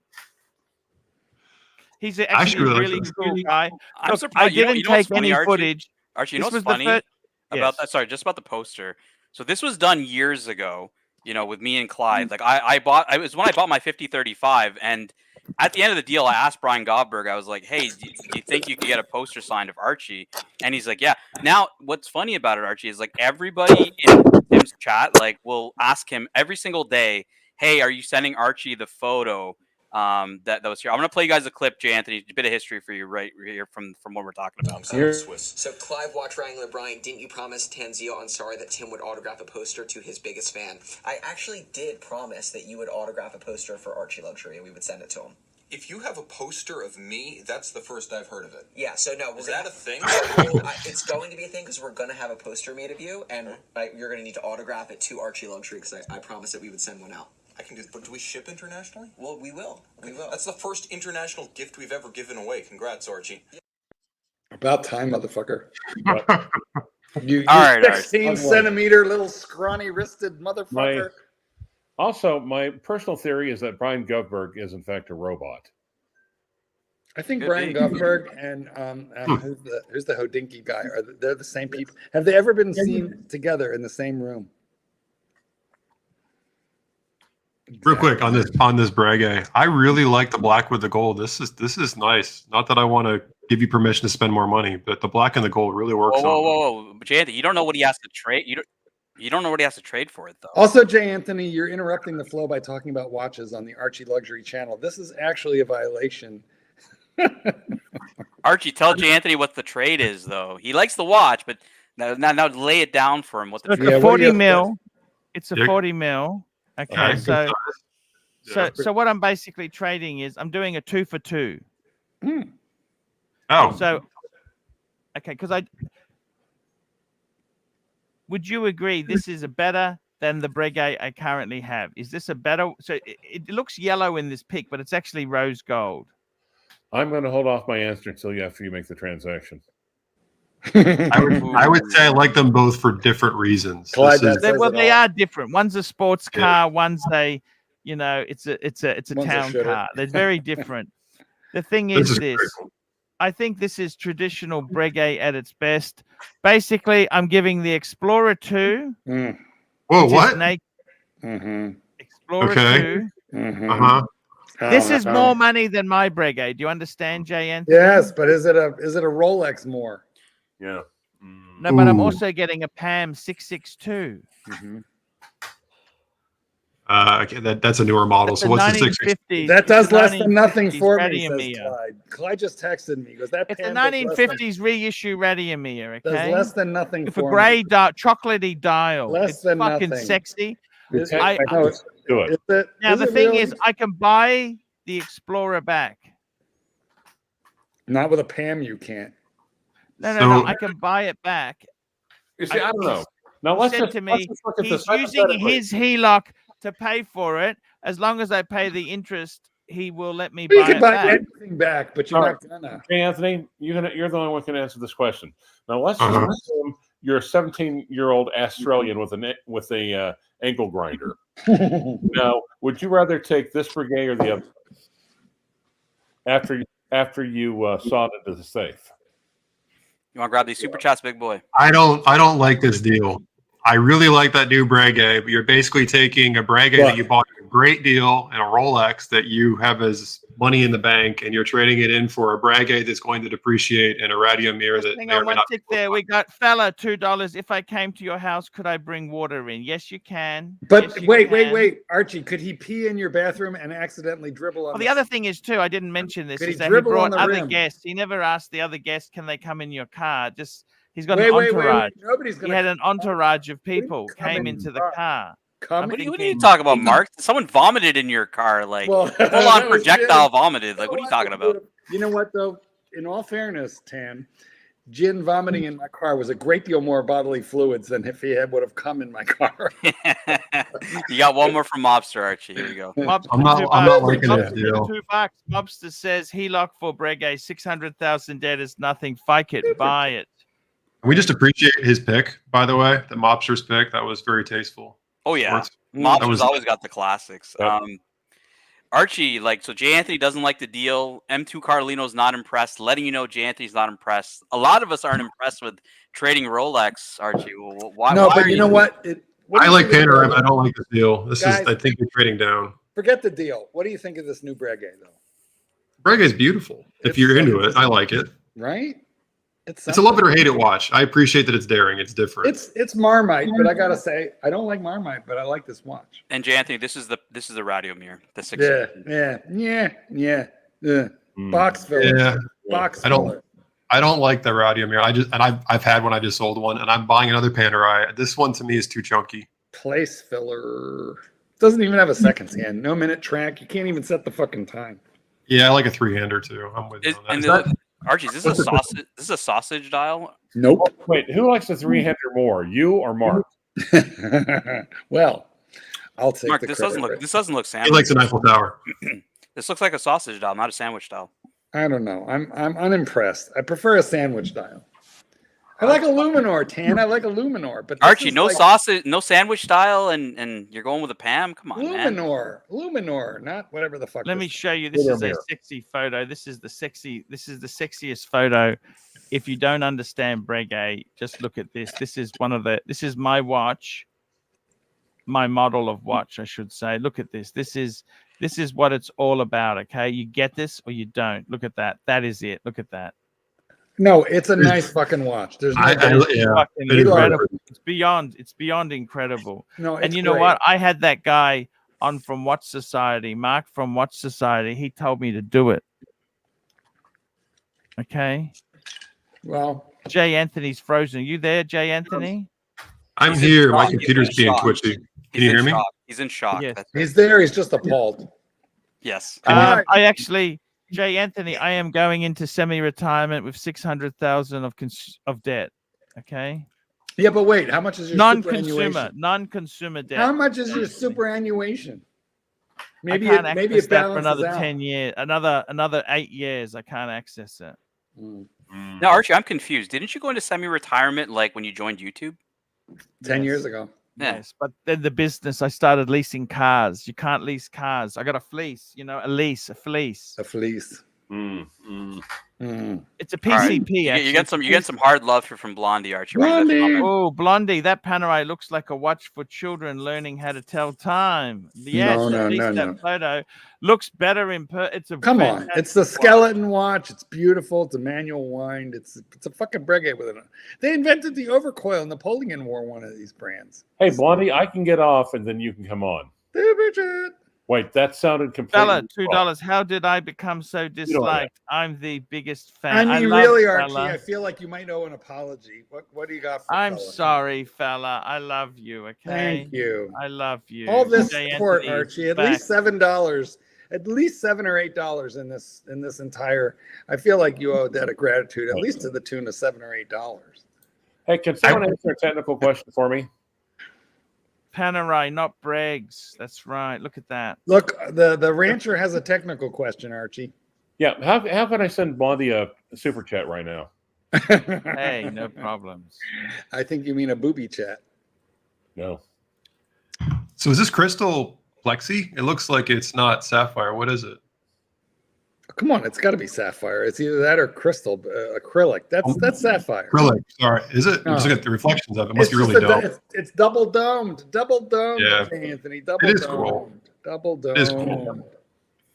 He's actually a really cool guy. I'm Look, surprised. I didn't you know what's take funny, any Archie? footage. Archie, you know This what's was the funny first- about Yes. that? Sorry, just about the poster. So this was done years ago, you know, with me and Clyde. Like it was when I bought my 5035, and at the end of the deal, I asked Brian Godberg, I was like, hey, do you think you could get a poster signed of Archie? And he's like, yeah. Now, what's funny about it, Archie, is like everybody in Tim's chat, like, will ask him every single day, hey, are you sending Archie the photo that was here? I'm going to play you guys a clip, J. Anthony, a bit of history for you right here from what we're talking about. So Clive Watch Wrangler Brian, didn't you promise Tanzio on Sorry that Tim would autograph a poster to his biggest fan? I actually did promise that you would autograph a poster for ArchieLuxury and we would send it to him. If you have a poster of me, that's the first I've heard of it. Yeah, so no, Is that a thing? it's going to be a thing because we're going to have a poster made of you, and you're going to need to autograph it to ArchieLuxury because I promised that we would send one out. I can do, but do we ship internationally? Well, we will. We will. That's the first international gift we've ever given away. Congrats, Archie. About time, motherfucker. you All right. 16-centimeter little scrawny wristed motherfucker. Also, my personal theory is that Brian Govberg is in fact a robot. I think Could Brian be. Govberg and who's the Hodinky guy? They're the same people? Have they ever been seen together in the same room? Real quick on this Breguet, I really like the black with the gold. This is nice. Not that I want to give you permission to spend more money, but the black and the gold really works. Whoa. But J. Anthony, you don't know what he has to trade. You You don't know what he has to trade for it, though. Also, Jay Anthony, you're interrupting the flow by talking about watches on the Archie Luxury channel. This is actually a violation. Archie, tell Jay Anthony what the trade is, though. He likes the watch, but now lay it down for him. What the It's trade a is. 40 mil. It's a 40 mil. Okay, Okay. so what I'm basically trading is I'm doing a 2 for 2. Oh. So, okay, because would you agree this is a better than the Breguet I currently have? Is this a better? So it looks yellow in this pic, but it's actually rose gold. I'm going to hold off my answer until after you make the transaction. I would say I like them both for different reasons. They are different. One's a sports car. One's it's a town car. They're very different. The thing is this. I think this is traditional Breguet at its best. Basically, I'm giving the Explorer 2. Whoa, what? Explorer 2. This is more money than my Breguet. Do you understand, Jay Anthony? Yes, but is it a Rolex more? Yeah. No, but I'm also getting a PAM 662. Okay, that's a newer model. So what's the 660? That does less than nothing for me, says Clyde. Clyde just texted me. He goes, that it's a 1950s reissue Radiomir, okay? Does less than nothing with for a grey me. chocolatey dial. Less than fucking nothing. Sexy. Do it. Now, the thing is, I can buy the Explorer back. Not with a PAM, you can't. No, I can buy it back. You see, I don't know. Now let's just look at he's this using hypothetically. his HELOC to pay for it. As long as I pay the interest, he will let me You buy can it buy back. anything back, but you're not gonna. Hey, Anthony, you're the only one who can answer this question. Now let's just assume you're a 17-year-old Australian with a ankle grinder. Now, would you rather take this Breguet or the other? After you saw it into the safe. You want to grab these super chats, big boy? I don't like this deal. I really like that new Breguet, but you're basically taking a Breguet that you bought at a great deal and a Rolex that you have as money in the bank, and you're trading it in for a Breguet that's going to depreciate and a Radiomir that Hang may or on may one not. tick there. We got fella $2. If I came to your house, could I bring water in? Yes, you can. But yes, you wait, can. Archie, could he pee in your bathroom and accidentally dribble on? Well, the other thing is too, I didn't mention this. Could he Is that he dribble on brought the other rim? guests. He never asked the other guests, can they come in your car? Just he's got Wait, an wait, entourage. Nobody's He gonna. had an entourage of people came into the car. What are you talking about, Mark? Someone vomited in your car, like full on projectile vomited. Like, what are you talking about? You know what, though? In all fairness, Tan, Jin vomiting in my car was a great deal more bodily fluids than if he would have come in my car. You got one more from Mobster, Archie. Here you go. I'm not liking this deal. $2. Mobster says HELOC for Breguet 600,000 dead is nothing. Fike it, buy it. We just appreciate his pick, by the way, the Mobster's pick. That was very tasteful. Oh yeah, Sports. Mobster's always got the classics. Archie, so Jay Anthony doesn't like the deal. M2 Carlino's not impressed. Letting you know Jay Anthony's not impressed. A lot of us aren't impressed with trading Rolex, Archie. Why? No, why but you know what? I like Panorama. I don't like this deal. I think you're trading down. Forget the deal. What do you think of this new Breguet, though? Breguet's beautiful. If you're into it, I like it. Right? It's a love it or hate it watch. I appreciate that it's daring. It's different. It's Marmite, but I gotta say I don't like Marmite, but I like this watch. And Jay Anthony, this is the Radiomir, the 6. Yeah. Box filler. Yeah. Box filler. I don't like the Radiomir. I've had one. I just sold one, and I'm buying another Panerai. This one to me is too chunky. Place filler. Doesn't even have a seconds hand. No minute track. You can't even set the fucking time. Yeah, I like a 3-hander too. I'm with you on that. Archie, is this a sausage? This is a sausage dial. Nope. Wait, who likes the 3-hander more, you or Mark? Well, I'll take Mark. the This credit. doesn't look sandwich. He likes an Eiffel Tower. This looks like a sausage dial, not a sandwich dial. I don't know. I'm unimpressed. I prefer a sandwich dial. I like a Luminor, Tan. I like a Luminor, but this Archie, is no like sausage, no sandwich style, and you're going with a Pam. Come on, man. Luminor, not whatever the fuck. Let me show you. This is a sexy photo. This is the sexiest photo. If you don't understand Breguet, just look at this. This is my watch. My model of watch, I should say. Look at this. This is what it's all about, okay? You get this or you don't. Look at that. That is it. Look at that. No, it's a nice fucking watch. There's no fucking it is incredible. It's beyond incredible. No, and it's you know great. what? I had that guy on from Watch Society, Mark from Watch Society. He told me to do it. Okay. Well, Jay Anthony's frozen. Are you there, Jay Anthony? I'm here. My computer's being twitchy. Can you hear me? He's in shock. Yes. He's there. He's just appalled. Yes. I actually, Jay Anthony, I am going into semi-retirement with 600,000 of debt. Okay. Yeah, but wait, how much is your non-consumer debt? How much is your superannuation? Maybe I can't maybe access it that for balances another out. 10 years, another 8 years. I can't access it. Now, Archie, I'm confused. Didn't you go into semi-retirement like when you joined YouTube? 10 years ago. Yeah. Yes, but then the business, I started leasing cars. You can't lease cars. I got a fleece, a fleece. A fleece. It's a All right. PCP. You get some hard love here from Blondie, Archie. Oh, Blondie, that Panerai looks like a watch for children learning how to tell time. Yes, at least that photo looks better in It's a Come on, it's the skeleton watch. It's beautiful. It's a manual wind. It's a fucking Breguet with it. They invented the overcoil. Napoleon wore one of these brands. Hey, Blondie, I can get off and then you can come on. Wait, that sounded completely Fella, $2. How did I become so disliked? I'm the biggest fan. I mean, love really, Fella. Archie, I feel like you might owe an apology. What do you got for I'm Fella? sorry, Fella. I love you, okay? Thank you. I love you. All this Jay support, Anthony is Archie. At back. least $7. At least $7 or $8 in this entire. I feel like you owe a debt of gratitude, at least to the tune of $7 or $8. Hey, can someone answer a technical question for me? Panerai, not Bregs. That's right. Look at that. Look, the rancher has a technical question, Archie. Yeah, how can I send Blondie a super chat right now? Hey, no problems. I think you mean a booby chat. No. So is this crystal plexi? It looks like it's not sapphire. What is it? Come on, it's got to be sapphire. It's either that or crystal acrylic. That's sapphire. Acrylic. Sorry, is it? No. Just look at the reflections of it. It must be It's really just dope. it's double domed. Double domed, Yeah. Anthony. Double It is domed. cool. Double domed. It is cool.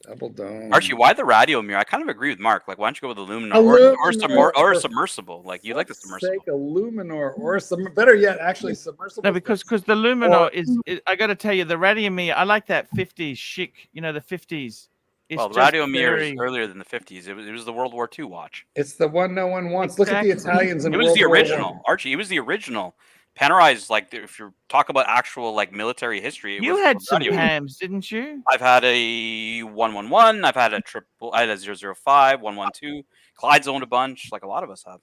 Double domed. Archie, why the radio mirror? I kind of agree with Mark. Like, why don't you go with the Luminar or a submersible? Like, you like the submersible. Take a Luminor or some better yet, actually submersible. No, because the Luminor is I got to tell you, the Radiomir, I like that 50s chic, the 50s. Well, the radio mirror is earlier than the 50s. It was the World War II watch. It's the one no one wants. Look at the Italians in It was World the War original, I. Archie. It was the original. Panerai, like, if you talk about actual like military history, You had some hams, didn't you? I've had a 111. I've had a 005, 112. Clyde's owned a bunch, like a lot of us have.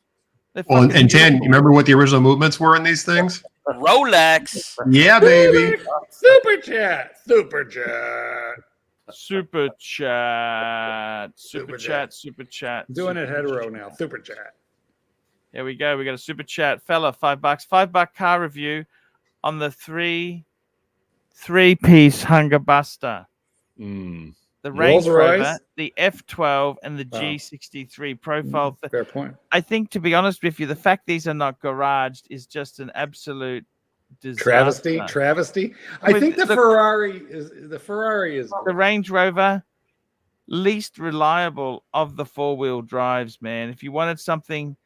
Well, and Dan, you remember what the original movements were in these things? Rolex. Yeah, baby. Super chat. Super chat. Super chat. Super chat. Doing it hetero now. Super chat. There we go. We got a super chat. Fella, $5. $5 car review on the three-piece Hunger Buster. The Range Rover, the F12, and the G63 profile. Fair point. I think, to be honest with you, the fact these are not garaged is just an absolute disaster. Travesty. I think the Ferrari is the Range Rover, least reliable of the four-wheel drives, man. If you wanted something,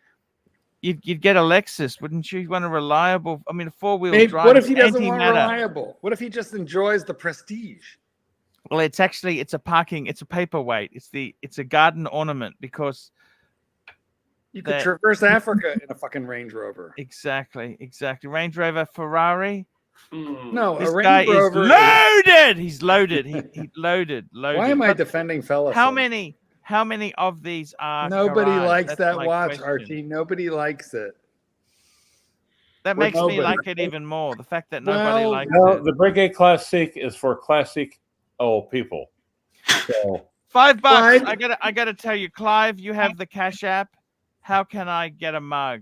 you'd get a Lexus, wouldn't you? You want a reliable, a four-wheel drive. What if he doesn't want reliable? What if he just enjoys the prestige? Well, it's a paperweight. It's a garden ornament because you could traverse Africa in a fucking Range Rover. Exactly. Range Rover, Ferrari. No, this a Range guy Rover is loaded. He's loaded. He loaded. Why am I defending fellas? How many of these are? Nobody garage? likes That's that my watch, question. Archie. Nobody likes it. That makes me like it even more. The fact that nobody likes it. The Breguet Classic is for classic old people. So $5. I gotta tell you, Clive, you have the Cash App. How can I get a mug?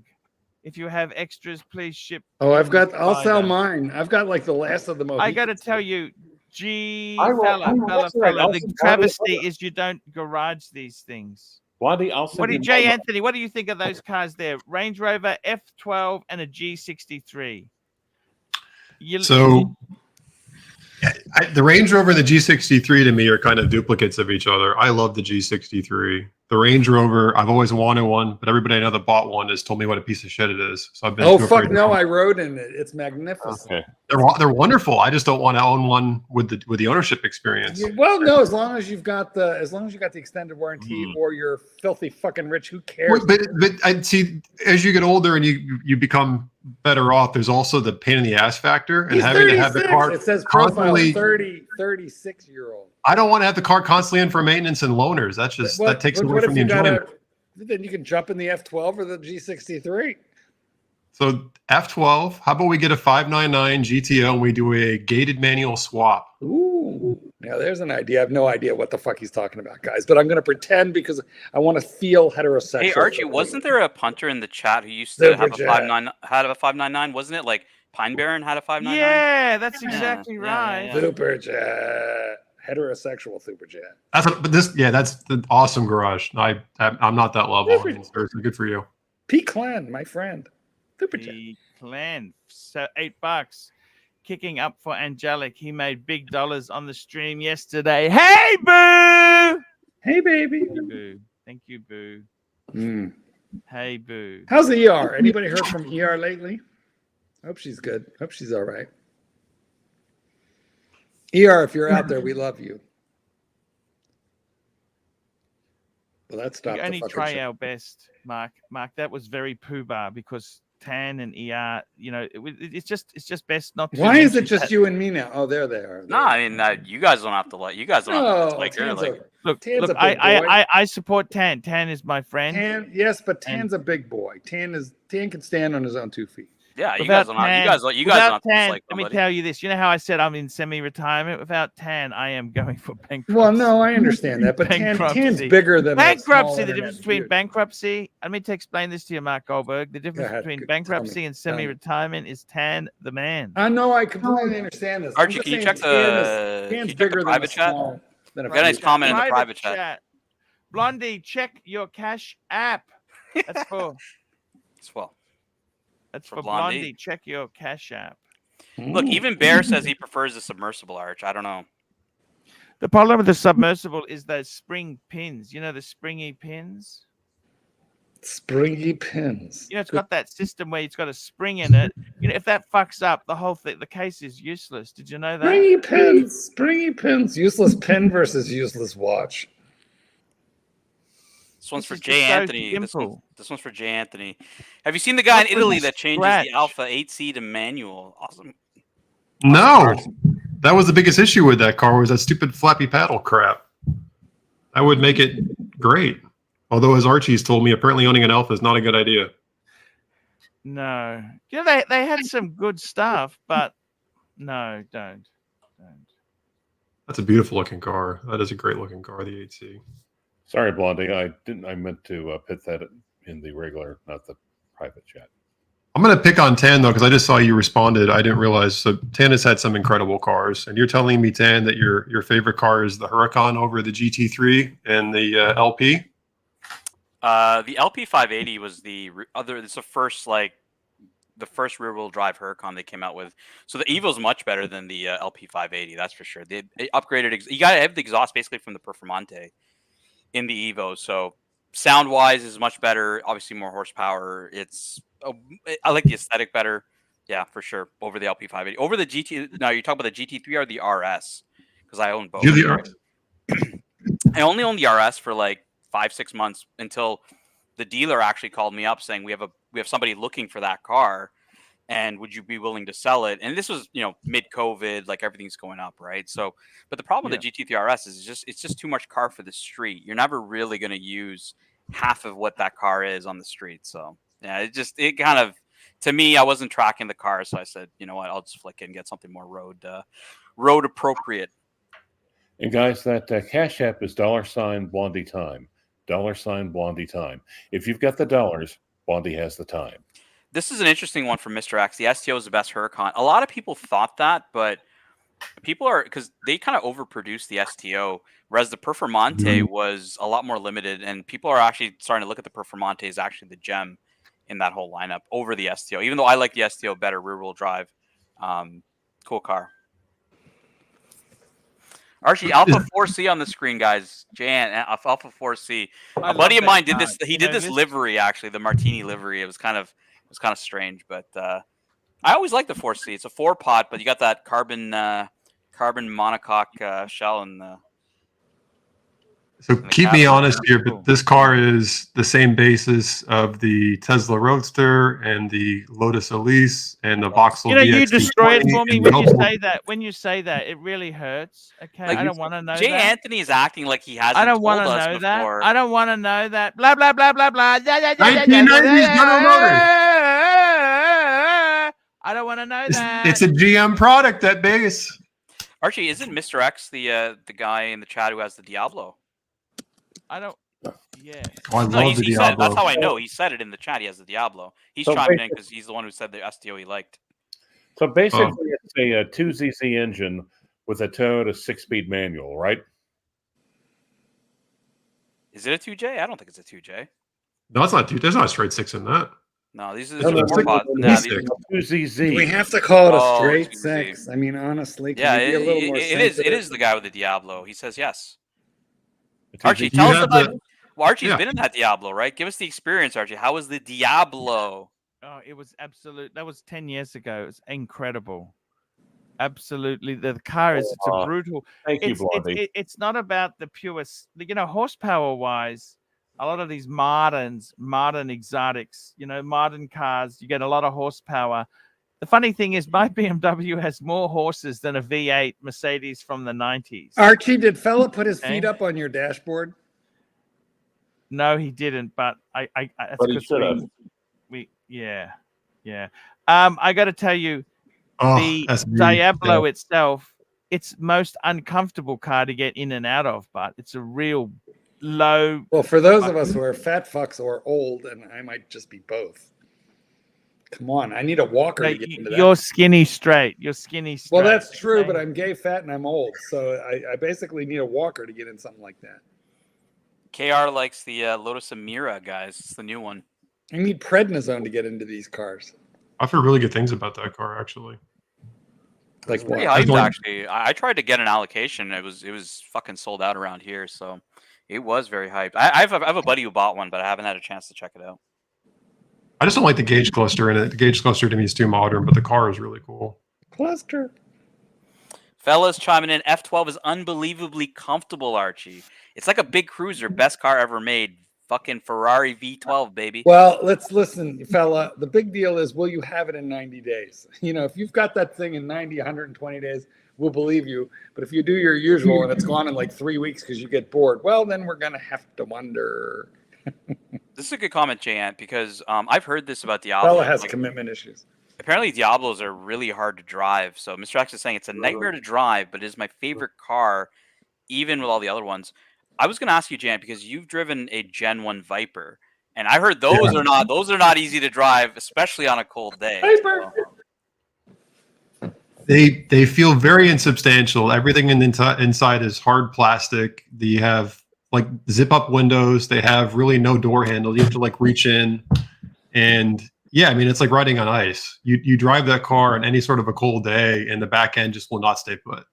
If you have extras, please ship. Oh, I'll sell mine. I've got like the last of the most. I gotta tell you, fella, the travesty is you don't garage these things. Blondie, Jay Anthony, what do you think of those cars there? Range Rover, F12, and a G63. The Range Rover and the G63 to me are kind of duplicates of each other. I love the G63. The Range Rover, I've always wanted one, but everybody I know that bought one has told me what a piece of shit it is. So I've been. Oh fuck no! I rode in it. It's magnificent. Okay. They're wonderful. I just don't want to own one with the ownership experience. Well, no, as long as you got the extended warranty, or you're filthy fucking rich, who cares? But I see as you get older and you become better off, there's also the pain in the ass factor and having to have the car. It says profile 36-year-old. I don't want to have the car constantly in for maintenance and loaners. That's just that takes away from the enjoyment. Then you can jump in the F12 or the G63. So F12, how about we get a 599 GTO and we do a gated manual swap? Ooh, now there's an idea. I have no idea what the fuck he's talking about, guys, but I'm going to pretend because I want to feel heterosexual. Hey, Archie, wasn't there a punter in the chat who used to have a 599? Wasn't it like Pine Barren had a 599? Yeah, that's exactly right. Super jet. Heterosexual super jet. That's the awesome garage. I'm not that level. I mean, seriously, good for you. P Clan, my friend. Super jet. P Clan, so $8. Kicking up for Angelic. He made big dollars on the stream yesterday. Hey, Boo! Hey, baby. Boo. Thank you, Boo. Hey, Boo. How's the ER? Anybody heard from ER lately? Hope she's good. Hope she's all right. ER, if you're out there, we love you. Well, that's not. We only try our best, Mark. Mark, that was very poo-bar because Tan and ER, it's just best not to. Why is it just you and me now? Oh, there they are. No, I mean you guys don't have to like. You guys don't have to like her. Look. I support Tan. Tan is my friend. Tan, yes, but Tan's a big boy. Tan can stand on his own 2 feet. Yeah, you guys don't have to dislike let me tell you this. You know how I said I'm in semi-retirement? Without Tan, I am going for bankruptcy. Well, no, I understand that, but Tan's bigger than bankruptcy. The difference between bankruptcy. Let me explain this to you, Mark Goldberg. The difference between bankruptcy and semi-retirement is Tan the man. I know. I completely understand this. Archie, can you check the private chat? Got a nice comment in the private chat. Blondie, check your cash app. That's for. That's for Blondie. Check your cash app. Look, even Bear says he prefers the submersible, Arch. I don't know. The problem with the submersible is those spring pins. You know, the springy pins? Springy pins. It's got that system where it's got a spring in it. If that fucks up, the whole thing, the case is useless. Did you know that? Springy pins. Useless pin versus useless watch. This one's for Jay Anthony. This one's for Jay Anthony. Have you seen the guy in Italy that changes the Alpha 8C to manual? Awesome. No, that was the biggest issue with that car was that stupid flappy paddle crap. That would make it great. Although, as Archie's told me, apparently owning an Alpha is not a good idea. No. They had some good stuff, but no, don't. That's a beautiful looking car. That is a great looking car, the 8C. Sorry, Blondie. I meant to put that in the regular, not the private chat. I'm going to pick on Tan, though, because I just saw you responded. I didn't realize. So Tan has had some incredible cars. And you're telling me, Tan, that your favorite car is the Huracan over the GT3 and the LP? The LP 580 was it's the first rear-wheel drive Huracan they came out with. So the Evo's much better than the LP 580, that's for sure. They upgraded. You got to have the exhaust basically from the Performante in the Evo, so sound wise is much better, obviously more horsepower. I like the aesthetic better, yeah, for sure, over the LP 580. Over the GT. Now you're talking about the GT3 or the RS, because I own both. I only own the RS for like 5-6 months until the dealer actually called me up saying we have somebody looking for that car, and would you be willing to sell it? And this was, mid-COVID, like everything's going up, right? So, but the problem with the GT3 RS is it's just too much car for the street. You're never really going to use half of what that car is on the street. So, yeah, it kind of, to me, I wasn't tracking the car, so I said, you know what, I'll just flick it and get something more road appropriate. And guys, that Cash App is $Blondie time. $Blondie time. If you've got the dollars, Blondie has the time. This is an interesting one from Mr. X. The STO is the best Huracan. A lot of people thought that, but people are, because they kind of overproduced the STO, whereas the Performante was a lot more limited, and people are actually starting to look at the Performante as actually the gem in that whole lineup over the STO, even though I like the STO better, rear-wheel drive. Cool car. Archie, Alpha 4C on the screen, guys. Jan, Alpha 4C. A buddy of mine did this. He did this livery, actually, the Martini livery. It was kind of strange, but I always like the 4C. It's a 4-pot, but you got that carbon monocoque shell in the. So keep me honest here, but this car is the same basis of the Tesla Roadster and the Lotus Elise and the Vauxhall. You destroy it for me when you say that. When you say that, it really hurts. Okay, I don't want to know Jay that. Anthony is acting like he hasn't. I don't want to know that. I don't want to know that. Blah blah blah blah blah. 1990s General Motors. I don't want to know that. It's a GM product at base. Archie, isn't Mr. X the guy in the chat who has the Diablo? I don't. Yeah. Oh, I love the Diablo. That's how I know. He said it in the chat. He has the Diablo. He's chiming in because he's the one who said the STO he liked. So basically, it's a 2ZZ engine with a Toyota 6-speed manual, right? Is it a 2J? I don't think it's a 2J. No, it's not. There's not a straight 6 in that. No, these are 2ZZ. We have to call it a straight 6. I mean, honestly, yeah, it is the guy with the Diablo. He says yes. Archie, tell us about. Well, Archie's been in that Diablo, right? Give us the experience, Archie. How was the Diablo? Oh, it was absolute. That was 10 years ago. It was incredible. Absolutely, the car is a brutal. Thank you, Blondie. It's not about the purest. Horsepower wise, a lot of these modern exotics, modern cars, you get a lot of horsepower. The funny thing is, my BMW has more horses than a V8 Mercedes from the 90s. Archie, did fella put his feet up on your dashboard? No, he didn't. But I but he should have. Yeah. I got to tell you, the Diablo itself, it's most uncomfortable car to get in and out of, but it's a real low. Well, for those of us who are fat fucks or old, and I might just be both. Come on, I need a walker to get into that. You're skinny straight. You're skinny straight. Well, that's true, but I'm gay, fat, and I'm old. So I basically need a walker to get in something like that. KR likes the Lotus Emira, guys. It's the new one. I need prednisone to get into these cars. I've heard really good things about that car, actually. Like what? Hyped, actually. I tried to get an allocation. It was fucking sold out around here, so it was very hyped. I have a buddy who bought one, but I haven't had a chance to check it out. I just don't like the gauge cluster in it. The gauge cluster to me is too modern, but the car is really cool. Cluster. Fellas chiming in, F12 is unbelievably comfortable, Archie. It's like a big cruiser, best car ever made. Fucking Ferrari V12, baby. Well, let's listen, fella. The big deal is, will you have it in 90 days? If you've got that thing in 90, 120 days, we'll believe you. But if you do your usual and it's gone in like 3 weeks because you get bored, well, then we're going to have to wonder. This is a good comment, J-Ant, because I've heard this about Diablo. Fella has commitment issues. Apparently, Diablos are really hard to drive. So Mr. X is saying it's a nightmare to drive, but it is my favorite car, even with all the other ones. I was going to ask you, Jan, because you've driven a Gen 1 Viper, and I heard those are not easy to drive, especially on a cold day. Viper. They feel very insubstantial. Everything inside is hard plastic. They have like zip up windows. They have really no door handle. You have to like reach in, and yeah, I mean it's like riding on ice. You drive that car on any sort of a cold day, and the back end just will not stay put.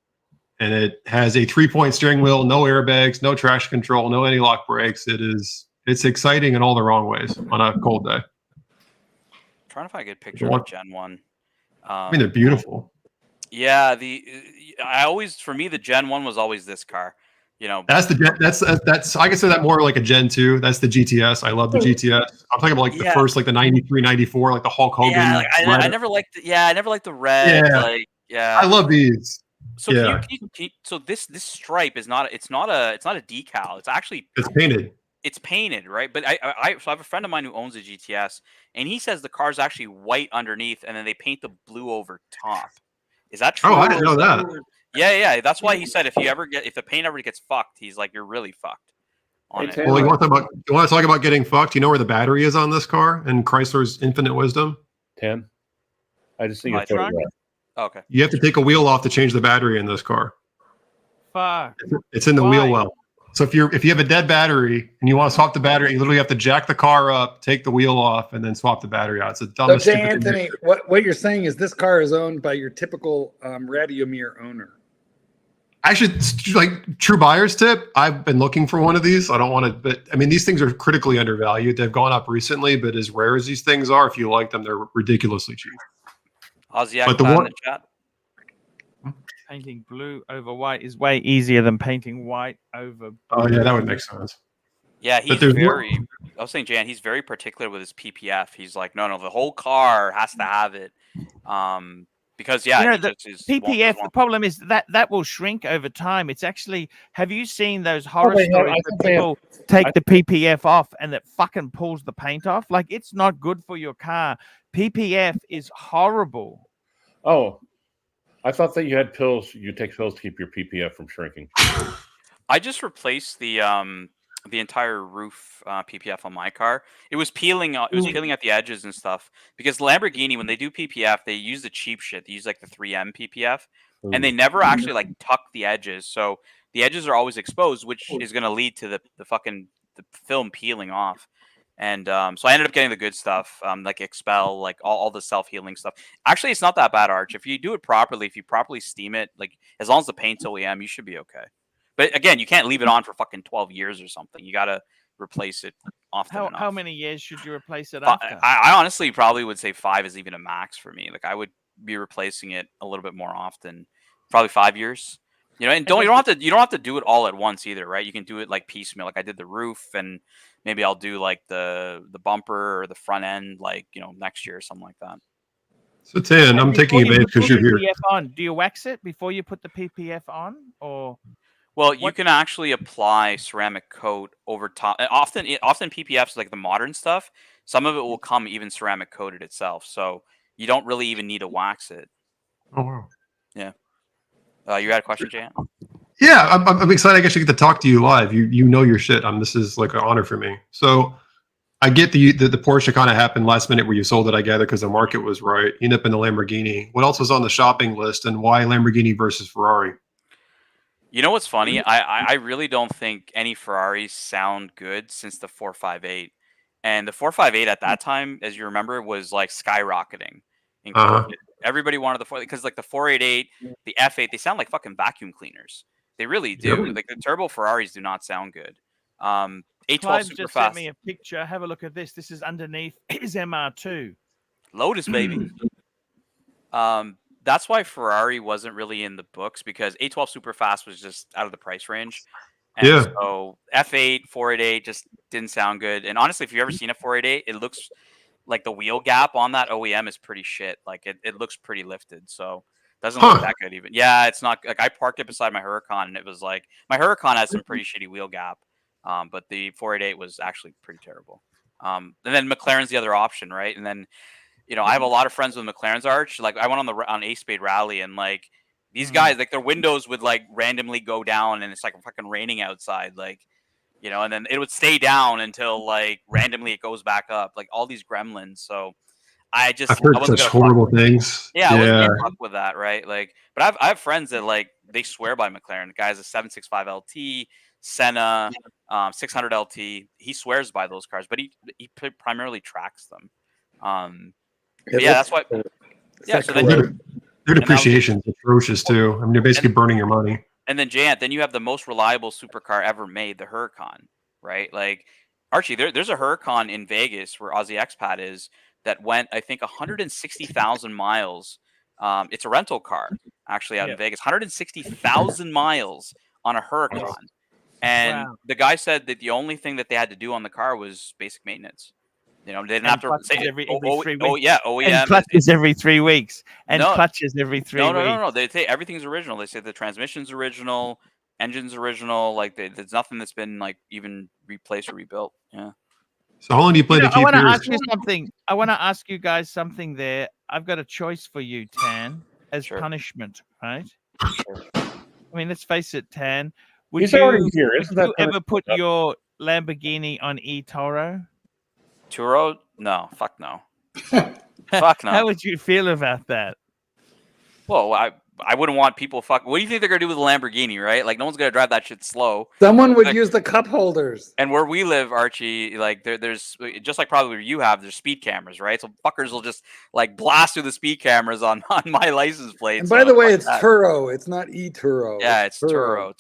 And it has a 3-point steering wheel, no airbags, no traction control, no anti-lock brakes. It's exciting in all the wrong ways on a cold day. I'm trying to find a good picture of Gen 1. I mean, they're beautiful. Yeah, for me the Gen 1 was always this car. That's I can say that more like a Gen 2. That's the GTS. I love the GTS. I'm talking about like the first, like the 93, 94, like the Hulk Hogan. Yeah, I never liked the red. Yeah. I love these. So so this stripe is not a decal. It's actually painted. It's painted, right? But so I have a friend of mine who owns a GTS, and he says the car's actually white underneath, and then they paint the blue over top. Is that true? Oh, I didn't know that. Yeah. That's why he said if the paint ever gets fucked, he's like, you're really fucked on it. Well, you want to talk about getting fucked? You know where the battery is on this car and Chrysler's infinite wisdom? 10. I just need a photograph. Okay. You have to take a wheel off to change the battery in this car. Fuck. It's in the wheel well. So if you have a dead battery and you want to swap the battery, you literally have to jack the car up, take the wheel off, and then swap the battery out. It's the dumbest. So, Jay Anthony, what you're saying is this car is owned by your typical Radiomir owner. Actually, like true buyer's tip, I've been looking for one of these. I don't want to, but I mean, these things are critically undervalued. They've gone up recently, but as rare as these things are, if you like them, they're ridiculously cheap. Aussie But the in one, the chat. Painting blue over white is way easier than painting white over blue. oh yeah, that would make sense. Yeah, But he's there's very. I was saying, Jan, he's very particular with his PPF. He's like, no, the whole car has to have it. Because yeah, you know, he the just is PPF. The problem is that will shrink over time. It's actually. Have you seen those horror they have- stories I where think they have- people take the PPF off and it fucking pulls the paint off? Like it's not good for your car. PPF is horrible. Oh, I thought that you had pills. You take pills to keep your PPF from shrinking. I just replaced the entire roof PPF on my car. It was peeling. It was peeling at the edges and stuff. Because Lamborghini, when they do PPF, they use the cheap shit. They use like the 3M PPF, and they never actually like tuck the edges. So the edges are always exposed, which is going to lead to the film peeling off. And so I ended up getting the good stuff, like Expel, like all the self-healing stuff. Actually, it's not that bad, Arch. If you do it properly, if you properly steam it, like as long as the paint's OEM, you should be okay. But again, you can't leave it on for fucking 12 years or something. You got to replace it often enough. How many years should you replace it after? I honestly probably would say 5 is even a max for me. Like I would be replacing it a little bit more often, probably 5 years. You know, and you don't have to do it all at once either, right? You can do it like piecemeal. Like I did the roof, and maybe I'll do like the bumper or the front end, like next year or something like that. So Tan, I'm taking advantage because you're here. On. Do you wax it before you put the PPF on, or? Well, you can actually apply ceramic coat over top. Often PPFs, like the modern stuff, some of it will come even ceramic coated itself. So you don't really even need to wax it. Oh wow. Yeah. You had a question, Jan? Yeah, I'm excited. I guess I get to talk to you live. You know your shit. This is like an honor for me. So I get the Porsche kind of happened last minute where you sold it, I gather, because the market was right. You end up in the Lamborghini. What else was on the shopping list, and why Lamborghini versus Ferrari? You know what's funny? I really don't think any Ferraris sound good since the 458. And the 458 at that time, as you remember, was like skyrocketing in COVID. Everybody wanted the 4, because like the 488, the F8, they sound like fucking vacuum cleaners. They really do. Like the turbo Ferraris do not sound good. A12 Clive super just fast. sent me a picture. Have a look at this. This is underneath his MR2. Lotus, baby. That's why Ferrari wasn't really in the books, because A12 super fast was just out of the price range. And so F8, 488 just didn't sound good. And honestly, if you've ever seen a 488, it looks like the wheel gap on that OEM is pretty shit. Like it looks pretty lifted. So it doesn't look that good even. Yeah, it's not like I parked it beside my Huracan, and it was like my Huracan has some pretty shitty wheel gap. But the 488 was actually pretty terrible. And then McLaren's the other option, right? And then, I have a lot of friends with McLaren's, Arch. Like I went on Ace Spade Rally, and like these guys, like their windows would like randomly go down, and it's like fucking raining outside, like, and then it would stay down until like randomly it goes back up, like all these gremlins. So I've heard such horrible things. Yeah, I wasn't gonna fuck with that, right? Like, but I have friends that like they swear by McLaren. The guy's a 765 LT, Senna, 600 LT. He swears by those cars, but he primarily tracks them. That's why. Yeah, so then their depreciation is atrocious too. I mean, you're basically burning your money. And then then you have the most reliable supercar ever made, the Huracan, right? Like Archie, there's a Huracan in Vegas where Aussie Expat is that went, I think, 160,000 miles. It's a rental car actually out in Vegas, 160,000 miles on a Huracan. And the guy said that the only thing that they had to do on the car was basic maintenance. They didn't have to say every 3 weeks. OEM. And clutches every 3 weeks. And clutches every 3 weeks. No. They say everything's original. They say the transmission's original, engine's original. Like there's nothing that's been like even replaced or rebuilt. Yeah. So how long do you play to keep I want to yours? ask you something. I want to ask you guys something there. I've got a choice for you, Tan, as punishment, right? I mean, let's face it, Tan. Would you ever put your Lamborghini on eToro? Turo? No, fuck no. Fuck no. How would you feel about that? Well, I wouldn't want people fuck. What do you think they're gonna do with a Lamborghini, right? Like no one's gonna drive that shit slow. Someone would Like, use the cup holders. and where we live, Archie, like there's just like probably where you have, there's speed cameras, right? So fuckers will just like blast through the speed cameras on my license plate. And so by the way, it's that. Turo. It's not e-Turo. Yeah, it's Turo.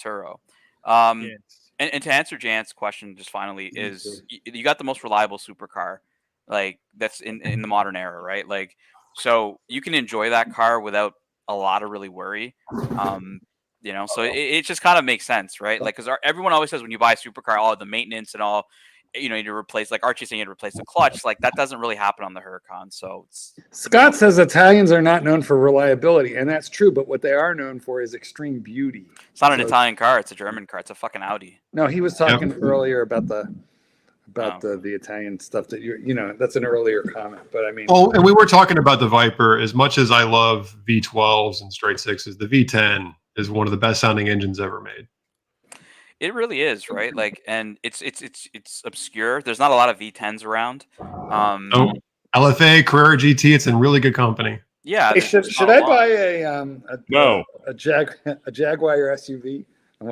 Yes. And to answer Jan's question, just finally, is you got the most reliable supercar, like that's in the modern era, right? Like, so you can enjoy that car without a lot of really worry. You know, so it just kind of makes sense, right? Like, because everyone always says when you buy a supercar, all the maintenance and all, you know, you need to replace, like Archie saying you need to replace the clutch. Like that doesn't really happen on the Huracan. So Scott says Italians are not known for reliability, and that's true. But what they are known for is extreme beauty. It's not an Italian car; it's a German car. It's a fucking Audi. No, he was talking earlier about the Italian stuff that you know. That's an earlier comment, but I mean. Oh, and we were talking about the Viper. As much as I love V12s and straight sixes, the V10 is one of the best sounding engines ever made. It really is, right? Like, and it's obscure. There's not a lot of V10s around. LFA, Carrera GT, it's in really good company. Yeah. Hey, should I buy a Jaguar SUV?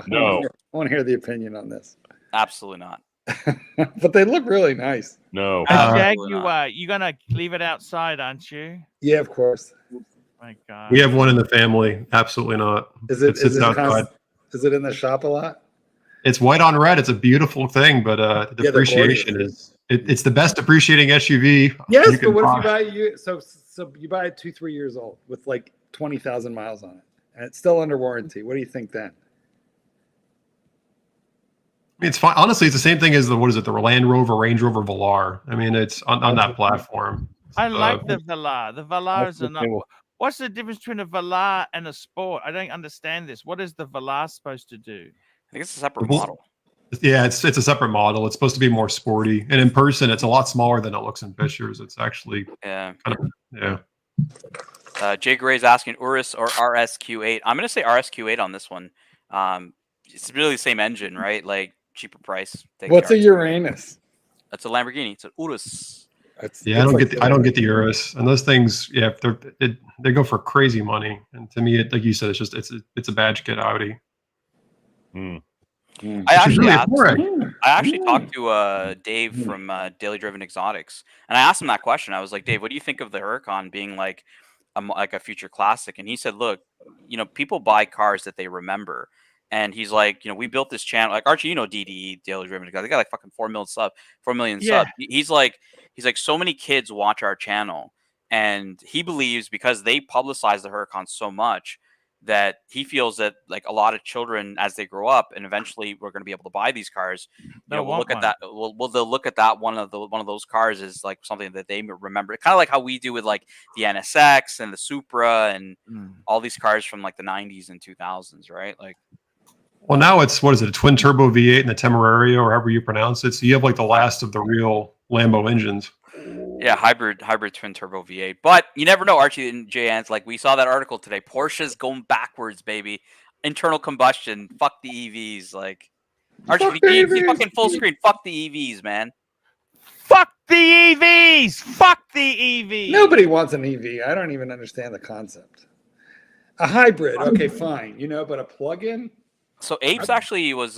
No. I want to hear the opinion on this. Absolutely not. But they look really nice. No. Jaguar, you're gonna leave it outside, aren't you? Yeah, of course. My God. We have one in the family. Absolutely not. Is it outside. Is it in the shop a lot? It's white on red. It's a beautiful thing, but the depreciation is it's the best depreciating SUV. Yes, but what if you buy so you buy it 2-3 years old with like 20,000 miles on it, and it's still under warranty? What do you think then? It's fine. Honestly, it's the same thing as the Land Rover, Range Rover Velar. I mean, it's on that platform. I like the Velar. The Velar is enough. What's the difference between a Velar and a Sport? I don't understand this. What is the Velar supposed to do? I think it's a separate model. Yeah, it's a separate model. It's supposed to be more sporty, and in person, it's a lot smaller than it looks in pictures. It's actually kind of Jay Gray's asking Urus or RSQ8. I'm gonna say RSQ8 on this one. It's really the same engine, right? Like cheaper price. What's a Uranus? That's a Lamborghini. It's an Urus. I don't get the Urus, and those things. Yeah, they go for crazy money. And to me, like you said, it's a badge kit Audi. I actually talked to Dave from Daily Driven Exotics, and I asked him that question. I was like, Dave, what do you think of the Huracan being like a future classic? And he said, look, you know, people buy cars that they remember. And he's like, you know, we built this channel. Like Archie, you know, DDE, Daily Driven Exotics. They got like fucking 4 million subs. He's like, so many kids watch our channel, and he believes because they publicize the Huracan so much that he feels that like a lot of children as they grow up and eventually we're going to be able to buy these cars, we'll look at that. They'll look at that one of those cars as like something that they remember. Kind of like how we do with like the NSX and the Supra and all these cars from like the 90s and 2000s, right? Like, well, now it's a twin turbo V8 and the Temerario, or however you pronounce it. So you have like the last of the real Lambo engines. Yeah, hybrid twin turbo V8. But you never know, Archie and JN's. Like we saw that article today. Porsche's going backwards, baby. Internal combustion. Fuck the EVs. Like Archie, you fucking full screen. Fuck the EVs, man. Fuck the EVs. Fuck the EVs. Nobody wants an EV. I don't even understand the concept. A hybrid, okay, fine. You know, but a plug-in. So Apes actually was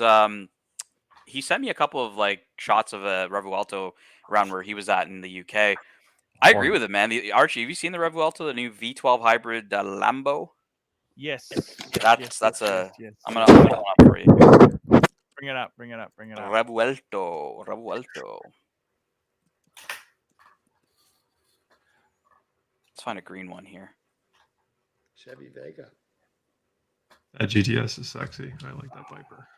he sent me a couple of like shots of a Revuelto around where he was at in the UK. I agree with it, man. Archie, have you seen the Revuelto, the new V12 hybrid Lambo? Yes. That's a. Yes. I'm gonna pull it up for you. Bring it up. Revuelto. Let's find a green one here. Chevy Vega. That GTS is sexy. I like that Viper.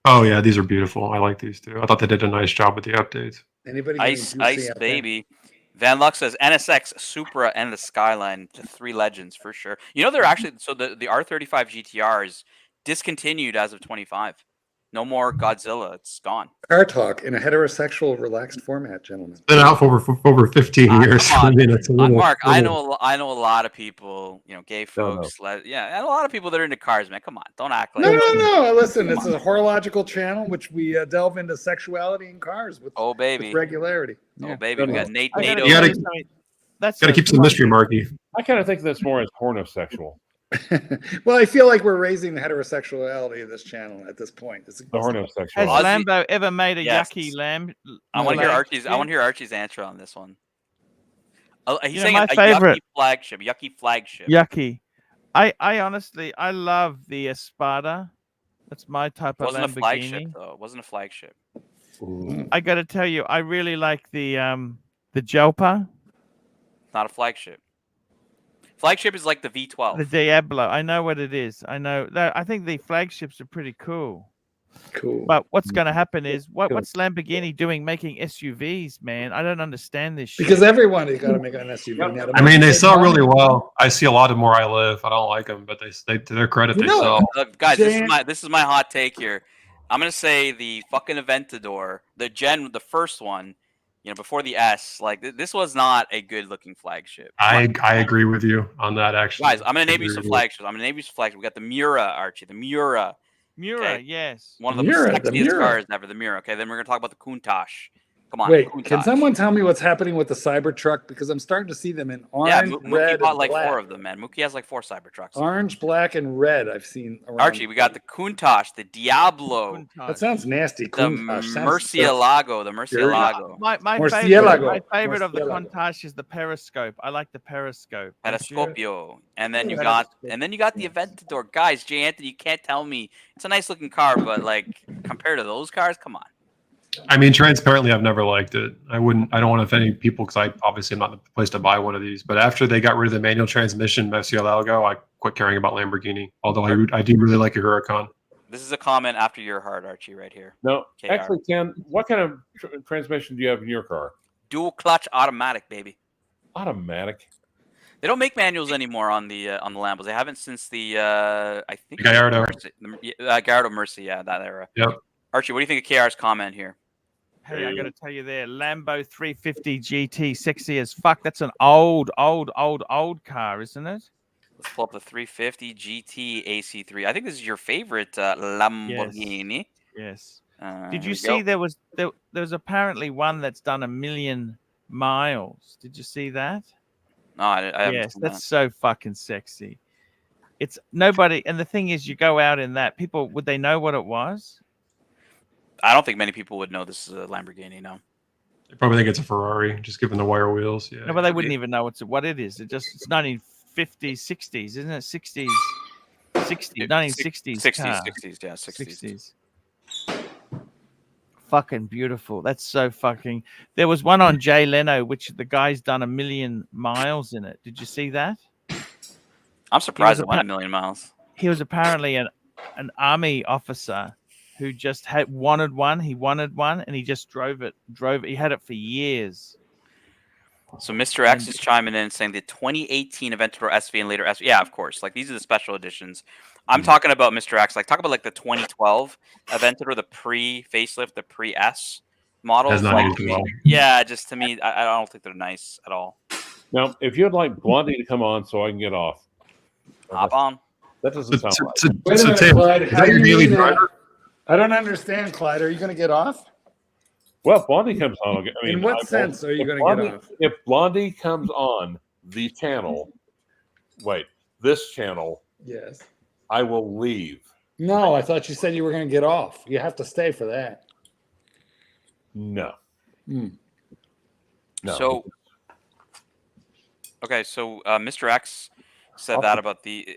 Oh yeah, these are beautiful. I like these too. I thought they did a nice job with the updates. Anybody Ice baby. Van Lux says NSX, Supra, and the Skyline, the 3 legends for sure. You know, they're actually the R35 GTR is discontinued as of 25. No more Godzilla. It's gone. Car talk in a heterosexual, relaxed format, gentlemen. It's been out for over 15 years. I mean, it's a little, Mark, I know a lot of people, you know, gay folks, and a lot of people that are into cars, man. Come on, don't act like no. Listen, this is a horological channel which we delve into sexuality in cars with with regularity. Oh baby, we got NATO. You gotta keep some mystery, Marky. I kind of think that's more as pornosexual. Well, I feel like we're raising the heterosexuality of this channel at this point. The hornosexual. Has Ozzy- Lambo ever made a Yes. yucky lamb? I want to hear flagship? Archie's. I want to hear Archie's answer on this one. He's You know, saying my a favorite- yucky flagship. Yucky flagship. Yucky. I honestly, I love the Espada. That's my type It wasn't of a flagship Lamborghini. though. It wasn't a flagship. I got to tell you, I really like the Jalpa, Not a flagship. Flagship is like the V12. the Diablo. I know what it is. I know that. I think the flagships are pretty cool. Cool. But what's going to happen is what's Lamborghini doing making SUVs, man? I don't understand this shit. Because everyone has got to make an SUV now. to I mean, make they sell money. really well. I see a lot of them where I live. I don't like them, but they to their credit, You they know, sell. Look, guys, Jan- this is my hot take here. I'm gonna say the fucking Aventador, the first one, you know, before the S. Like this was not a good looking flagship. I agree with you on that. Actually, Guys, I'm gonna name you Agree some with you. flagships. I'm gonna name you some flagships. We got the Miura, Archie. The Miura, Mura, okay. yes. one of the Miura, the sexiest Miura. cars ever. The Miura. Okay, then we're gonna talk about the Countach. Come on. Wait, Countach. can someone tell me what's happening with the Cybertruck? Because I'm starting to see them in Yeah, orange, Mookie red, bought and like black. 4 of them, man. Mookie has like 4 Cybertrucks. Orange, black, and red. I've seen around. Archie, we got the Countach, the Diablo, That sounds nasty. the Countach sounds Murcielago, the Murcielago, My Murcielago. favorite of the Murcielago. Countach is the Periscope. I like the Periscope. Periscopio, and then you Yeah. got the Aventador. Guys, Jay Anthony, you can't tell me it's a nice looking car, but like compared to those cars, come on. I mean, transparently, I've never liked it. I don't want to offend any people because I obviously am not in the place to buy one of these. But after they got rid of the manual transmission Murcielago, I quit caring about Lamborghini. Although I do really like your Huracan. This is a comment after your heart, Archie, right here. No, KR. actually, Ken, what kind of transmission do you have in your car? Dual clutch automatic, baby. Automatic. They don't make manuals anymore on the Lambos. They haven't since the I think Gallardo. Gallardo Mercy, yeah, that era. Yep. Archie, what do you think of KR's comment here? Hey, I got to tell you there, Lambo 350 GT, sexy as fuck. That's an old car, isn't it? Let's pull up the 350 GT AC3. I think this is your favorite Lamborghini. Yes. Here Did you we see go. there was apparently one that's done 1 million miles? Did you see that? No, I haven't Yes, seen that's so fucking sexy. It's nobody, and the thing is, you go out in that, people would they know what it was? I don't think many people would know this is a Lamborghini. No. They probably think it's a Ferrari, just given the wire wheels. Yeah. No, but they wouldn't even know what it is. It's 1950s, 60s, isn't it? 60s, 1960s, 60s, car. 60s, yeah, 60s. Fucking beautiful. That's so fucking. There was one on Jay Leno, which the guy's done 1 million miles in it. Did you see that? I'm surprised it went 1 million miles. He was apparently an army officer who just wanted one. He wanted one, and he just drove it. He had it for years. So Mr. X is chiming in saying the 2018 Aventador SV and later SV. Yeah, of course. Like these are the special editions. I'm talking about Mr. X. Like talk about like the 2012 Aventador, the pre-facelift, the pre-S models. Has not Like, aged well. yeah, just to me, I don't think they're nice at all. Now, if you'd like Blondie to come on so I can get off. Hop on. That doesn't sound right. Wait a minute, Tim, Clyde. is How that do your you daily mean that? driver? I don't understand, Clyde. Are you going to get off? Well, Blondie comes on. I mean, In what sense are you if going to get Blondie- off? If Blondie comes on the channel, this channel, Yes. I will leave. No, I thought you said you were going to get off. You have to stay for that. No. Hmm. No. So, okay, so Mr. X said that about the.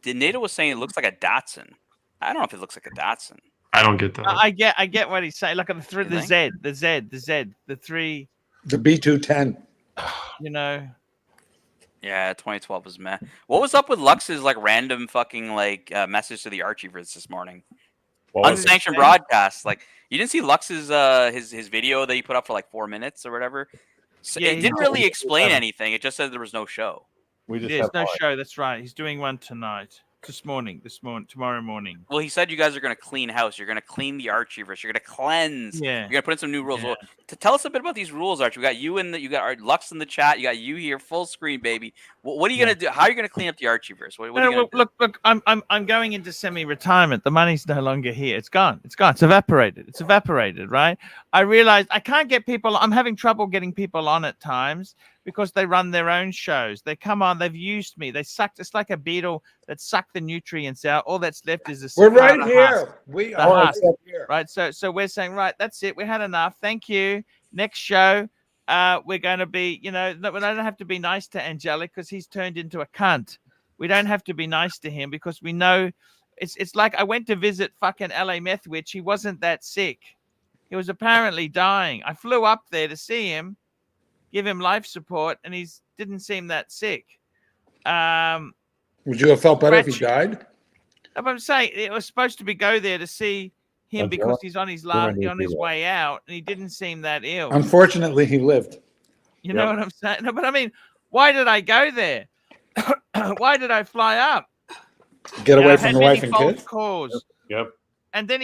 NATO was saying it looks like a Datsun. I don't know if it looks like a Datsun. I don't get that. I get what he's saying. Look at the You the think? the three. The B210. You know. Yeah, 2012 was meh. What was up with Lux's like random fucking like message to the Archieverse this morning? What was it? Unsanctioned broadcast. Like you didn't see Lux's his video that he put up for like 4 minutes or whatever. So Yeah, it he didn't did. really explain anything. It just said there was no show. We just There's have no live. show. That's right. He's doing one tonight. Tomorrow morning. Well, he said you guys are going to clean house. You're going to clean the Archieverse. You're going to cleanse. Yeah. You're going to put in some new rules. Yeah. Well, to tell us a bit about these rules, Archie. We got you you got our Lux in the chat. You got you here, full screen, baby. What are you going to do? How are you going to clean up the Archieverse? What are you going to do? Look. I'm going into semi-retirement. The money's no longer here. It's gone. It's evaporated. Right? I realized I can't get people. I'm having trouble getting people on at times because they run their own shows. They come on, they've used me. They sucked. It's like a beetle that sucked the nutrients out. All that's left is a We're right cicada here. husk. We The are husk, right here. right? So we're saying, right, that's it. We had enough. Thank you. Next show, we're going to be, we don't have to be nice to Angelic because he's turned into a cunt. We don't have to be nice to him because we know it's like I went to visit fucking LA Meth Witch. He wasn't that sick. He was apparently dying. I flew up there to see him, give him life support, and he didn't seem that sick. Would you have felt better if he died? I'm saying it was supposed to be go there to see him because he's on his way out, and he didn't seem that ill. Unfortunately, he lived. You know what I'm saying? No, but I mean, why did I go there? Why did I fly up? Get away from the wife and kids. Calls. Yep. And then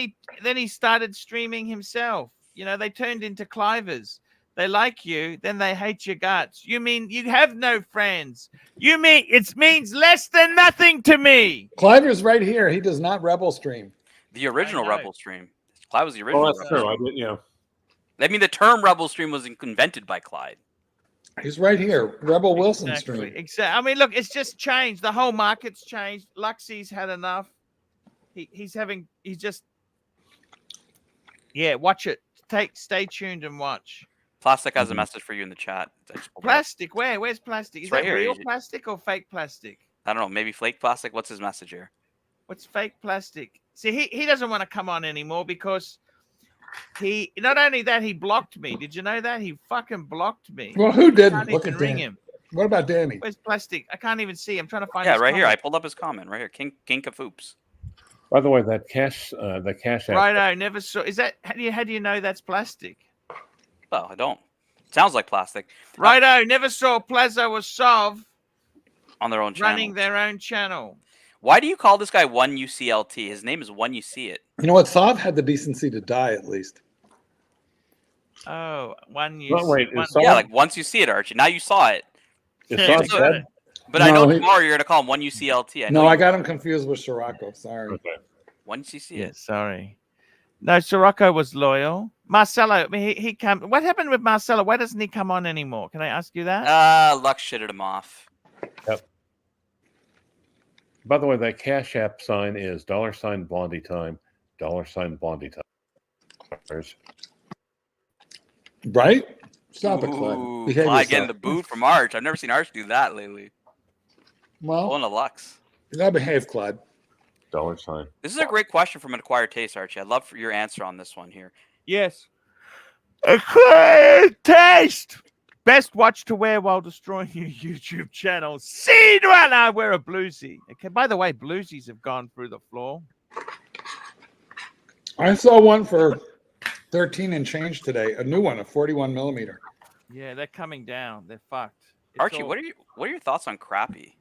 he started streaming himself. They turned into Clivers. They like you, then they hate your guts. You mean you have no friends? You mean it means less than nothing to me? Cliver's right here. He does not rebel stream. The original rebel stream. Clyde was the original. Oh, that's true. I did, I mean, the term rebel stream was invented by Clyde. He's right here. Rebel Wilson stream. Exactly. I mean, look, it's just changed. The whole market's changed. Luxie's had enough. He's just watch it. Stay tuned and watch. Plastic has a message for you in the chat. Plastic? Where's plastic? Is it's right that here. real plastic or fake plastic? I don't know. Maybe flake plastic. What's his message here? What's fake plastic? See, he doesn't want to come on anymore because he not only that, he blocked me. Did you know that? He fucking blocked me. Well, who didn't? Can't Look even at ring Dan. him. What about Danny? Where's plastic? I can't even see. I'm trying to find. Yeah, his right here. comment. I pulled up his comment right here. King Kafoops. By the way, that cash app. Right, I never saw. Is that how do you know that's plastic? Well, I don't. Sounds like plastic. Righto, never saw Plaza or Sov on their own channel. Running their own channel. Why do you call this guy 1UCLT? His name is 1UC it. You know what? Sov had the decency to die at least. Oh, 1UC. No, wait, yeah, like once you see it, Archie. Now you saw it. But No, I know tomorrow you're gonna call him 1UCLT. I got him confused with Sirocco. Sorry. Okay. 1UC it. Yeah, sorry. No, Sirocco was loyal. Marcelo, I mean, he come. What happened with Marcelo? Why doesn't he come on anymore? Can I ask you that? Lux shitted him off. Yep. By the way, that Cash App sign is $Blondie time, $Blondie time. Right? Stop it, Ooh, Clyde. Clyde getting the boot from Arch. I've never seen Arch do that lately. Well, pulling a Lux. You gotta behave, Clyde. $sign. This is a great question from an acquired taste, Archie. I'd love for your answer on this one here. Yes. Acquired taste. Best watch to wear while destroying your YouTube channel. See, do I wear a bluesy? Okay. By the way, bluesies have gone through the floor. I saw one for 13 and change today. A new one, a 41 millimeter. Yeah, they're coming down. They're fucked. Archie, what are your thoughts on Crappy?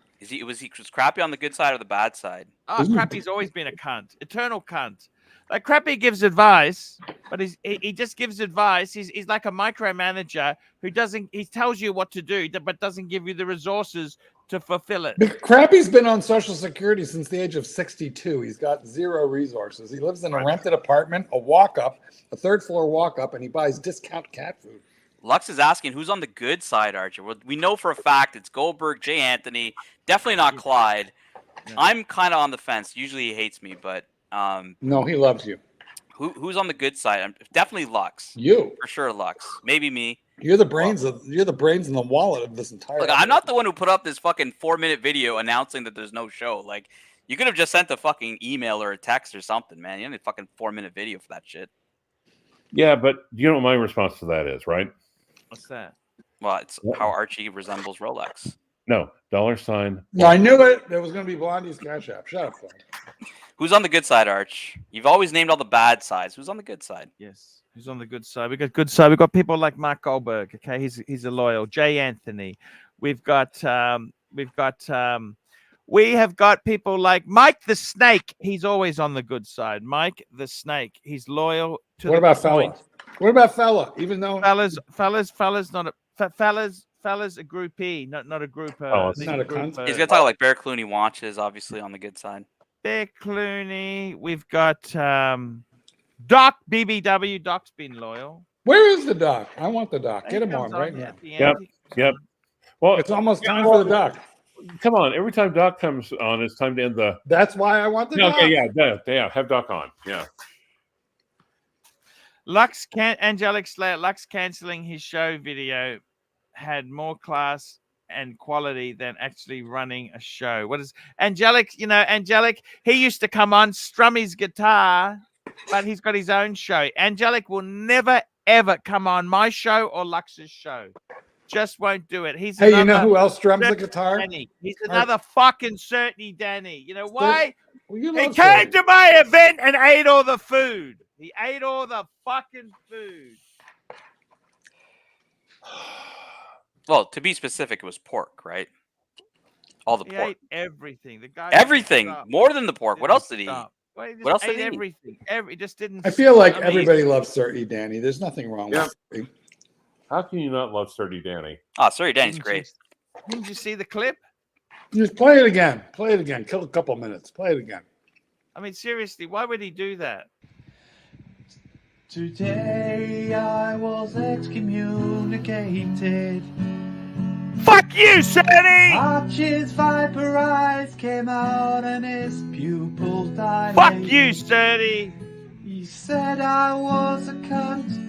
Was Crappy on the good side or the bad side? Oh, Crappy's always been a cunt, eternal cunt. Like Crappy gives advice, but he just gives advice. He's like a micromanager who he tells you what to do, but doesn't give you the resources to fulfill it. But Crappy's been on Social Security since the age of 62. He's got zero resources. He lives in a rented apartment, a walk-up, a third-floor walk-up, and he buys discount cat food. Lux is asking who's on the good side, Archie. Well, we know for a fact it's Goldberg, Jay Anthony, definitely not Clyde. Yeah. I'm kind of on the fence. Usually he hates me, but no, he loves you. Who's on the good side? Definitely Lux. You for sure, Lux. Maybe me. You're the brains in the wallet of this entire. Look, I'm not the one who put up this fucking 4-minute video announcing that there's no show. Like, you could have just sent a fucking email or a text or something, man. You don't need a fucking 4-minute video for that shit. Yeah, but you know what my response to that is, right? What's that? Well, it's how Archie resembles Rolex. No, $. No, I knew it. There was going to be Blondie's Cash App. Shut up, Clyde. Who's on the good side, Arch? You've always named all the bad sides. Who's on the good side? Yes, who's on the good side? We got good side. We got people like Mark Goldberg. Okay, he's a loyal. Jay Anthony. We have got people like Mike the Snake. He's always on the good side. Mike the Snake. He's loyal to. What about Fella? What about Fella? Even though Fella's not a Fella's a groupie, not a group. It's not a group. He's gonna talk like Bear Clooney watches, obviously on the good side. Bear Clooney. We've got Doc BBW. Doc's been loyal. Where is the Doc? I want the Doc. Get him on right now. Yep. Well, It's almost time for the doc. Come on, every time Doc comes on, it's time to end the. That's why I want the doc. Okay, yeah, have Doc on. Yeah. Angelic Slayer, Lux canceling his show video had more class and quality than actually running a show. What is Angelic? You know, Angelic, he used to come on, strum his guitar, but he's got his own show. Angelic will never, ever come on my show or Lux's show. Just won't do it. He's Hey, you know who else strums the guitar? Danny. He's another fucking Certainty Danny. You know why? Well, you he love came Certainty. to my event and ate all the food. He ate all the fucking food. Well, to be specific, it was pork, right? All the He pork. ate everything. The guy Everything. More than the pork. What else did he eat? Well, he just What else ate did he eat? everything. He just didn't. I feel like I mean, everybody loves Certainty Danny. There's nothing wrong with it. How can you not love Sturdy Danny? Oh, Sturdy Danny's great. Didn't you see the clip? Just play it again. Play it again. Kill a couple minutes. Play it again. I mean, seriously, why would he do that? Today I was excommunicated. Fuck you, Sonny! Archie's viper eyes came out and his pupils dilated. Fuck you, Sturdy! He said I was a cunt.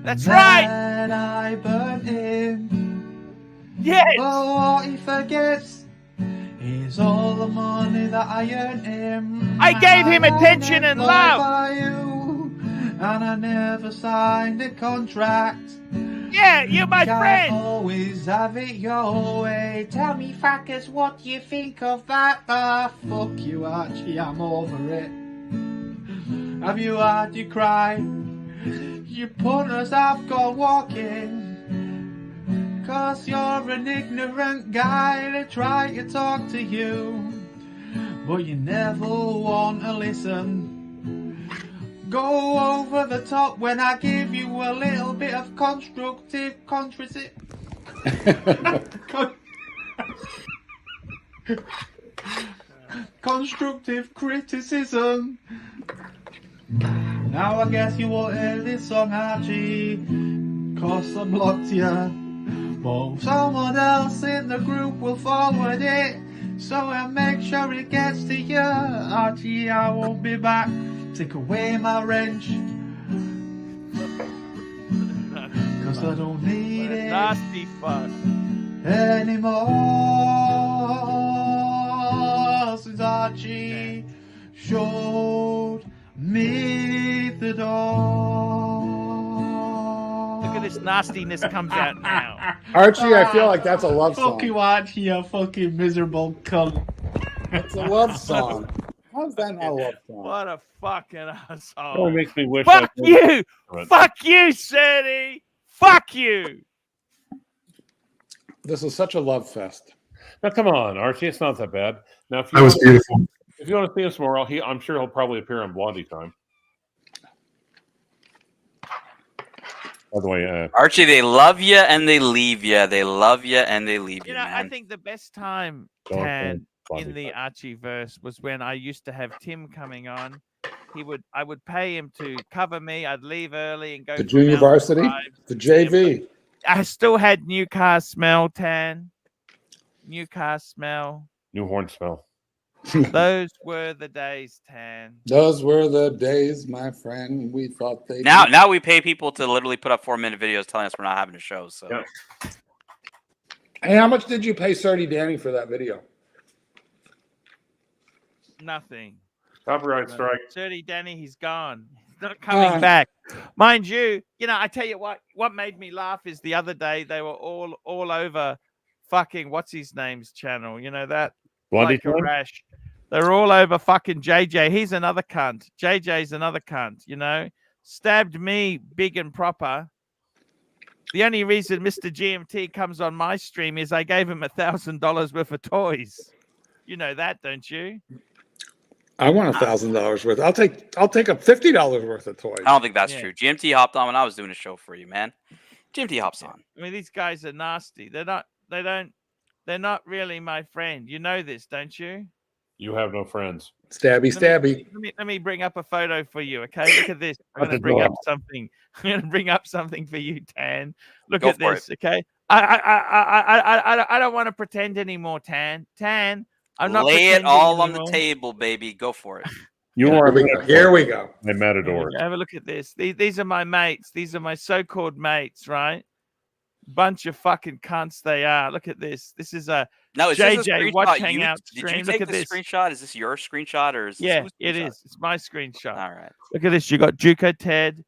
That's right! And I burnt him. Yes! But what he forgets is all the money that I earned him. I gave him attention and love. By you, and I never signed a contract. Yeah, you're my friend. Always have it your way. Tell me, fuckers, what do you think of that? Fuck you, Archie, I'm over it. Have you had your cry? You punters have gone walking. 'Cause you're an ignorant guy. They try to talk to you, but you never want to listen. Go over the top when I give you a little bit of constructive constructive criticism. Now I guess you won't hear this song, Archie, 'cause I blocked you. But someone else in the group will forward it, so I'll make sure it gets to you. Archie, I won't be back. Take away my wrench, 'cause I don't need it Nasty fuck. anymore. Since Archie showed me the door. Look at this nastiness comes out now. Archie, I feel like that's a love song. Fuck you, Archie, you fucking miserable cunt. It's a love song. How's that not a love song? What a fucking It asshole. only makes me wish. Fuck you! But- Fuck you, Sadie! Fuck you! This is such a love fest. Now, come on, Archie. It's not that bad. Now, if you That was beautiful. If you want to see us more, I'm sure he'll probably appear on Blondie Time. By the way, Archie, they love you and they leave you. They love you and they leave you, You know, I man. think the best time, Don't Tan, say in the Blondie Archie verse was when I used to have Tim coming on. I would pay him to cover me. I'd leave early and go The for junior mountain varsity? drives. The JV. I still had new car smell, Tan. New car smell. new horn smell. Those were the days, Tan. Those were the days, my friend. We thought they Now we pay people to literally put up 4-minute videos telling us we're not having a show. So Yeah. Hey, how much did you pay Sardy Danny for that video? Nothing. Copyright strike. Dirty Danny, he's gone. He's not coming back. Mind you, I tell you what made me laugh is the other day they were all over fucking what's his name's channel. You know that? Blondie Like a Time? rash. They're all over fucking JJ. He's another cunt. JJ's another cunt, Stabbed me big and proper. The only reason Mr. GMT comes on my stream is I gave him $1,000 worth of toys. You know that, don't you? I want $1,000 worth. I'll take a $50 worth of toys. I don't think that's Yeah. true. GMT hopped on when I was doing a show for you, man. GMT hops on. I mean, these guys are nasty. They're not really my friend. You know this, don't you? You have no friends. Stabby. Let me bring up a photo for you, okay? Look at this. I'm going to bring up something. I'm going to bring up something for you, Tan. Look Go at for this, okay? I don't want to pretend anymore, Tan. I'm not Lay it pretending all on anymore. the table, baby. Go for it. You are Here we go. my matador. Have a look at this. These are my mates. These are my so-called mates, right? Bunch of fucking cunts they are. Look at this. This is a Now, is this a JJ Watch screenshot? Hangout Did you stream. take Look at this this. screenshot? Is this your screenshot or is this Yeah, whose it screenshot? is. It's my screenshot. All right. Look at this. You got Juco Ted.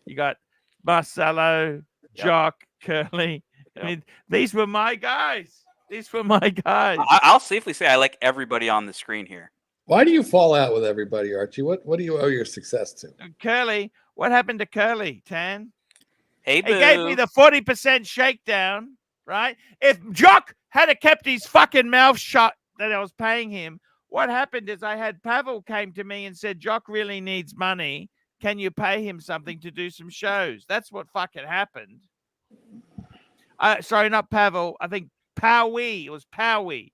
You got Marcelo, Yep. Jock, Curly. Yep. I mean, these were my guys. These were my guys. I'll safely say I like everybody on the screen here. Why do you fall out with everybody, Archie? What do you owe your success to? Curly, what happened to Curly, Tan? Hey, He boo. gave me the 40% shakedown, right? If Jock had kept his fucking mouth shut that I was paying him, what happened is I had Pavel came to me and said, Jock really needs money. Can you pay him something to do some shows? That's what fucking happened. Sorry, not Pavel. I think Powie. It was Powie.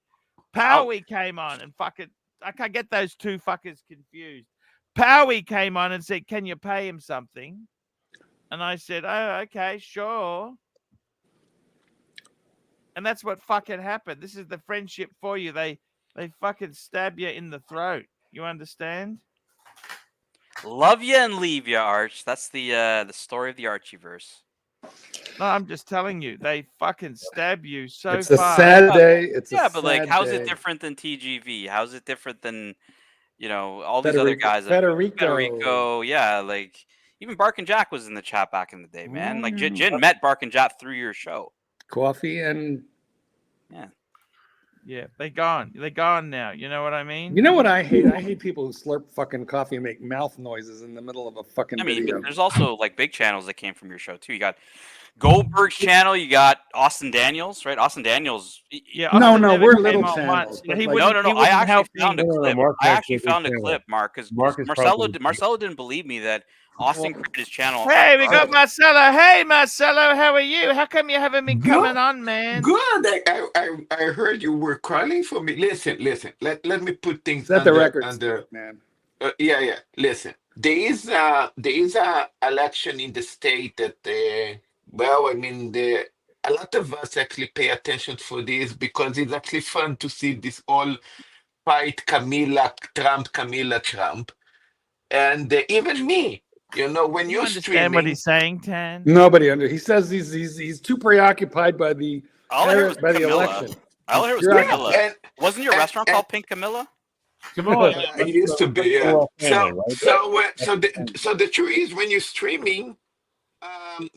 Powie came on and fucking, I can't get those two fuckers confused. Powie came on and said, can you pay him something? And I said, oh, okay, sure. And that's what fucking happened. This is the friendship for you. They fucking stab you in the throat. You understand? Love you and leave you, Arch. That's the story of the Archieverse. No, I'm just telling you. They fucking stab you so It's a far. sad day. It's Yeah, a but like, sad how's day. it different than TGV? How's it different than, you know, all these other guys? Federico. Yeah, like even Bark and Jack was in the chat back in the day, man. Like Jin met Bark and Jack through your show. Coffee and Yeah, they're gone. They're gone now. You know what I mean? you know what I hate? I hate people who slurp fucking coffee and make mouth noises in the middle of a fucking I mean, video. but there's also like big channels that came from your show too. You got Goldberg's channel. You got Austin Daniels, right? Austin Daniels. Yeah. No, Austin no, never we're came little on channels, once. but He like- wouldn't- No. he I wouldn't actually help found me. a No, no, clip. Mark I has actually a big found a channel. clip, Mark, because Mark is Marcelo probably- didn't believe me that Austin created his channel. Hey, we got Marcelo. Hey, Marcelo, how are you? How come you haven't been Good. coming on, man? Good. I heard you were calling for me. Listen. Let me put things Set the under, record under straight, man. yeah. Listen, there is a election in the state that well, I mean, a lot of us actually pay attention for this because it's actually fun to see this all fight Camilla Trump, and even me. You know, when You you're understand streaming, what he's saying, Tan? Nobody under. He says he's too preoccupied by the All I heard was by the Camilla. election. All I heard was You're Camilla. and Wasn't your restaurant called Pink Camilla? Camilla, it used to be, yeah. family, right? So the truth is, when you're streaming,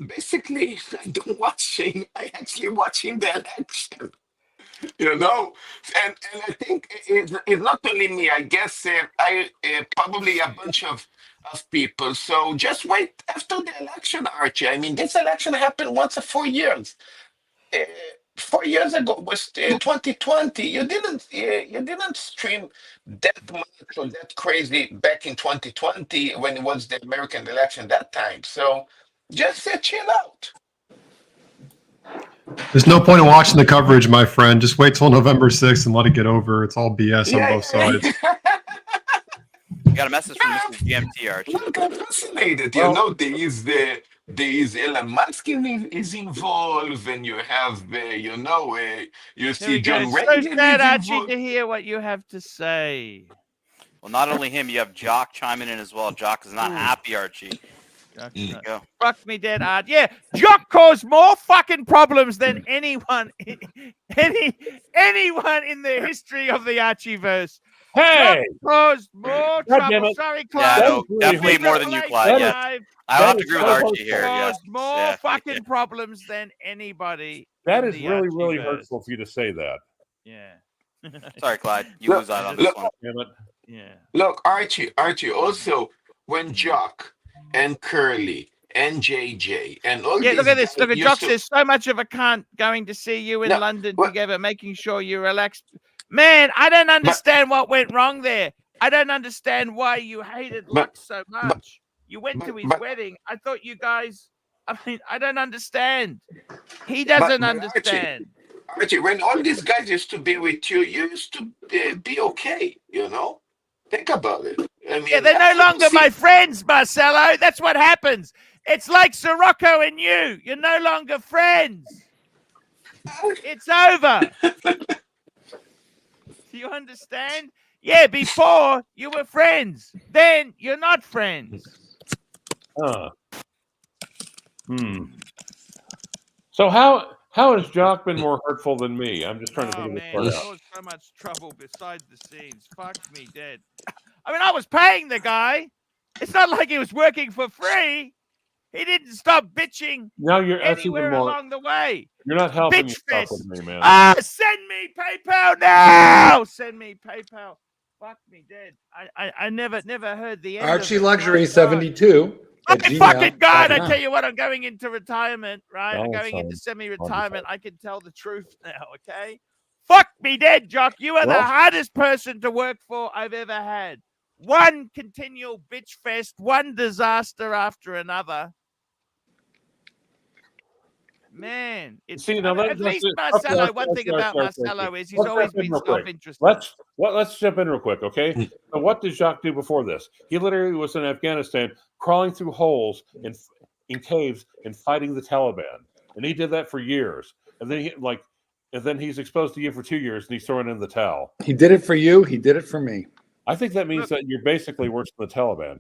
basically, I don't watching. I actually watching the election. You know, and I think it's not only me. I guess probably a bunch of people. So just wait after the election, Archie. I mean, this election happened once in 4 years. 4 years ago was 2020. You didn't stream that much or that crazy back in 2020 when it was the American election that time. So just chill out. There's no point in watching the coverage, my friend. Just wait till November 6th and let it get over. It's all BS on both sides. You got a message from Mr. GMT, Archie. Look, I'm fascinated. You know, there is Elon Musk is involved, and you have you see John So Reagan sad, is Archie, involved. to hear what you have to say. Well, not only him, you have Jock chiming in as well. Jock is not happy, Archie. There you go. Fuck me dead, Art. Yeah, Jock caused more fucking problems than anyone in the history of the Archieverse. Hey! Jock caused more God damn trouble. it. Sorry, Yeah, Clyde. no, definitely more than you, Clyde. Yeah, I have to agree with Archie here. Yeah, Caused more fucking problems than anybody. That in is the really Archieverse. hurtful for you to say that. Yeah. Sorry, Clyde. You lose out on this one. Damn it. Yeah. Look, Archie. Also, when Jock and Curly and JJ and all Yeah, these look at this. guys Look at used Jock to- says so much of a cunt going to see you in No, London what- together, making sure you relax. Man, I don't understand what went wrong there. I don't understand why you hated Lux so much. You went to his wedding. I thought you guys. I mean, I don't understand. He doesn't understand. Archie, when all these guys used to be with you, you used to be okay. You know, think about it. I mean, Yeah, they're no longer my friends, Marcelo. That's what happens. It's like Sirocco and you. You're no longer friends. It's over. Do you understand? Yeah, before you were friends. Then you're not friends. So how has Jock been more hurtful than me? I'm just trying to figure this part He out. caused so much trouble beside the scenes. Fuck me dead. I mean, I was paying the guy. It's not like he was working for free. He didn't stop bitching Now that's anywhere even more, along the way. You're not helping Bitch yourself fest. with me, man. Send me PayPal now. Send me PayPal. Fuck me dead. I never heard the end Archie of it. Luxury 72. Oh my fucking God, I gmail.com. tell you what, I'm going into retirement, right? I'm Oh, going into son. semi-retirement. I can tell the truth now, okay? Fuck me dead, Jock. You are the Well- hardest person to work for I've ever had. One continual bitch fest, one disaster after another. Man, it's See, now at least Marcelo. One thing about Marcelo is he's always been self-interested. Let's jump in real quick, okay? So what did Jacques do before this? He literally was in Afghanistan, crawling through holes in caves and fighting the Taliban, and he did that for years. And then he's exposed to you for 2 years, and he's throwing in the towel. He did it for you. He did it for me. I think that means that you're basically worse than the Taliban.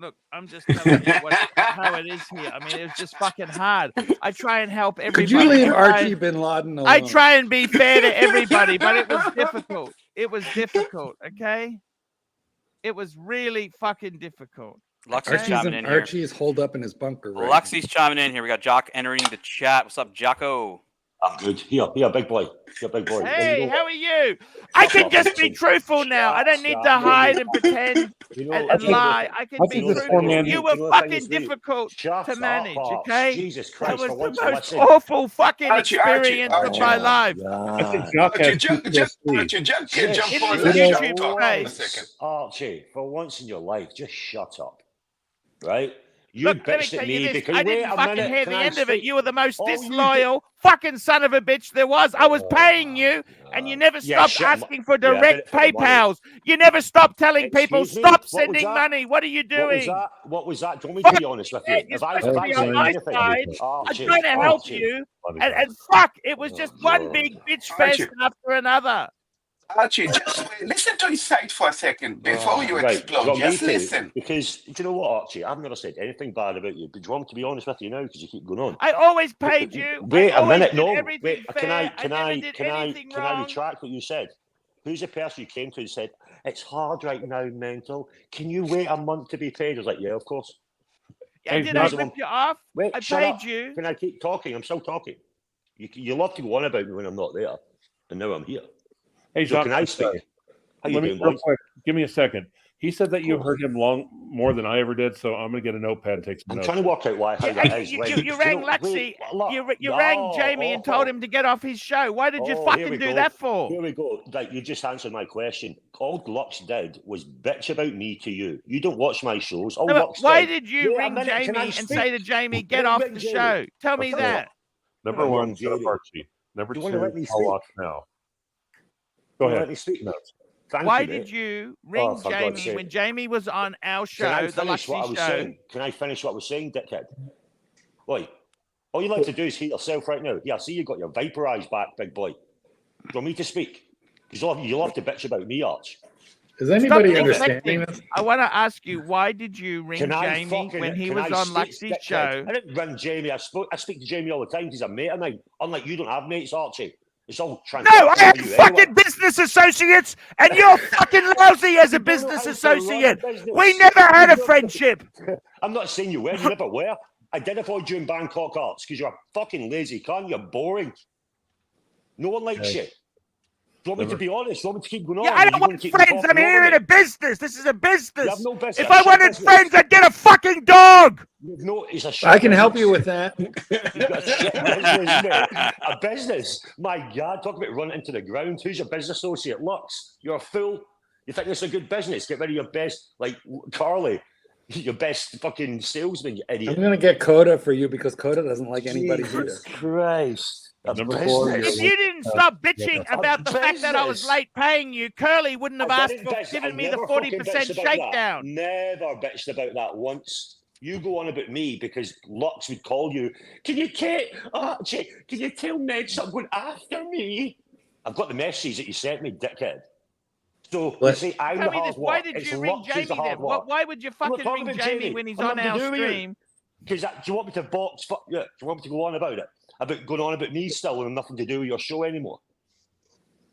Look, I'm just telling you how it is here. I mean, it was just fucking hard. I try and help everybody. Could you leave Archie bin Laden alone? I try and be fair to everybody, but it was difficult. It was difficult, okay? It was really fucking difficult. Luxie's chiming in here. Archie's holed up in his bunker. Right Luxie's chiming in here. We got Jock entering the chat. What's up, Jocko? I'm good. Here, big boy. Here, big boy. Hey, how are you? I can just be truthful now. I don't need to hide and pretend and lie. I can be truthful. You were fucking difficult to manage, okay? Jesus That Christ, was the most awful fucking experience of my life. I think Jock had Archie, for once in your life, just shut up. Right? You Look, let me bitched tell at you me this. because I wait didn't a fucking minute. hear the Can I end of it. speak? You were the most Oh, you disloyal fucking son of a bitch there was. I was paying you, and you never Yeah, stopped shit, asking for yeah, I did direct it for the money. PayPals. You never stopped telling people, Excuse me? stop What was sending that? money. What are you doing? What was that? Do you want me to be honest with you? You're If I supposed to be on said my anything, side. I'm Archie, trying to help Archie. you. And fuck, it was just one big bitch fest after another. Archie, just wait. Listen to his side for a second before you Right. explode. Well, Just me too, listen. because do you know what, Archie? I've never said anything bad about you. But do you want me to be honest with you now? Because you keep going on. I always paid you. Wait I a minute. did No. everything Wait. fair. Can I anything wrong. retract what you said? Who's the person you came to and said it's hard right now, mental? Can you wait a month to be paid? I was like, yeah, of course. Yeah, did I rip you off? Wait, I shut paid up. you. Can I keep talking? I'm still talking. You love to go on about me when I'm not there, and now I'm here. Hey, So Jacques, can I I'm speak? sorry. How you doing, real boys? quick, give me a second. He said that you heard him more than I ever did, so I'm going to get a notepad and take some I'm notes. trying to work out how that is. You rang Luxie. You rang Jamie and told him to get off his show. Why did you fucking do that for? Here we go. Like, you just answered my question. All Lux did was bitch about me to you. You don't watch my shows. All No, but Lux why did you ring Jamie and say to Jamie, get off the show? Tell me that. Number one, shut up, Archie. Number Do two, you want to let me I'll speak? watch now. Go ahead. Let me speak. Notes. Why did you ring for God's Jamie sake. when Jamie was on our Can I show, the finish what I Luxie was show? saying? Can I finish what I was saying, dickhead? Boy, all you like to do is hate yourself right now. Yeah, I see you got your viper eyes back, big boy. Do you want me to speak? Because you love to bitch about me, Arch. Is anybody Stop understanding deflecting. this? I want to ask you, why did you ring Can I Jamie fucking- when he can was I on speak, Luxie's dickhead? show? I didn't ring Jamie. I speak to Jamie all the time. He's a mate of mine. Unlike you don't have mates, Archie. It's all No, I have you fucking anyway. business associates, and you're fucking lousy as a business associate. We never had a friendship. I'm not saying you were. You never were. I did avoid you in Bangkok, Arch, because you're fucking lazy, can't you? You're boring. No one likes you. Do you want me to be honest? Do you want me to keep going on? Yeah, I don't want friends. I'm here in a business. This is a business. You have no business. If I It's a wanted business. friends, I'd get a fucking dog. No, it's a shit I can help business. you with that. You've got a shit business, mate. A business. My God, talk about running into the ground. Who's your business associate? Lux, you're a fool. You think it's a good business? Get rid of your best, like Carly, your best fucking salesman, you idiot. I'm going to get Coda for you because Coda doesn't like anybody either. Jesus Christ. A Number four, business. If you didn't stop bitching about the fact that I was late paying you, Curly wouldn't have I asked didn't for bitch. giving I me the never fucking 40% bitched about that. shakedown. Never bitched about that once. You go on about me because Lux would call you. Can you Archie? Can you tell Meg someone after me? I've got the message that you sent me, dickhead. So you say I'm Tell the me hard this. Why work. did It's you ring Lux who's Jamie the hard then? work. Why would you I'm not fucking talking ring about Jamie when he's I'm on not our doing you. stream? Because do you want me to box? Yeah. Do you want me to go on about it? About going on about me still and nothing to do with your show anymore?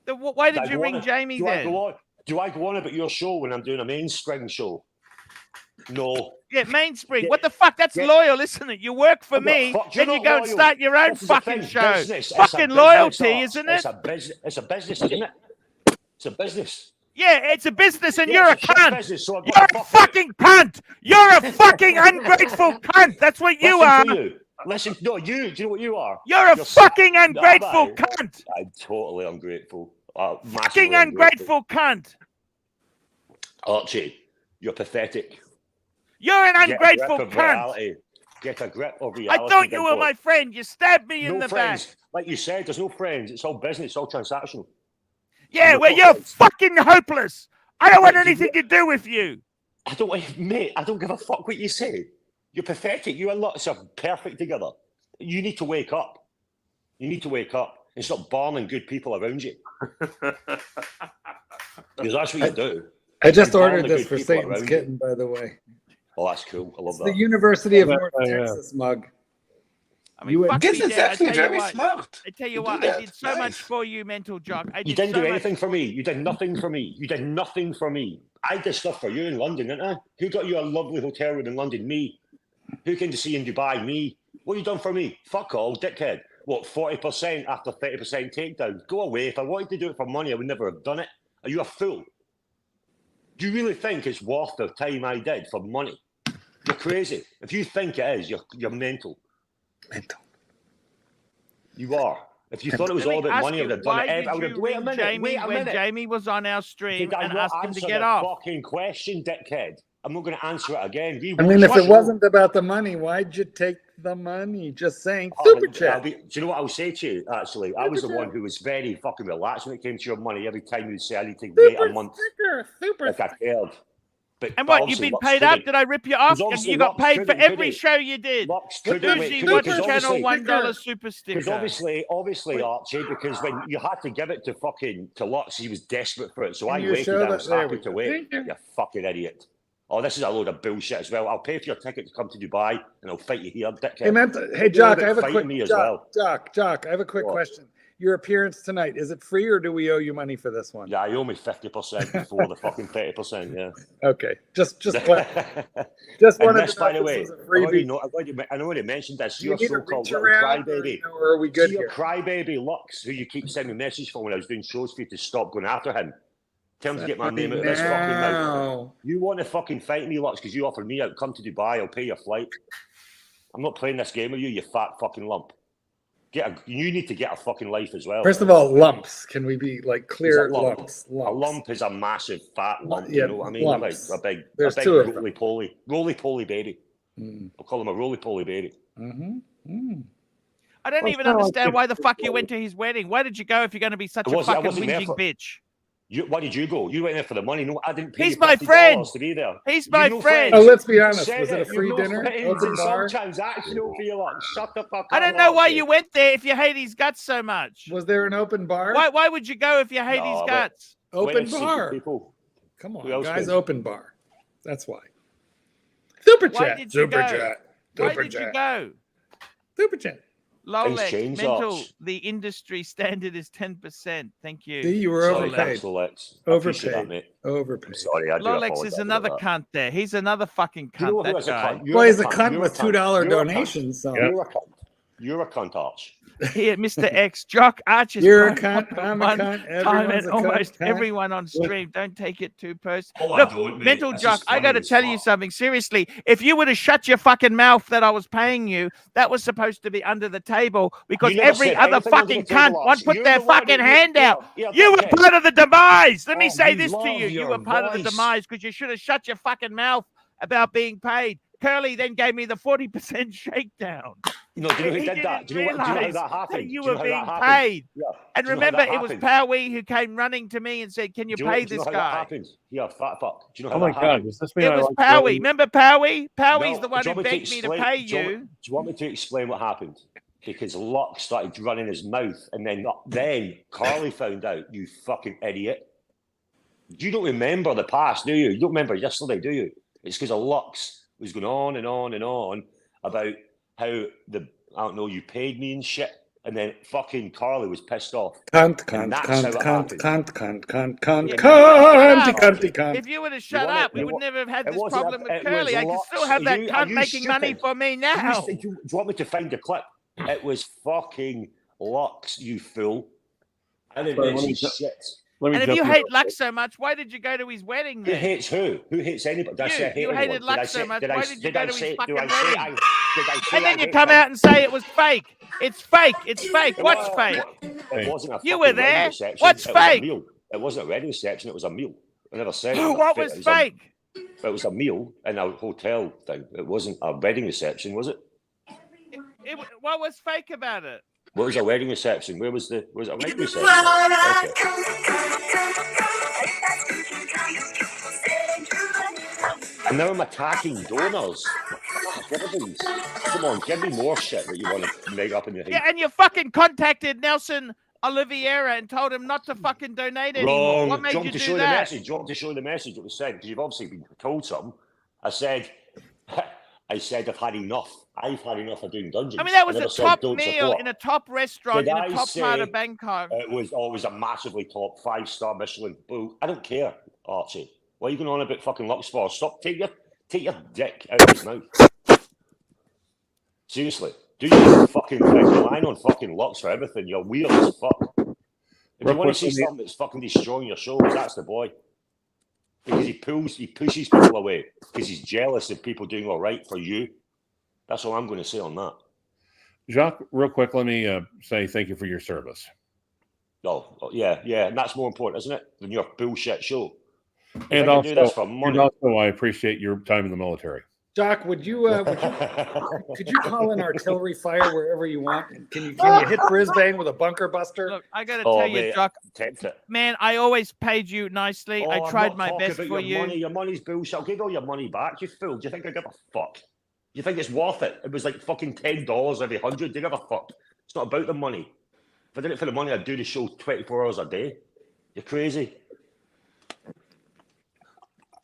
Why did you ring Jamie then? Do I go on about your show when I'm doing a mainspring show? No. Yeah, mainspring. What the fuck? That's loyal, isn't it? You work for me, then you go and start your own fucking show. Business. Fucking loyalty, isn't it? It's a business, isn't it? It's a business. Yeah, it's a business, and Yeah, you're a it's a shit cunt. business, so I've You're got to a fucking cunt. You're a fucking ungrateful cunt. That's what you are. Listen, no, you. Do you know what you are? You're a fucking ungrateful cunt. I'm totally ungrateful. Fucking ungrateful cunt. Archie, you're pathetic. You're an ungrateful cunt. Reality. Get a grip of reality. I thought you were my friend. You stabbed me in the friends. back. Like you said, there's no friends. It's all business. It's all transactional. Yeah, well, you're fucking hopeless. I don't want anything to do with you. Mate, I don't give a fuck what you say. You're pathetic. You and Lux are perfect together. You need to wake up. You need to wake up and stop barning good people around you. Because that's what you do. I just ordered this for Satan's Kitten, by the way. Oh, that's cool. I love that. The University of North Texas mug. I mean, It's actually very smart. I tell you what, I did so much for you, Mental Jock. You didn't do anything for me. You did nothing for me. You did nothing for me. I did stuff for you in London, didn't I? Who got you a lovely hotel room in London? Me. Who came to see you in Dubai? Me. What have you done for me? Fuck all, dickhead. What, 40% after 30% takedown? Go away. If I wanted to do it for money, I would never have done it. Are you a fool? Do you really think it's worth the time I did for money? You're crazy. If you think it is, you're mental. Mental. You are. If you thought it was all about money, I would have done it. Wait a minute. When Jamie was on our stream and asked him to get the off. Fucking question, dickhead. I'm not going to answer it again. I mean, if it wasn't about the money, why'd you take the money? Just saying. Super chat. Do you know what I'll say to you, actually? I was the one who was very fucking relaxed when it came to your money. Every time you would say, I need to wait a month. Like I cared. And what, you've been paid up? Did I rip you off? You got paid for every show you did. Usually watch channel $1 super sticker. Because obviously, Archie, because when you had to give it to Lux, he was desperate for it. So I waited. I was happy to wait. You fucking idiot. Oh, this is a load of bullshit as well. I'll pay for your ticket to come to Dubai, and I'll fight you here, dickhead. Hey, Jock, I have a quick Jock, I have a quick What? question. Your appearance tonight, is it free or do we owe you money for this one? Yeah, you owe me 50% before the fucking 30%, yeah. Okay. Just wanted to by the know way, if this was a freebie. I already mentioned this. Do you You're need to so-called reach little around, crybaby. or are we good See your here? crybaby Lux, who you keep sending me messages for when I was doing shows for you to stop going after him. Tell him to get my name out of this fucking mouth. You want to fucking fight me, Lux, because you offered me out. Come to Dubai, I'll pay your flight. I'm not playing this game with you, you fat fucking lump. You need to get a fucking life as well. First of all, lumps. Can we be like clear? Lumps. A lump is a massive fat lump. Yeah, you know what I mean? lumps. Like a big There's two of them. roly-poly baby. I'll call him a roly-poly baby. I don't even understand why the fuck you went to his wedding. Why did you go if you're going to be such a fucking whinging bitch? Why did you go? You went there for the money. No, I didn't pay. He's my friend. To be there. He's my friend. Oh, let's be honest. Was it a free dinner? Open It's bar? all transactional for you lot. Shut the fuck up. I don't know why you went there if you hate his guts so much. Was there an open bar? Why would you go if you hate his guts? Open bar. Come Who on, else guys. did? Open bar. That's why. Super Why chat. did you Super go? chat. Why Super did you chat. go? Super chat. Lolex, change, mental. Arch. The industry standard is 10%. Thank you. See, you were Sorry, overpaid. thanks, Lolex. I appreciate that, Overpaid. mate. Overpaid. I'm sorry. I do Lolex apologize is about another that. cunt there. He's another fucking You know cunt, who that is a guy. cunt? You're Well, he's a cunt. cunt You're with cunt. $2 You're a cunt. donations. So. You're a cunt. You're a cunt, Arch. Here, Mr. X, Jock Archie's You're a cunt. I'm a one cunt. time Everyone's and a almost cunt. everyone on stream. Don't take it too personal. Oh, Look, I don't, mate. Mental That's Jock, just I got to funny as tell you fuck. something. Seriously, if you would have shut your fucking mouth that I was paying you, that was supposed to be under the table because You never every said other anything under fucking the table, cunt Arch. one put You're their the one fucking who- hand out. Yeah, You were dickhead. part of the demise. Let me Oh, say you this to love you. You your were part of the voice. demise because you should have shut your fucking mouth about being paid. Curly then gave me the 40% shakedown. No, do you know who He did that? didn't Do you know how realise that happened? that you Do you were know how being that happened? paid. Yeah. And Do you know how remember, that it was happened? Powie who came running to me and said, "Can you Do pay do this how guy?" That happened? Yeah, fat fuck. Do you know how Oh my that God, happened? does this mean It I was like Powie. Curly? Remember Powie? Powie's No, the one do you who want me to begged me to explain- pay do you you. want- Do you want me to explain what happened? Because Lux started running his mouth, and then Carly found out. You fucking idiot! You don't remember the past, do you? You don't remember yesterday, do you? It's because Lux was going on and on and on about how I don't know, you paid me and shit, and then fucking Carly was pissed off. Cunt. If you would have shut up, we would never have had It this wasn't problem a- with it Curly. was I could Lux. still have that Are cunt you making money stupid? for me now. Do you want me to find the clip? It was fucking Lux, you fool. I didn't Sorry, know let me shit. Let me And if jump you in. hate Lux so much, why did you go to his wedding Who then? hates who? Who hates anybody? Did I say I hate You anyone? hated Did I Lux say- so much. did I- Why did you did go I to his say- fucking do I say wedding? I- did I say And then I you hate come him? out and say it was fake. It's fake. It's fake. What's Well, fake? It wasn't a You fucking were wedding there. reception. What's It was a fake? meal. It wasn't a wedding reception. It was a meal. I never said it. What was fake? It was a meal in a hotel thing. It wasn't a wedding reception, was it? What was fake about it? What was a wedding reception? Was it a wedding reception? Okay. And now I'm attacking donors. Come on, give me more shit that you want to make up in your head. Yeah, and you fucking contacted Nelson Oliveira and told him not to fucking donate anymore. Wrong. What made Do you want you me to do show that? the message? Do you want me to show the message that was sent? Because you've obviously been told something. I said I've had enough. I've had enough of doing dungeons. I mean, that was never a said top don't meal support. in a top restaurant Did in a I top part say of Bangkok. It was always a massively top 5-star Michelin. Boo. I don't care, Archie. What are you going on about fucking Lux for? Stop. Take your dick out of his mouth. Seriously. Do your fucking thing. Relying on fucking Lux for everything. You're weird as fuck. If you want to see something that's fucking destroying your shows, that's the boy. Because he pushes people away because he's jealous of people doing all right for you. That's all I'm going to say on that. Jacques, real quick, let me say thank you for your service. Oh, yeah, and that's more important, isn't it, than your bullshit show? And do this for money. also, I appreciate your time in the military. Doc, could you call in artillery fire wherever you want? Can you hit Brisbane with a bunker buster? Look, I got to tell you, Jock, man, I always paid you nicely. I tried my best for you. Your money's bullshit. I'll give all your money back. You fool. Do you think I give a fuck? Do you think it's worth it? It was like fucking $10 every 100. Do you give a fuck? It's not about the money. If I did it for the money, I'd do the show 24 hours a day. You're crazy.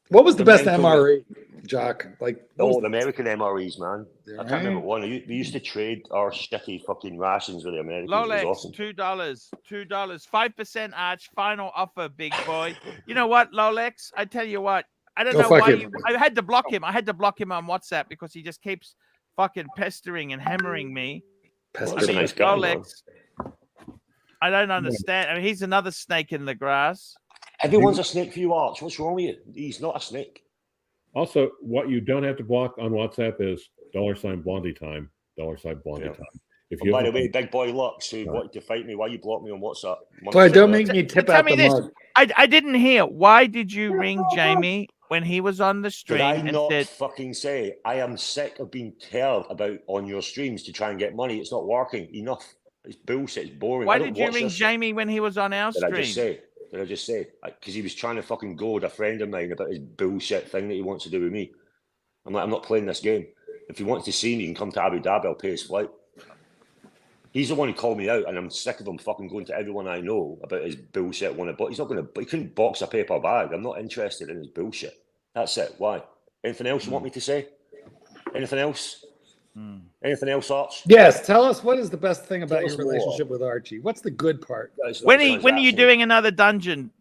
What was the best MRE, Jock? Like, the American MREs, man. Yeah, I can't remember one. We used to trade our shitty fucking rations with the Americans. Lolex, it was awesome. $2, 5% Arch, final offer, big boy. You know what, Lolex? I tell you what, I don't know why I had to block him. I had to block him on WhatsApp because he just keeps fucking pestering and hammering me. He's a nice guy, Lolex, I don't understand. I mean, he's another snake in the grass. Everyone's a snake for you, Arch. What's wrong with you? He's not a snake. Also, what you don't have to block on WhatsApp is $Blondie time, $Blondie time. If you by the way, big boy Lux, who wanted to fight me, why you block me on WhatsApp? Boy, don't make me tip out the mug. I didn't hear. Why did you ring Jamie when he was on the stream? Did I not fucking say I am sick of being told about on your streams to try and get money? It's not working. Enough. It's bullshit. It's boring. Why did you ring Jamie when he was on our stream? Did I just say? Because he was trying to fucking goad a friend of mine about his bullshit thing that he wants to do with me. I'm like, I'm not playing this game. If he wants to see me, he can come to Abu Dhabi. I'll pay his flight. He's the one who called me out, and I'm sick of him fucking going to everyone I know about his bullshit. He's not going to. He couldn't box a paper bag. I'm not interested in his bullshit. That's it. Why? Anything else you want me to say? Anything else? Anything else, Arch? Yes. Tell us what is the best thing about your relationship with Archie. What's the good part? When are you doing another dungeon?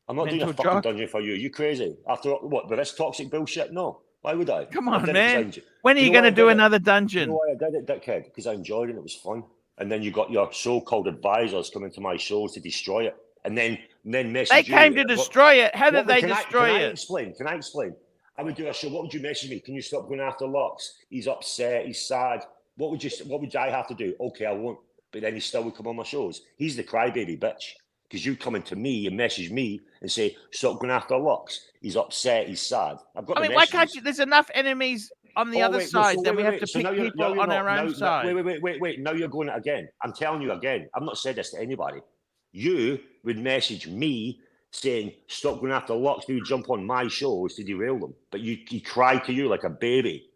I'm not doing a fucking dungeon for you. You crazy? After what? With this toxic bullshit? No. Why would I? Come on, man. When are you going to do another dungeon? You know why I did it, dickhead? Because I enjoyed it. It was fun. And then you got your so-called advisors coming to my shows to destroy it, and then message They came to destroy it. How did they destroy it? Can I explain? I would do a show. What would you message me? Can you stop going after Lux? He's upset. He's sad. What would I have to do? Okay, I won't. But then he still would come on my shows. He's the crybaby bitch. Because you come into me and message me and say, stop going after Lux. He's upset. He's sad. I've got. I mean, why can't you? There's enough enemies on the other side, then we have to So pick now you're people on not. our own Now, side. wait. Now you're going it again. I'm telling you again. I've not said this to anybody. You would message me saying, stop going after Lux. Do you jump on my shows to derail them? But he cried to you like a baby.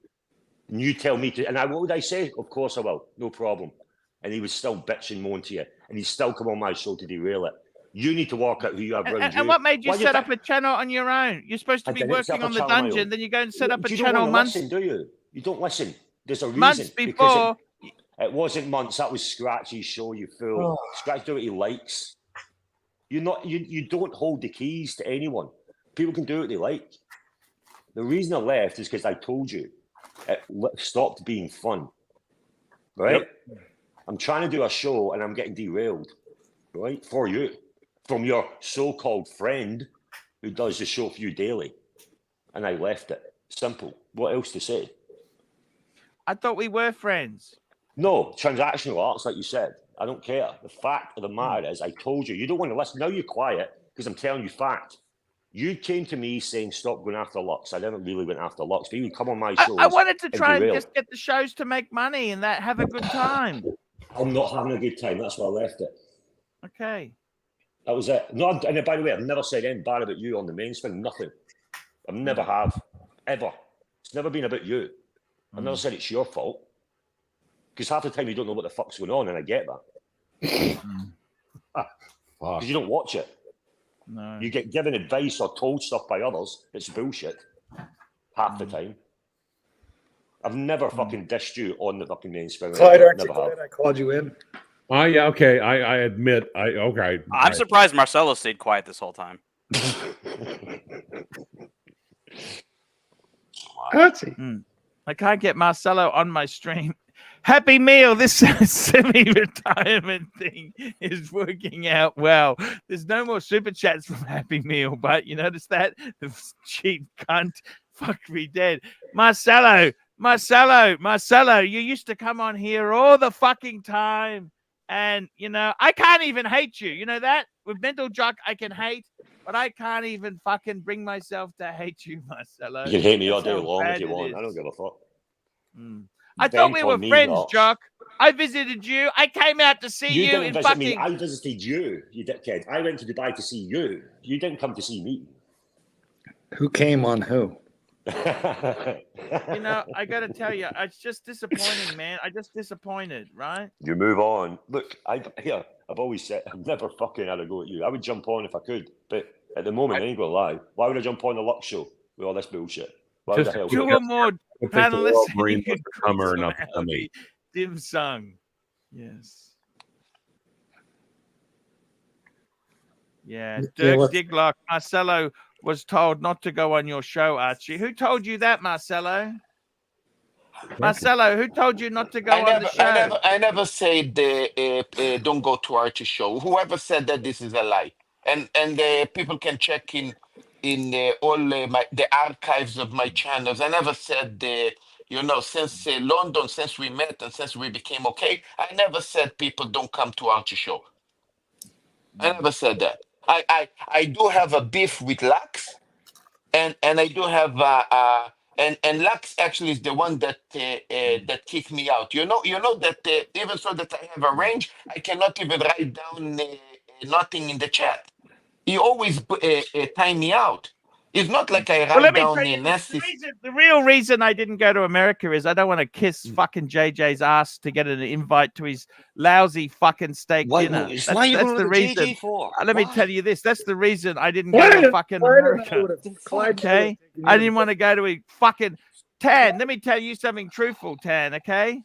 And you tell me to, and what would I say? Of course I will. No problem. And he was still bitching, moan to you. And he'd still come on my show to derail it. You need to work out who you have around you. And what made you set up a channel on your own? You're supposed to be working on the dungeon, then you go and set up a channel months. Listen, do you? You don't listen. There's a reason. Months before. It wasn't months. That was Scratchy's show, you fool. Scratch do what he likes. You don't hold the keys to anyone. People can do what they like. The reason I left is because I told you it stopped being fun. Right? Yep. I'm trying to do a show and I'm getting derailed. Right? For you. From your so-called friend who does the show for you daily. And I left it. Simple. What else to say? I thought we were friends. No, transactional arts, like you said. I don't care. The fact of the matter is, I told you. You don't want to listen. Now you're quiet because I'm telling you fact. You came to me saying, stop going after Lux. I never really went after Lux, but you would come on my shows. I wanted to try and just get the shows to make money and have a good time. I'm not having a good time. That's why I left it. Okay. That was it. No, and by the way, I've never said anything bad about you on the main swing. Nothing. I never have. Ever. It's never been about you. I've never said it's your fault. Because half the time you don't know what the fuck's going on, and I get that. Because you don't watch it. No. You get given advice or told stuff by others. It's bullshit. Half the time. I've never fucking dished you on the fucking main swing. Clyde, I called you in. Oh, yeah, okay. I admit. I'm surprised Marcelo stayed quiet this whole time. I can't get Marcelo on my stream. Happy Meal, this semi-retirement thing is working out well. There's no more super chats from Happy Meal, but you notice that? The cheap cunt fucked me dead. Marcelo, you used to come on here all the fucking time. And, I can't even hate you. You know that? With Mental Jock, I can hate, but I can't even fucking bring myself to hate you, Marcelo. You can hate me all day long if you want. I don't give a fuck. I thought we were friends, Jock. I visited you. I came out to see you. Didn't visit me. I visited you, you dickhead. I went to Dubai to see you. You didn't come to see me. Who came on who? I got to tell you, it's just disappointing, man. I just disappointed, right? You move on. Look, I've always said I've never fucking had a go at you. I would jump on if I could, but at the moment, I ain't gonna lie. Why would I jump on the Lux show with all this bullshit? Why the hell? Two or more panelists. Marine come or enough to me. Dim sung. Yes. Yeah. Dirk Diglock. Marcelo was told not to go on your show, Archie. Who told you that, Marcelo? Marcelo, who told you not to go on the show? I never said don't go to Archie show. Whoever said that, this is a lie. And people can check in all the archives of my channels. I never said since London, since we met and since we became okay, I never said people don't come to Archie show. I never said that. I do have a beef with Lux, and I do have and Lux actually is the one that kicked me out. You know that even so that I have a range, I cannot even write down nothing in the chat. He always time me out. It's not like I write down nasty. The real reason I didn't go to America is I don't want to kiss fucking JJ's ass to get an invite to his lousy fucking steak dinner. That's the reason. JJ for? Let me tell you this. That's the reason I didn't go to fucking America. Okay? I didn't want to go to a fucking Tan. Let me tell you something truthful, Tan, okay?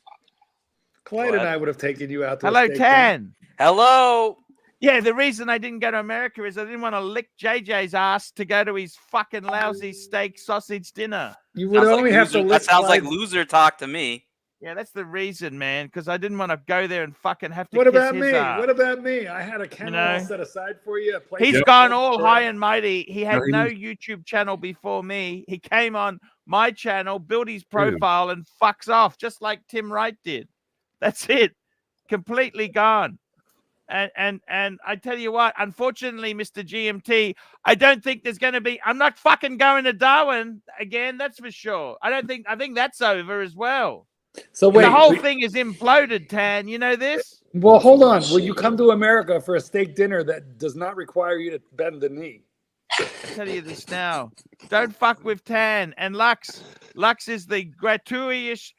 Clyde and I would have taken you out to Hello, Tan. Hello. Yeah, the reason I didn't go to America is I didn't want to lick JJ's ass to go to his fucking lousy steak sausage dinner. You would only have to lick. That sounds like loser talk to me. Yeah, that's the reason, man, because I didn't want to go there and fucking have to What kiss about his me? ass. What about me? I had a kennel all set aside for you. He's gone all high and mighty. He had no YouTube channel before me. He came on my channel, built his profile, and fucks off, just like Tim Wright did. That's it. Completely gone. And I tell you what, unfortunately, Mr. GMT, I don't think there's going to be. I'm not fucking going to Darwin again. That's for sure. I think that's over as well. So wait, the whole thing is imploded, Tan. You know this? Well, hold on. Will you come to America for a steak dinner that does not require you to bend the knee? I tell you this now. Don't fuck with Tan and Lux. Lux is the gratuitous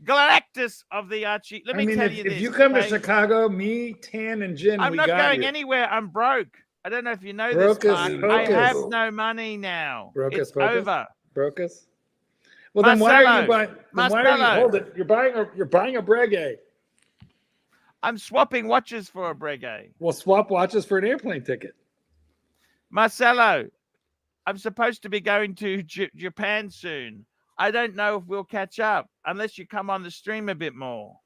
Galactus of the Archie. Let me tell you this. If you come to Chicago, me, Tan, and Jin, I'm not going anywhere. I'm broke. I don't know if you know this, Mark. I have no money now. It's over. Brocus. Well, then why are you buying? Why are you hold it? You're buying a Breguet. I'm swapping watches for a Breguet. Well, swap watches for an airplane ticket. Marcelo, I'm supposed to be going to Japan soon. I don't know if we'll catch up unless you come on the stream a bit more.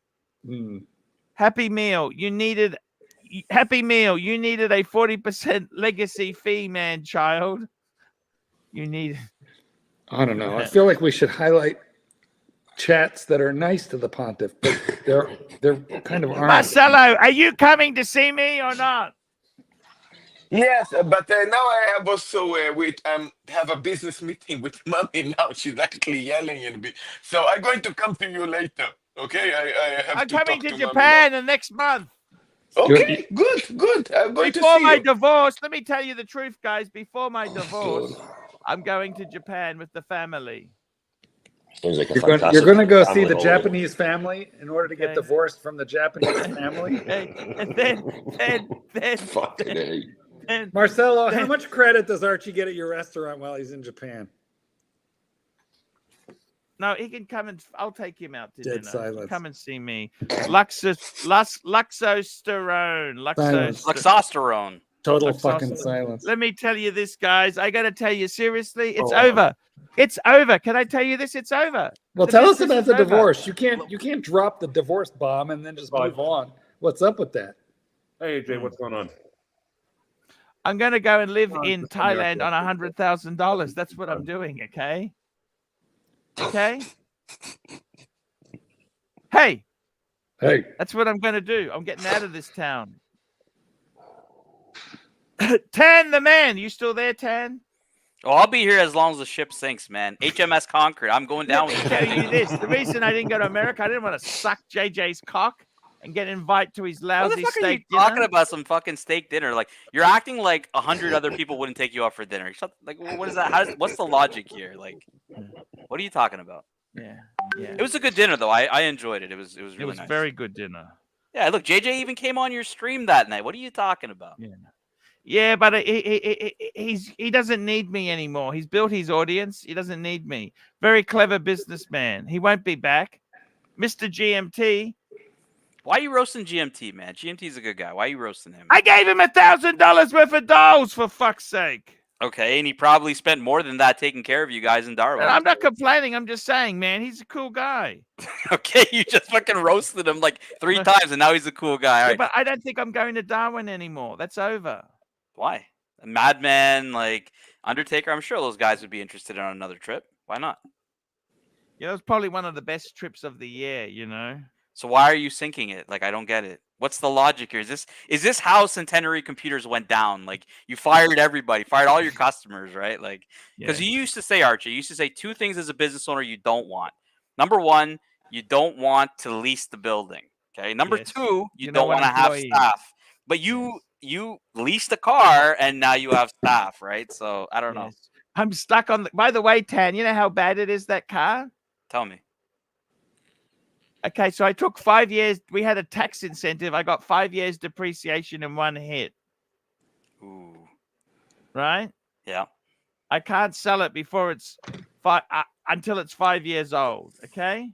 Happy Meal, you needed a 40% legacy fee, man, child. You need. I don't know. I feel like we should highlight chats that are nice to the pontiff, but they're kind of aren't. Marcelo, are you coming to see me or not? Yes, but now I have also have a business meeting with mommy now. She's actually yelling at me, so I'm going to come to you later. Okay, I'm coming to Japan the next month. Okay, good. I'm going before my divorce. Let me tell you the truth, guys. Before my divorce, I'm going to Japan with the family. You're going to go see the Japanese family in order to get divorced from the Japanese family. And then Marcelo, how much credit does Archie get at your restaurant while he's in Japan? No, he can come and I'll take him out to dinner. Silence. Come and see me. Luxosterone. Total fucking silence. Let me tell you this, guys. I got to tell you seriously, it's over. It's over. Can I tell you this? It's over. Well, tell us about the divorce. You can't drop the divorce bomb and then just move on. What's up with that? Hey, AJ, what's going on? I'm going to go and live in Thailand on $100,000. That's what I'm doing, okay? Okay? Hey. That's what I'm going to do. I'm getting out of this town. Tan the man. You still there, Tan? Oh, I'll be here as long as the ship sinks, man. HMS Concord. I'm going down with tell you this. The reason I didn't go to America, I didn't want to suck JJ's cock and get invited to his lousy steak dinner. What the fuck are you talking about? Some fucking steak dinner? Like, you're acting like 100 other people wouldn't take you out for dinner. Like, what is that? What's the logic here? Like, what are you talking about? Yeah. It was a good dinner, though. I enjoyed it. It was really nice. It was very good dinner. Yeah, look, JJ even came on your stream that night. What are you talking about? Yeah, but he doesn't need me anymore. He's built his audience. He doesn't need me. Very clever businessman. He won't be back. Mr. GMT. Why are you roasting GMT, man? GMT's a good guy. Why are you roasting him? I gave him $1,000 worth of dolls, for fuck's sake. Okay, and he probably spent more than that taking care of you guys in Darwin. And I'm not complaining. I'm just saying, man, he's a cool guy. Okay, you just fucking roasted him like 3 times, and now he's a cool guy. Yeah, but I don't think I'm going to Darwin anymore. That's over. Why? Madman, like Undertaker, I'm sure those guys would be interested in another trip. Why not? Yeah, it was probably one of the best trips of the year, you know. So why are you sinking it? Like, I don't get it. What's the logic here? Is this how Centenary Computers went down? Like, you fired everybody, fired all your customers, right? Like, because you used to say, Archie, you used to say 2 things as a business owner you don't want. Number 1, you don't want to lease the building. Okay. Number 2, you don't want to have staff. But you leased a car and now you have staff, right? So I don't know. I'm stuck on by the way, Tan, you know how bad it is, that car? Tell me. Okay, so I took 5 years. We had a tax incentive. I got 5 years depreciation in one hit. Ooh. Right? Yeah. I can't sell it before it's until it's 5 years old. Okay.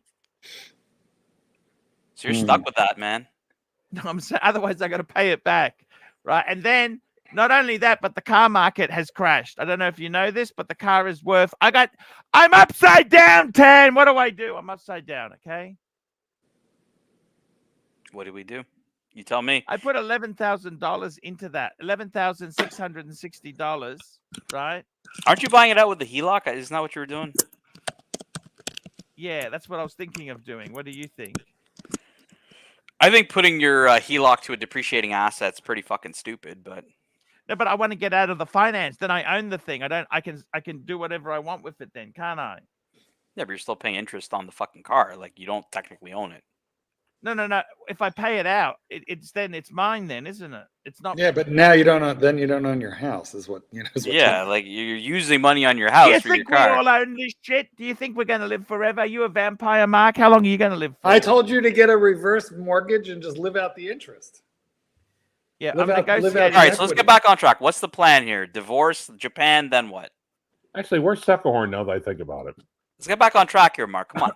So you're stuck with that, man. No, I'm saying otherwise I got to pay it back, right? And then not only that, but the car market has crashed. I don't know if you know this, but the car is worth. I'm upside down, Tan. What do? I'm upside down. Okay. What do we do? You tell me. I put $11,000 into that. $11,660, right? Aren't you buying it out with the HELOC? Isn't that what you were doing? Yeah, that's what I was thinking of doing. What do you think? I think putting your HELOC to a depreciating asset's pretty fucking stupid, but No, but I want to get out of the finance. Then I own the thing. I can do whatever I want with it then, can't I? yeah, but you're still paying interest on the fucking car. Like, you don't technically own it. No. If I pay it out, it's mine then, isn't it? It's not. Yeah, but now you don't own. Then you don't own your house, is what you know. Is what Yeah, like you're using money on your house Do you for your think we car. all own this shit? Do you think we're going to live forever? You a vampire, Mark? How long are you going to live for? I told you to get a reverse mortgage and just live out the interest. Yeah, Live I'm out- live negotiating. out All right, so let's equity. get back on track. What's the plan here? Divorce, Japan, then what? Actually, where's Sepperhorn now that I think about it? Let's get back on track here, Mark. Come on.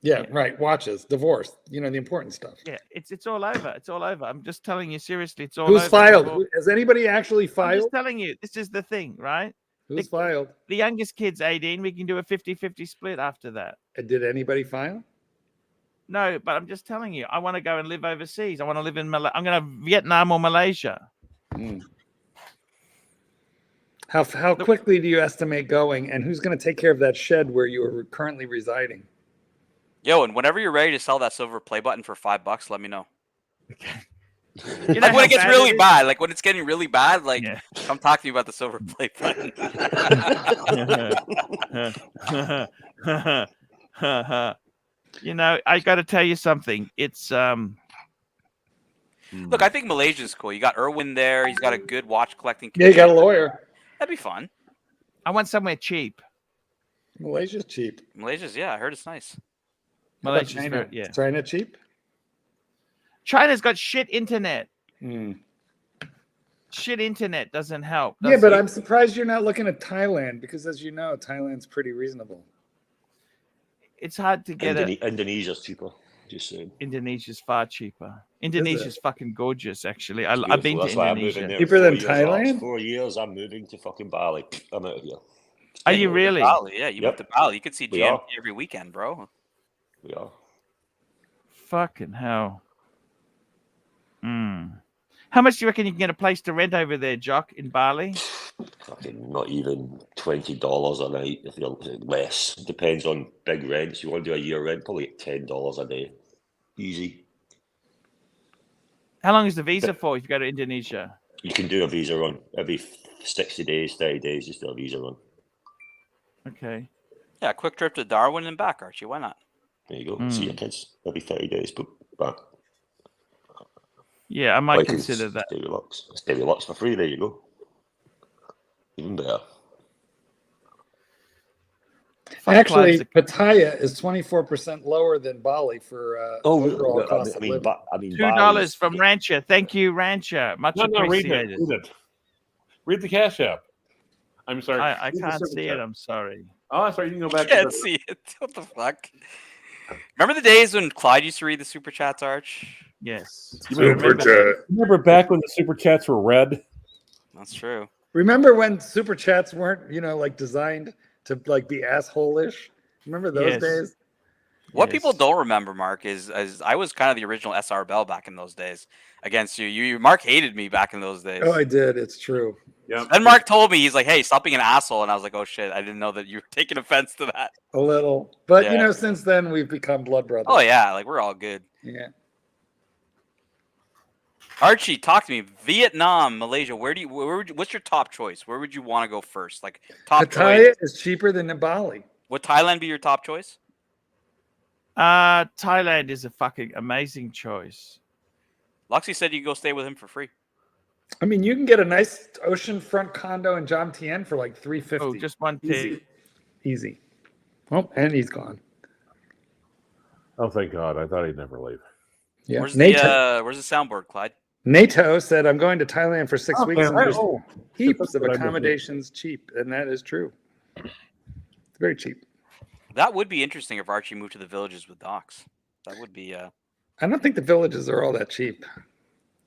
Yeah, right. Watches, divorce. You know the important stuff. Yeah, it's all over. It's all over. I'm just telling you seriously. It's all Who's over. filed? Divorce. Has anybody actually I'm filed? just telling you. This is the thing, right? Who's filed? The youngest kid's 18. We can do a 50-50 split after that. Did anybody file? No, but I'm just telling you. I want to go and live overseas. I want to live in I'm going to Vietnam or Malaysia. How quickly do you estimate going? And who's going to take care of that shed where you are currently residing? Yo, and whenever you're ready to sell that silver play button for $5, let me know. You know Like when how it gets bad really it is? bad, like when it's getting really bad, like come talk to me about the silver play button. You know, I got to tell you something. It's Look, I think Malaysia's cool. You got Irwin there. He's got a good watch collecting. Yeah, you got a lawyer. That'd be fun. I want somewhere cheap. Malaysia's cheap. Malaysia's, yeah, I heard it's nice. How about Malaysia's China? very, yeah. China cheap? China's got shit internet. Hmm. Shit internet doesn't help. Yeah, does but it? I'm surprised you're not looking at Thailand because, as you know, Thailand's pretty reasonable. It's hard to get it. Indonesia's cheaper. Just saying. Indonesia's far cheaper. Indonesia's fucking gorgeous, actually. I've Beautiful. been to That's why I'm moving Indonesia. there. Cheaper than 4 years, Alex. Thailand? 4 years, I'm moving to fucking Bali. I'm out of here. Are you really? Bali, yeah, you Yep. went to Bali. You could see We GMT are. every weekend, bro. We are. Fucking hell. How much do you reckon you can get a place to rent over there, Jock, in Bali? Fucking not even $20 a night, if you're less. Depends on big rents. You want to do a year rent, probably $10 a day. Easy. How long is the visa for if you go to Indonesia? You can do a visa run every 60 days, 30 days, just do a visa run. Okay. Yeah, quick trip to Darwin and back, Archie. Why not? There you go. See your kids every 30 days, but back. Yeah, I might Like it's consider that. Stay relaxed for free. There you go. Even better. Actually, Pattaya is 24% lower than Bali for overall I cost of mean, living. $2 from Rancher. Thank you, Rancher. Much No, read it. appreciated. Read it. Read the Cash App. I'm sorry. I Read the can't Super see it. Chat. I'm sorry. Oh, that's right. You can go back. Can't see it. What the fuck? Remember the days when Clyde used to read the super chats, Arch? Yes. Remember back when the Super Chats were red? That's true. Remember when super chats weren't, like designed to like be asshole-ish? Remember those Yes. days? What people don't remember, Mark, is I was kind of the original SR Bell back in those days against you. Mark hated me back in those days. Oh, I did. It's true. Yeah. Then Mark told me, he's like, hey, stop being an asshole. And I was like, oh, shit. I didn't know that you were taking offense to that. A little. But, Yeah. since then, we've become blood brothers. Oh, yeah. Like, we're all good. Yeah. Archie, talk to me. Vietnam, Malaysia. What's your top choice? Where would you want to go first? Like, top Pattaya choice. is cheaper than Bali. Would Thailand be your top choice? Thailand is a fucking amazing choice. Luxy said you can go stay with him for free. I mean, you can get a nice oceanfront condo in Jomtien for like $350. Oh, just one Easy. thing. Easy. Oh, and he's gone. Oh, thank God. I thought he'd never leave. Yeah. Where's NATO, the soundboard, Clyde? NATO said, I'm going to Thailand for 6 weeks. And there's heaps That's of what I meant. accommodations cheap. And that is true. It's very cheap. That would be interesting if Archie moved to the villages with docks. That would be. I don't think the villages are all that cheap.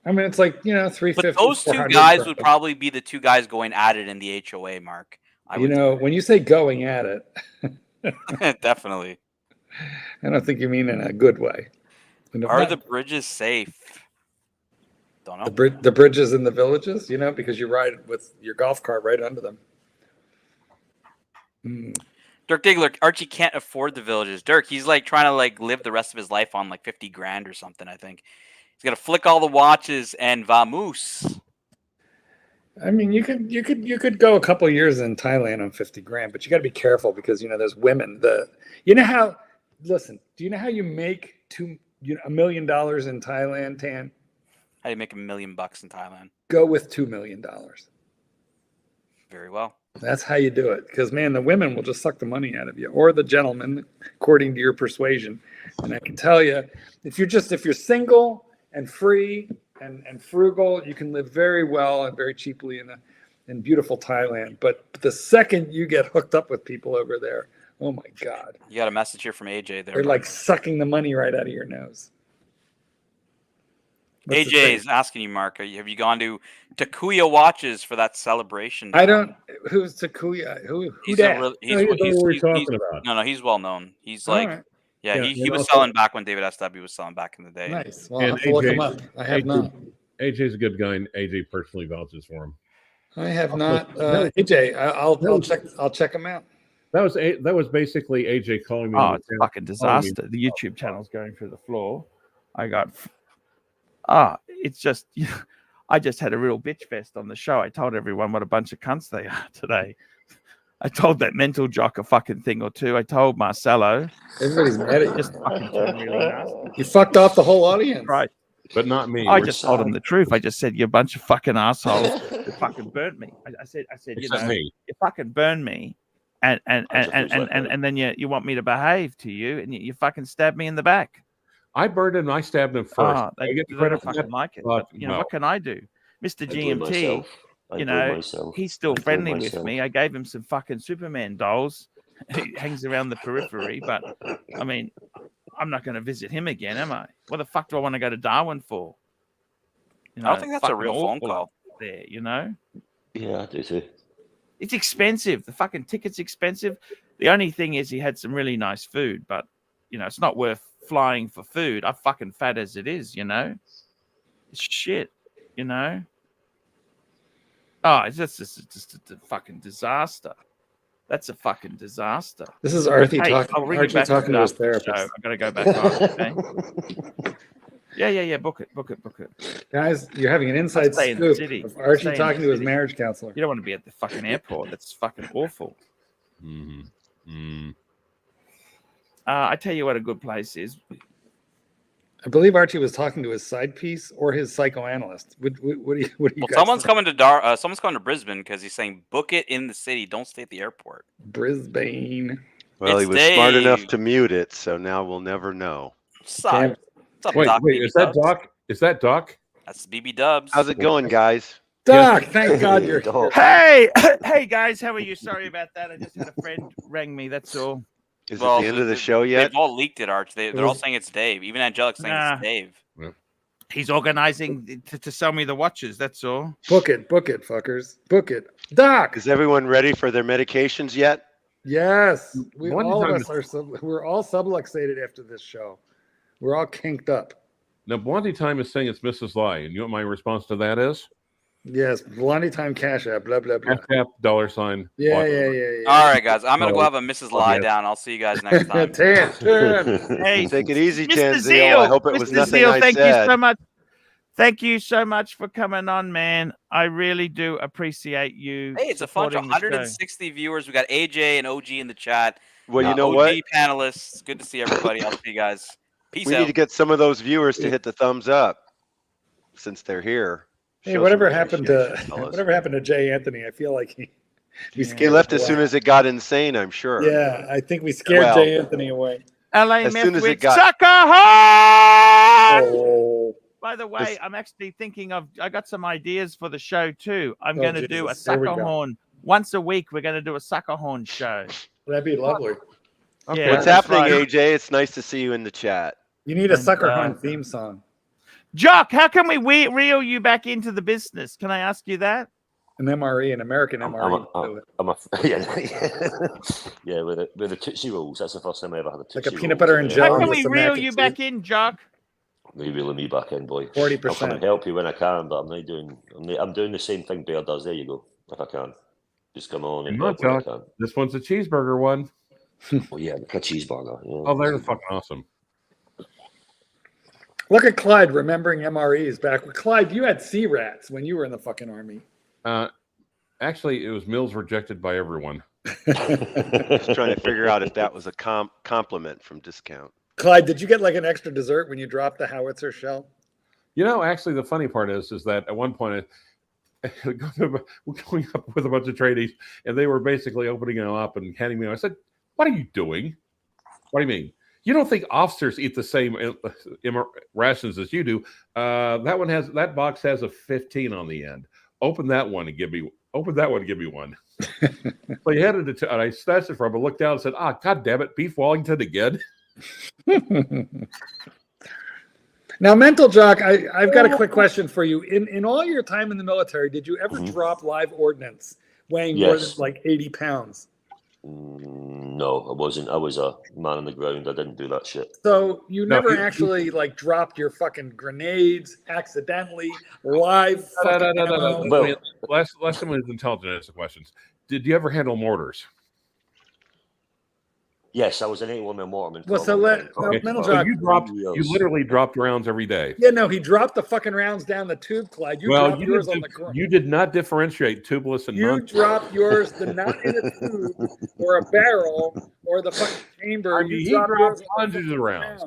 I mean, it's like, $350. But those two $400 guys for- would probably be the two guys going at it in the HOA, Mark. when you say going at it, Definitely. I don't think you mean in a good way. Are the bridges safe? Don't know. The bridges in the villages, because you ride with your golf cart right under them. Dirk Diggler, Archie can't afford the villages. Dirk, he's like trying to like live the rest of his life on like 50 grand or something. I think he's gonna flick all the watches and vamoose. I mean, you could go a couple of years in Thailand on 50 grand, but you got to be careful because there's women. Listen, do you know how you make $1 million in Thailand, Tan? How do you make $1 million in Thailand? Go with $2 million. Very well. That's how you do it. Because man, the women will just suck the money out of you, or the gentlemen, according to your persuasion. And I can tell you, if you're single and free and frugal, you can live very well and very cheaply in beautiful Thailand. But the second you get hooked up with people over there, oh my God. You got a message here from AJ there. They're like sucking the money right out of your nose. AJ is asking you, Mark, have you gone to Takuya Watches for that celebration? I don't. Who's Takuya? Who that? No, he's well known. He's like, right. He was selling back when David SW was selling back in the day. Nice. Well, I'll have to look him up. I have not. AJ's a good guy, and AJ personally vouches for him. I have not. AJ, I'll check him out. That was basically AJ calling me. Oh, it's a fucking disaster. The YouTube channel's going through the floor. It's just, I just had a real bitch fest on the show. I told everyone what a bunch of cunts they are today. I told that mental jock a fucking thing or two. I told Marcelo. Everybody's mad at you. Just fucking really nasty. You fucked off the whole audience. Right. But not me. I just told them the truth. I just said, you're a bunch of fucking assholes who fucking burnt me. I said, you fucking burned me. And then you want me to behave to you, and you fucking stab me in the back. I burned him. I stabbed him first. They don't fucking like it. But, what can I do? Mr. GMT, he's still friendly with me. I gave him some fucking Superman dolls. He hangs around the periphery, but I mean, I'm not going to visit him again, am I? What the fuck do I want to go to Darwin for? I don't think that's a real phone call. There, Yeah, I do too. It's expensive. The fucking ticket's expensive. The only thing is he had some really nice food, but it's not worth flying for food. I'm fucking fat as it is, It's shit, Oh, it's just a fucking disaster. That's a fucking disaster. This is Archie talking to his therapist. I've got to go back on, okay? Yeah. Book it. Guys, you're having an inside scoop of Archie talking to his marriage counselor. You don't want to be at the fucking airport. That's fucking awful. I tell you what a good place is. I believe Archie was talking to his side piece or his psychoanalyst. What do you guys someone's think? someone's coming to Brisbane because he's saying book it in the city. Don't stay at the airport. Brisbane. Well, he was smart enough to mute it, so now we'll never know. What's up, wait, Doc? is that Doc? Is that Doc? That's BB Dubs. How's it going, guys? Doc, thank God you're here. Hey guys, how are you? Sorry about that. I just had a friend rang me. That's all. Is it the end of the show yet? They've all leaked it, Arch. They're all saying it's Dave. Even Angelic's saying it's Dave. Yep. He's organizing to sell me the watches. That's all. Book it, fuckers. Book it. Doc! Is everyone ready for their medications yet? Yes. We're all subluxated after this show. We're all kinked up. Now, Blondie Time is saying it's Mrs. Lai, and you know what my response to that is? Yes, Blondie Time Cash App, blah, blah, blah. Cash App, $. Yeah. All right, guys. I'm going to go have a Mrs. Lie down. I'll see you guys next time. Hey, take it easy, Mr. Tanzio. Zeal, I hope it was Mr. nothing Zeal, I thank said. you so much. Thank you so much for coming on, man. I really do appreciate you. Hey, it's a fun 160 viewers. We got AJ and OG in the chat. Well, you know OG what? Panelists. Good to see everybody. I'll see you guys. Peace out. We need to get some of those viewers to hit the thumbs up since they're here. Hey, whatever happened to Jay Anthony? I feel like he left as soon as it got insane, I'm sure. Yeah, I think we scared Jay Anthony away. LA as soon as it got sucker horn! By the way, I'm actually thinking I got some ideas for the show too. I'm going to do a sucker horn once a week. We're going to do a sucker horn show. That'd be lovely. Okay. Yeah, what's happening, AJ? It's nice to see you in the chat. You need a sucker horn theme song. Jock, how can we reel you back into the business? Can I ask you that? An MRE, an American MRE. With the Tootsie Rolls. That's the first time I ever had a Tootsie Like a peanut butter and jelly. How can we reel you back in, Jock? You're reeling me back in, boy. 40%. I'll come and help you when I can, but I'm doing the same thing Bear does. There you go. If I can, just come on and help when I can. This one's a cheeseburger one. Oh yeah, like a cheeseburger. Yeah. Oh, they're fucking awesome. Look at Clyde remembering MREs back. Clyde, you had C-rats when you were in the fucking army. Actually, it was meals rejected by everyone. Just trying to figure out if that was a compliment from discount. Clyde, did you get like an extra dessert when you dropped the howitzer shell? You know, actually, the funny part is that at one point, we're going up with a bunch of tradies, and they were basically opening them up and handing me. I said, "What are you doing? What do you mean? You don't think officers eat the same rations as you do? That box has a 15 on the end. Open that one and give me one." So he handed it to, and I snatched it from him, looked down and said, God damn it, beef Wellington again. Now, Mental Jock, I've got a quick question for you. In all your time in the military, did you ever drop live ordnance weighing more than like 80 pounds? No, I wasn't. I was a man on the ground. I didn't do that shit. So you never actually like dropped your fucking grenades accidentally live? No. Well, last time was intelligent answer questions. Did you ever handle mortars? Yes, I was an 8-1 mortarman. Well, so Mental Jock, you literally dropped rounds every day. Yeah, no, he dropped the fucking rounds down the tube, Clyde. You dropped yours on the ground. You did not differentiate tubeless and non. You dropped yours not in a tube or a barrel or the fucking chamber. I mean, he dropped hundreds of rounds.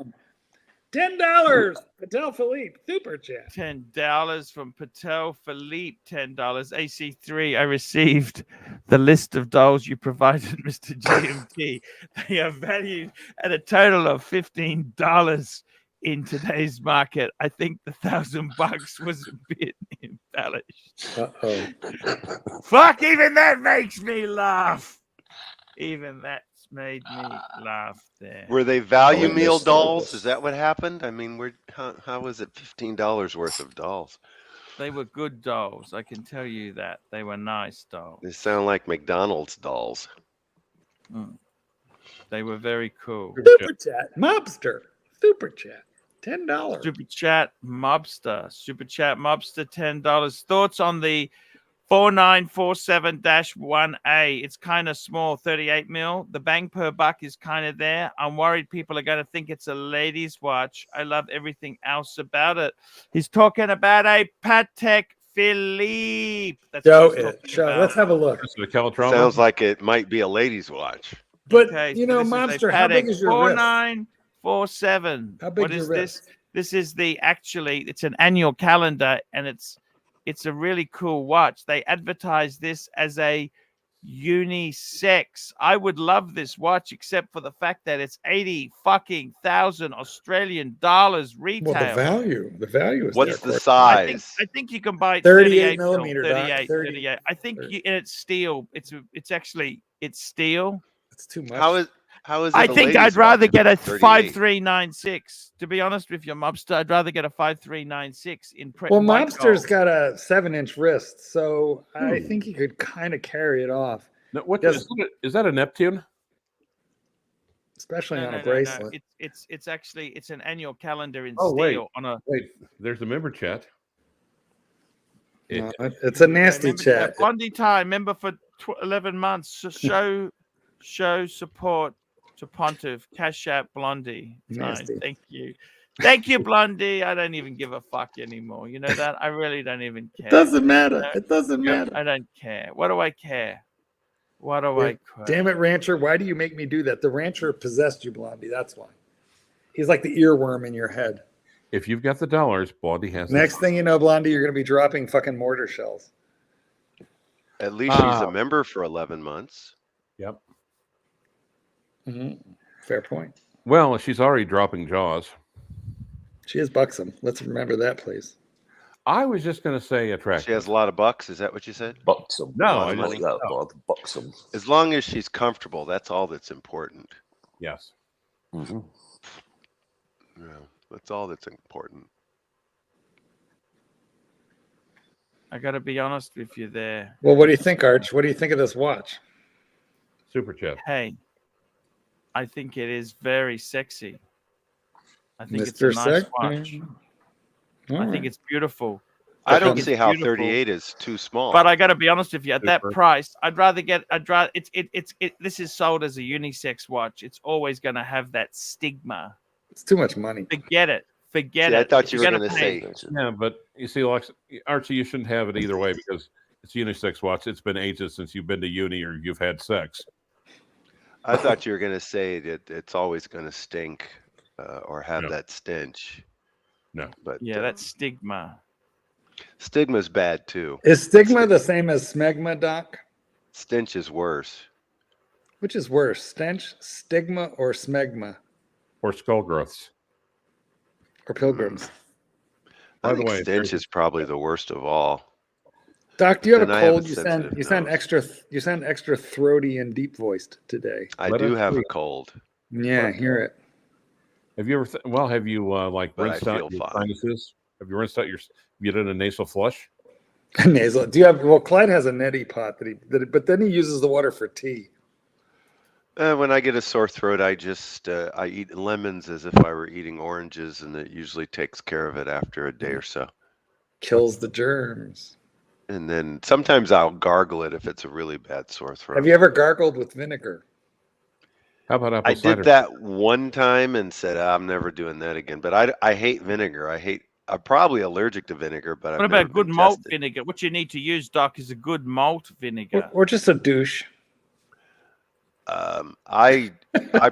$10, Patel Philippe, super chat. $10 from Patel Philippe, $10. AC3, I received the list of dolls you provided, Mr. GMT. They are valued at a total of $15 in today's market. I think the $1,000 was a bit embellished. Uh-oh. Fuck, even that makes me laugh. Even that's made me laugh there. Were they value meal dolls? Is that what happened? I mean, how was it $15 worth of dolls? They were good dolls. I can tell you that. They were nice dolls. They sound like McDonald's dolls. They were very cool. Super chat, mobster. Super chat, $10. Super chat, mobster. Super chat, mobster, $10. Thoughts on the 4947-1A. It's kind of small, 38 mil. The bang per buck is kind of there. I'm worried people are going to think it's a ladies' watch. I love everything else about it. He's talking about a Patek Philippe. That's let's have a look. Sounds like it might be a ladies' watch. But Monster, how big is your wrist? 4947. How big is your wrist? This is it's an annual calendar, and it's a really cool watch. They advertise this as a unisex. I would love this watch, except for the fact that it's 80,000 Australian dollars retail. Well, the value is. What's the size? I think you can buy 38 millimeter. 38. I think and it's steel. It's steel. It's too much. How is it? I think I'd rather get a 5396. To be honest with you, Mobster, I'd rather get a 5396 in print. Well, Mobster's got a 7-inch wrist, so I think he could kind of carry it off. No, is that a Neptune? Especially on a bracelet. No. It's an annual calendar in steel. Wait, wait, there's a member chat. It's a nasty chat. Blondie time, member for 11 months. Show support to Pontiff. Cash App Blondie. Nice. Thank you. Thank you, Blondie. I don't even give a fuck anymore. You know that? I really don't even care. It doesn't matter. It doesn't matter. I don't care. What do I care? What do I care? Damn it, Rancher. Why do you make me do that? The Rancher possessed you, Blondie. That's why. He's like the earworm in your head. If you've got the dollars, Blondie has Next thing you know, Blondie, you're going to be dropping fucking mortar shells. At least she's a member for 11 months. Yep. Fair point. Well, she's already dropping jaws. She is buxom. Let's remember that, please. I was just going to say attractive. She has a lot of bucks. Is that what you said? Buxom. No, I like that, Bob. Buxom. As long as she's comfortable, that's all that's important. Yes. Yeah, that's all that's important. I got to be honest with you there. Well, what do you think, Arch? What do you think of this watch? Super chat. Hey, I think it is very sexy. I think it's a nice watch. I think it's beautiful. I don't think it's see how beautiful. 38 is too small. But I got to be honest with you, at that Super. price, this is sold as a unisex watch. It's always going to have that stigma. It's too much money. Forget it. Forget See, it. I thought If you you're were gonna going to pay- say. Yeah, but you see, Lex, Archie, you shouldn't have it either way because it's unisex watch. It's been ages since you've been to uni or you've had sex. I thought you were going to say that it's always going to stink or have No. that stench. No. But Yeah, that's stigma. stigma's bad too. Is stigma the same as smegma, Doc? Stench is worse. Which is worse, stench, stigma, or smegma? Or skull growths. Or pilgrims? I By the think way, stench is probably the worst of all. Doc, do you have And a I have a cold? sensitive You sound extra throaty and deep voiced today. I Let do us have a see. cold. Yeah, hear it. Have you ever? Have you like But I rinsed out feel your fine. sinuses? Have you rinsed out your? You did a nasal flush? Nasal. Do you have? Well, Clyde has a neti pot but then he uses the water for tea. When I get a sore throat, I just I eat lemons as if I were eating oranges, and it usually takes care of it after a day or so. Kills the germs. And then sometimes I'll gargle it if it's a really bad sore throat. Have you ever gargled with vinegar? How about apple I cider? did that one time and said I'm never doing that again. But I hate vinegar. I'm probably allergic to vinegar, but What I've about never good been malt tested. vinegar? What you need to use, Doc, is a good malt vinegar. Or just a douche? I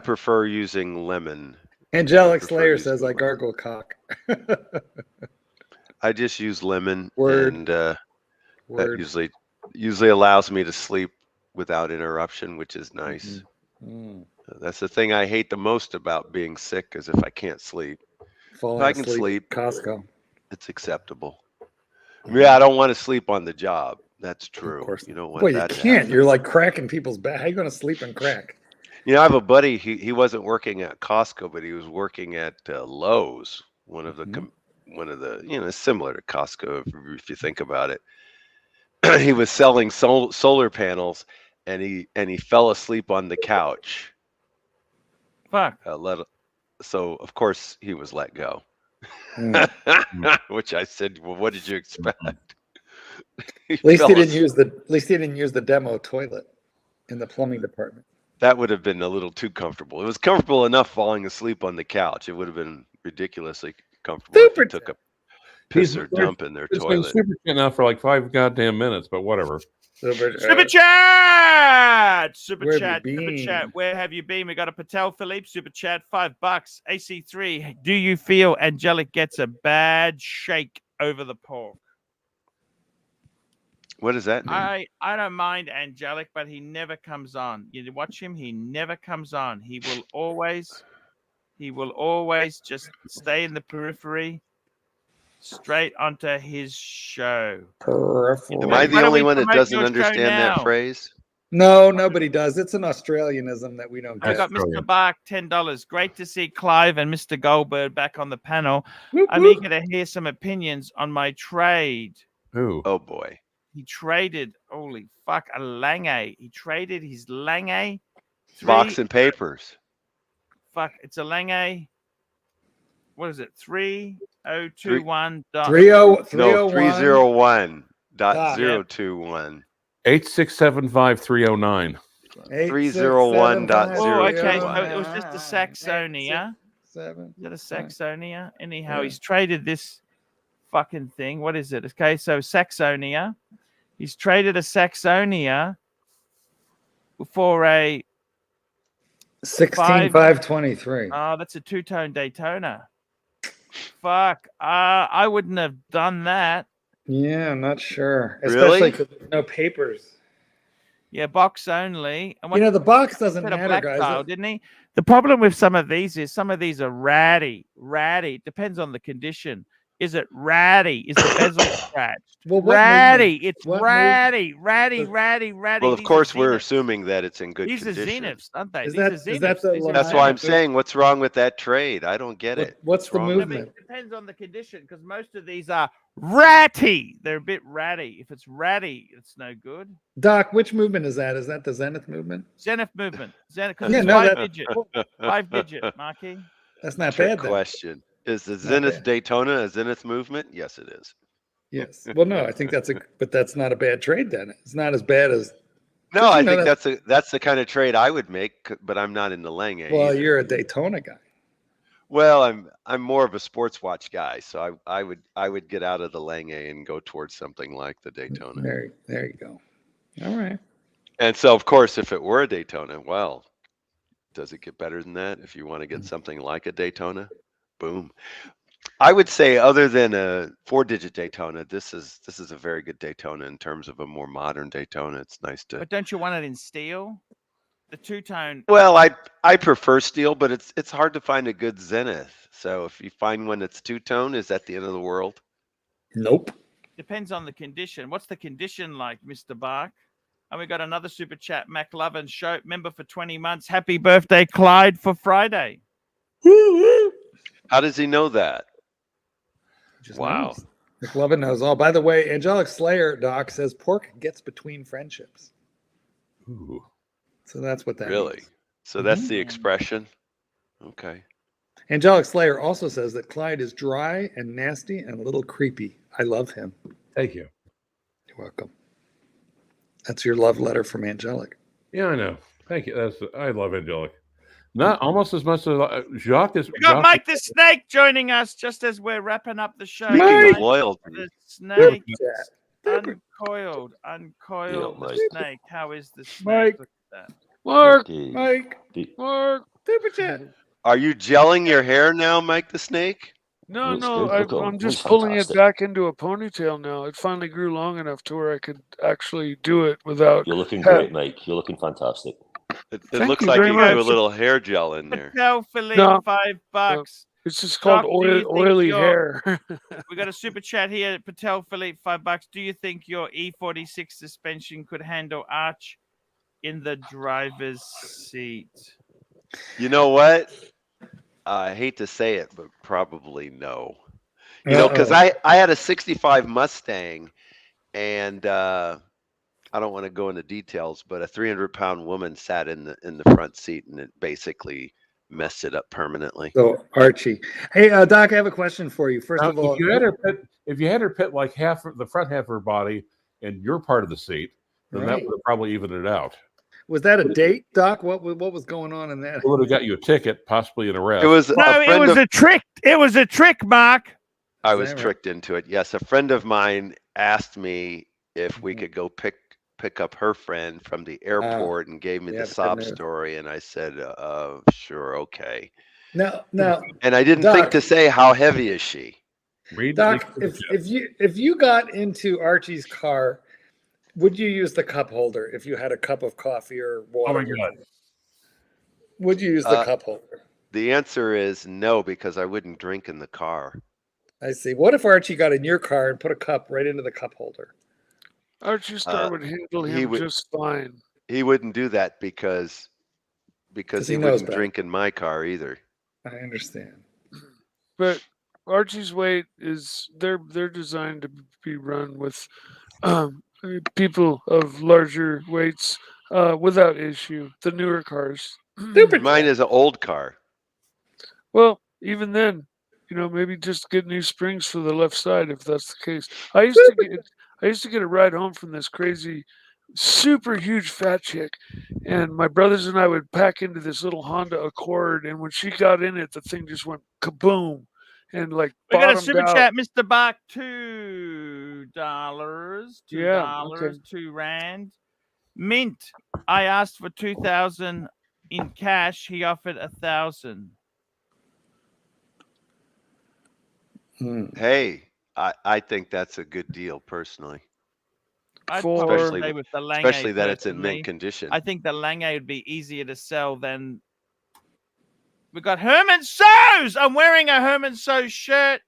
prefer using lemon. Angelic I prefer Slayer using says I lemon. gargle cock. I just use lemon, Word. and that Word. usually allows me to sleep without interruption, which is nice. Mm. That's the thing I hate the most about being sick, is if I can't sleep. Falling If I can asleep sleep, Costco. it's acceptable. Yeah, I don't want to sleep on the job. That's true. Of course. You don't want Well, you that to can't. happen. You're like cracking people's back. How you going to sleep and crack? You know, I have a buddy. He wasn't working at Costco, but he was working at Lowe's, one of the similar to Costco if you think about it. He was selling solar panels, and he fell asleep on the couch. Fuck. So of course he was let go. Which I said, well, what did you expect? At least he didn't use the demo toilet in the plumbing department. That would have been a little too comfortable. It was comfortable enough falling asleep on the couch. It would have been ridiculously comfortable if you took a piss or dump in their It's been toilet. super chat now for like 5 goddamn minutes, but whatever. Super chat! Super Where have chat! you Super been? chat! Where have you been? We got a Patel Philippe super chat, $5. AC3, do you feel Angelic gets a bad shake over the pork? What does that mean? I don't mind Angelic, but he never comes on. You watch him; he never comes on. He will always just stay in the periphery, straight onto his show. Am I the only one that doesn't understand that phrase? No, nobody does. It's an Australianism that we don't I get. got Mr. Bark, $10. Great to see Clive and Mr. Goldberg back on the panel. I'm eager to hear some opinions on my trade. Who? Oh boy. He traded, holy fuck, a Lange. He traded his Lange. Box and papers. Fuck, it's a Lange. What is it? 3021. No, 301.021. 8675309. 301.021. Oh, okay. So it was just a Saxonia. Is 7. it a Saxonia? Anyhow, he's traded this fucking thing. What is it? Okay, so Saxonia. He's traded a Saxonia for a 16523. Oh, that's a two-tone Daytona. Fuck. I wouldn't have done that. Yeah, I'm not sure. Really? Especially because there's no papers. Yeah, box only. And The box doesn't Had a matter, black guys. dial, didn't he? The problem with some of these is some of these are ratty. It depends on the condition. Is it ratty? Is the bezel scratched? Well, what ratty. movement? It's What ratty. Ratty. Well, of These course, are we're Zeniths. assuming that it's in good These are condition. Zeniths, aren't they? Is These are that Zeniths. the These are That's why I'm Zeniths. saying, what's wrong with that trade? I don't get it. What's the wrong with movement? It depends on the condition because most of these are ratty. They're a bit ratty. If it's ratty, it's no good. Doc, which movement is that? Is that the Zenith movement? Zenith movement. Zenith, because Yeah, it's no, five that- digit. 5 digit, Marky. That's not Trick bad. Then. question. Is the Not Zenith bad. Daytona a Zenith movement? Yes, it is. Yes. Well, no, I think but that's not a bad trade then. It's not as bad as. No, I think that's the kind of trade I would make, but I'm not in the Lange. Well, either. you're a Daytona guy. Well, I'm more of a sports watch guy, so I would get out of the Lange and go towards something like the Daytona. There you go. All right. And so, of course, if it were a Daytona, well, does it get better than that? If you want to get something like a Daytona, boom. I would say, other than a 4-digit Daytona, this is a very good Daytona in terms of a more modern Daytona. It's nice to. But don't you want it in steel? The two-tone. Well, I prefer steel, but it's hard to find a good Zenith. So if you find one that's two-tone, is that the end of the world? Nope. Depends on the condition. What's the condition like, Mr. Bark? And we got another super chat. McLovin, show member for 20 months. Happy birthday, Clyde, for Friday. How does he know that? Wow. McLovin knows all. By the way, Angelic Slayer Doc says pork gets between friendships. Ooh. So that's what that really means. So that's the expression. Okay. Angelic Slayer also says that Clyde is dry and nasty and a little creepy. I love him. Thank you. You're welcome. That's your love letter from Angelic. Yeah, I know. Thank you. I love Angelic. Not almost as much as Jacques is. We got Mike the Snake joining us just as we're wrapping up the show. Speaking of loyalty. The snake uncoiled the snake. How is the snake? Look at that. Mark, Super chat. Are you gelling your hair now, Mike the Snake? No, I'm just pulling it back into a ponytail now. It finally grew long enough to where I could actually do it without. You're looking great, Mike. You're looking fantastic. It looks like you threw a little hair gel in there. Patel Philippe, $5. No, it's just called oily hair. We got a super chat here. Patel Philippe, $5. Do you think your E46 suspension could handle Arch in the driver's seat? You know what? I hate to say it, but probably no. You know, because I had a 65 Mustang, and I don't want to go into details, but a 300-pound woman sat in the front seat, and it basically messed it up permanently. So Archie, hey Doc, I have a question for you. First of all, if you had her pit like half the front half of her body and your part of the seat, then that would have probably evened it out. Was that a date, Doc? What was going on in that? It would have got you a ticket, possibly an arrest. It was a trick. It was a trick, Mark. I was tricked into it. Yes, a friend of mine asked me if we could go pick up her friend from the airport and gave me the sob story, and I said, sure, okay. No. And I didn't think to say, how heavy is she? Doc, if you got into Archie's car, would you use the cup holder if you had a cup of coffee or water? Oh my God. Would you use the cup holder? The answer is no, because I wouldn't drink in the car. I see. What if Archie got in your car and put a cup right into the cup holder? Archie's car would handle him just fine. He wouldn't do that because he wouldn't drink in my car either. I understand. But Archie's weight is they're designed to be run with people of larger weights without issue. The newer cars. Mine is an old car. Well, even then, maybe just get new springs for the left side if that's the case. I used to get a ride home from this crazy, super huge fat chick, and my brothers and I would pack into this little Honda Accord, and when she got in it, the thing just went kaboom, and like we got a super out. chat, Mr. Bach, $2, $2, 2 rand. Mint, I asked for 2,000 in cash. He offered 1,000. Hey, I think that's a good deal personally. Especially that it's in mint condition. I think the Lange would be easier to sell than. We got Herman So's. I'm wearing a Herman So's shirt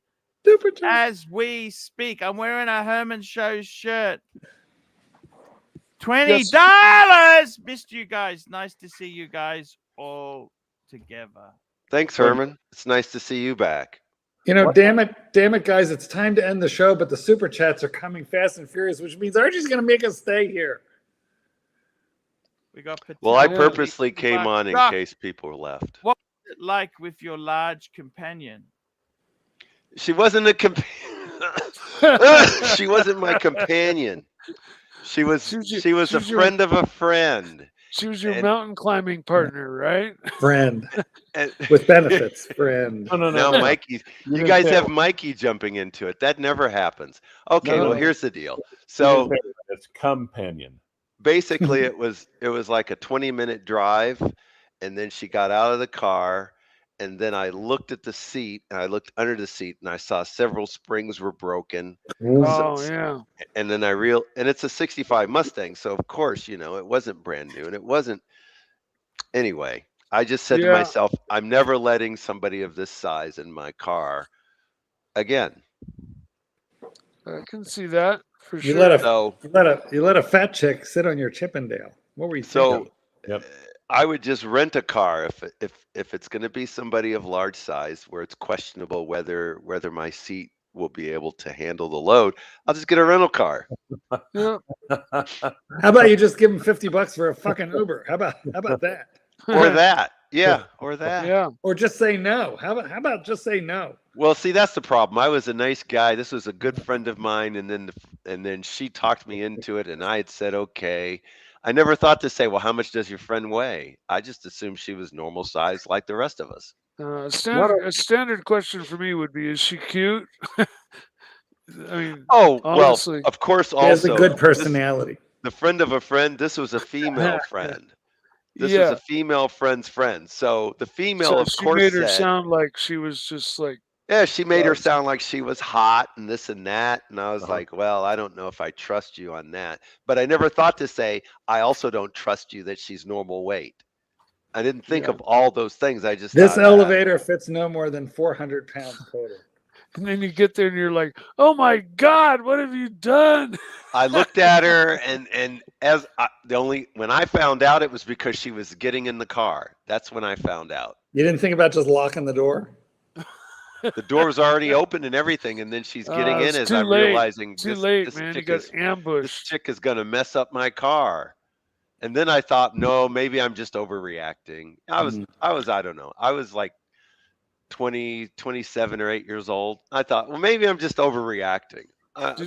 as we speak. I'm wearing a Herman So's shirt. $20. Missed you guys. Nice to see you guys all together. Thanks, Herman. It's nice to see you back. Damn it, guys! It's time to end the show, but the super chats are coming fast and furious, which means Archie's going to make us stay here. We got. Well, I purposely came on in case people were left. What was it like with your large companion? She wasn't a companion. She wasn't my companion. She was a friend of a friend. She was your mountain climbing partner, right? Friend. With benefits, friend. No, Mikey. You guys have Mikey jumping into it. That never happens. Okay, well, here's the deal. So it's companion. Basically, it was like a 20-minute drive, and then she got out of the car, and then I looked at the seat, and I looked under the seat, and I saw several springs were broken. Oh, yeah. And then and it's a 65 Mustang, so of course, it wasn't brand new, and it wasn't. Anyway, I just said to myself, I'm never letting somebody of this size in my car again. I can see that for You sure. you let a fat chick sit on your Chippendale. What were you thinking? I would just rent a car if it's going to be somebody of large size where it's questionable whether my seat will be able to handle the load. I'll just get a rental car. Yeah. How about you just give them $50 for a fucking Uber? How about that? Or that. Yeah, or that. Yeah. Or just say no. How about just say no? Well, see, that's the problem. I was a nice guy. This was a good friend of mine, and then she talked me into it, and I had said okay. I never thought to say, well, how much does your friend weigh? I just assumed she was normal size like the rest of us. A standard question for me would be, is she cute? I mean, honestly. Well, of course, also. She has a good personality. The friend of a friend, this was a female friend. This was a female friend's friend. So the female, of course, she made her sound like she was just like. Yeah, she made her sound like she was hot and this and that. And I was like, well, I don't know if I trust you on that. But I never thought to say, I also don't trust you that she's normal weight. I didn't think of all those things. I just This elevator fits no more than 400 pounds total. And then you get there and you're like, oh my God, what have you done? I looked at her and when I found out it was because she was getting in the car. That's when I found out. You didn't think about just locking the door? The door was already open and everything, and then she's getting in as I'm realizing this chick is going to mess up my car. And then I thought, no, maybe I'm just overreacting. I don't know. I was like 27 or 8 years old. I thought, well, maybe I'm just overreacting.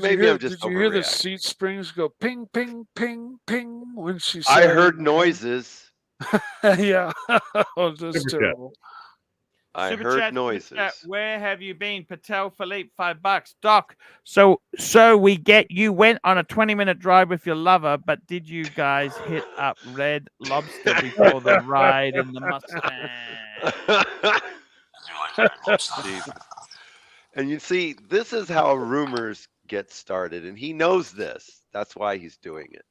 Maybe I'm just overreacting. Did you hear the seat springs go ping, ping, ping, ping when she said I heard noises. Yeah. Oh, that's terrible. I heard noises. Where have you been? Patel Philippe, $5. Doc, so we get you went on a 20-minute drive with your lover, but did you guys hit up Red Lobster before the ride in the Mustang? And you see, this is how rumors get started, and he knows this. That's why he's doing it.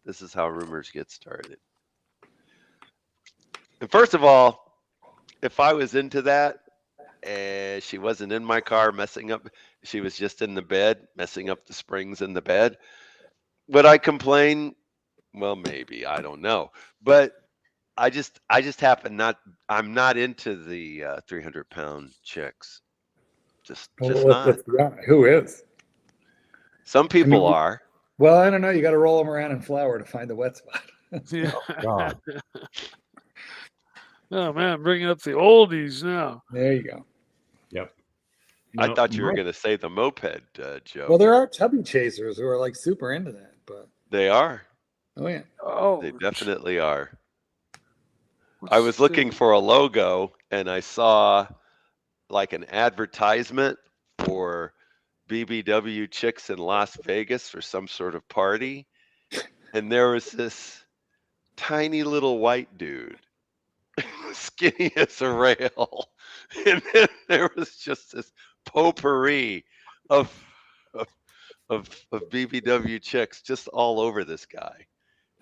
This is how rumors get started. And first of all, if I was into that, and she wasn't in my car messing up, she was just in the bed, messing up the springs in the bed, would I complain? Well, maybe, I don't know. But I just I'm not into the 300-pound chicks. Just not. Who is? Some people are. Well, I don't know. You got to roll them around in flour to find the wet spot. Yeah. Oh, God. Oh man, bringing up the oldies now. There you go. Yep. I thought you were going to say the moped, Joe. Well, there are tubby chasers who are like super into that, but they are. Oh yeah. Oh, they definitely are. I was looking for a logo, and I saw like an advertisement for BBW chicks in Las Vegas for some sort of party, and there was this tiny little white dude. Skinny as a rail, and then there was just this potpourri of BBW chicks just all over this guy,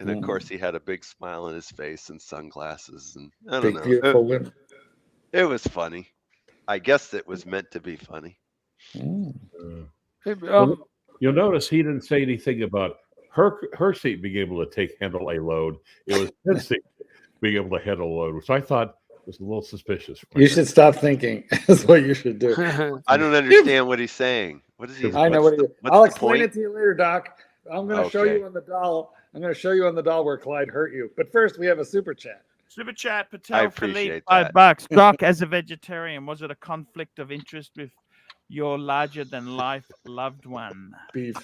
and of course he had a big smile on his face and sunglasses, and I don't know. Beautiful women. It was funny. I guess it was meant to be funny. Hey, you'll notice he didn't say anything about her seat being able to handle a load. It was his seat being able to handle a load, which I thought was a little suspicious. You should stop thinking. That's what you should do. I don't understand what he's saying. What is he? I know what he. I'll explain it to you later, Doc. I'm going to show you on the doll. I'm going to show you on the doll where Clyde hurt you. But first, we have a super chat. Super chat, I Patel Philippe, appreciate that. $5. Doc, as a vegetarian, was it a conflict of interest with your larger than life loved one? Beef.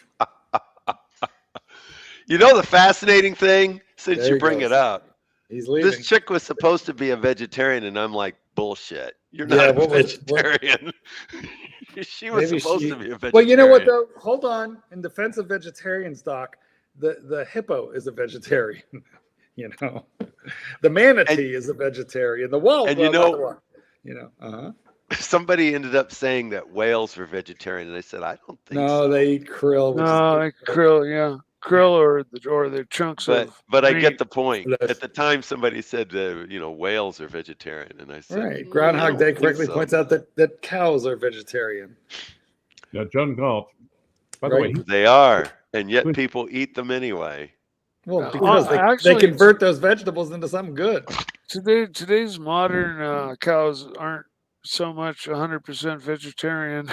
You know the fascinating thing, since There you he bring goes. it up, He's leaving. this chick was supposed to be a vegetarian, and I'm like, bullshit. You're Yeah, not a what was- vegetarian. She was Maybe supposed she- to be a vegetarian. Well, you know what though? Hold on. In defense of vegetarians, Doc, the hippo is a vegetarian. You know, the manatee is a vegetarian. The wall, and well, you not know- the wall. You know, Somebody ended up saying that whales were vegetarian, and I said, I don't think no, so. they eat krill. Which No, is krill, yeah, krill or the chunks But of. but I meat. get the point. At the time, somebody said, whales are vegetarian, and I said, right. "Mm, I Groundhog don't Day think correctly so." points out that cows are vegetarian. Yeah, John Galt. By the Right. way, They are, and yet people eat them anyway. Well, because they actually, convert those vegetables into something good. Today's modern cows aren't so much 100% vegetarian.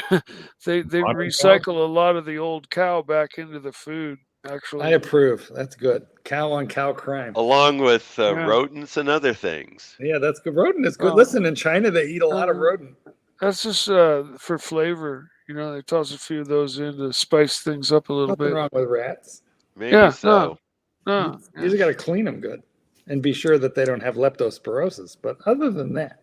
they Modern recycle a lot of the old cow back into the food. Actually, I approve. That's good. Cow on cow crime. Along with Yeah. rodents and other things. Yeah, that's good. Rodent is good. Oh. Listen, in China they eat a lot of rodent. That's just for flavor. You know, they toss a few of those in to spice things up a little Nothing bit. wrong with rats. Maybe Yeah, so. No, You just got to clean them good and be sure that they don't have leptospirosis. But other than that,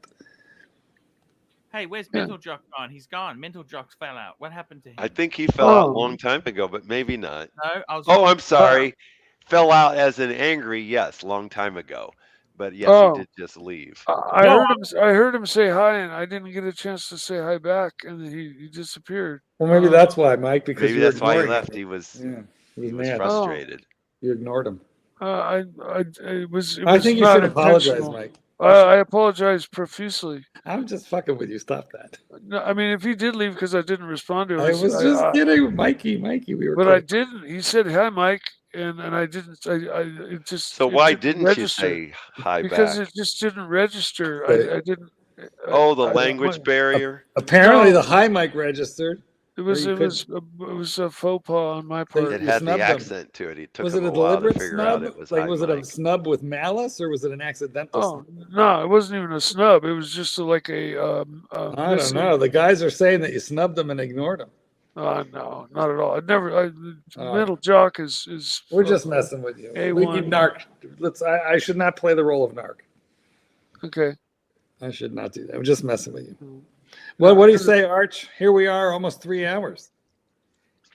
Hey, where's Mental Jock gone? He's gone. Mental Jock's fell out. What happened to him? I think he fell out a long time ago, but maybe not. No, I was. Oh, I'm sorry. Fell out as in angry, yes, long time ago. But yes, Oh. he did just leave. I heard him say hi, and I didn't get a chance to say hi back, and he disappeared. well, maybe that's why, Mike. Because Maybe you were that's why he ignoring left. him. He was Yeah, he was mad. frustrated. You ignored him. It was. I think you not should apologize, intentional. Mike. I apologize profusely. I'm just fucking with you. Stop that. No, I mean, if he did leave because I didn't respond to him, I was just kidding, Mikey. We were. But I kidding. didn't. He said hi, Mike, and I didn't. It just. So it why didn't didn't register. you say hi Because back? it just didn't register. But- I didn't. Oh, the I- language barrier. Apparently, No. the high mic registered. It was you it was a faux pas on my part. It You had the snubbed him. accent to it. He took Was him it a a while to deliberate figure out snub? it was Like, hi was it a mic. snub with malice, or was it an accidental? Oh snub? no, it wasn't even a snub. It was just like I don't missing- know. The guys are saying that you snubbed them and ignored them. No, not at all. I never. Oh. Mental Jock is. We're just messing with you. We A1. keep narc. I should not play the role of narc. Okay. I should not do that. I'm just messing with you. Well, what do you say, Arch? Here we are, almost 3 hours.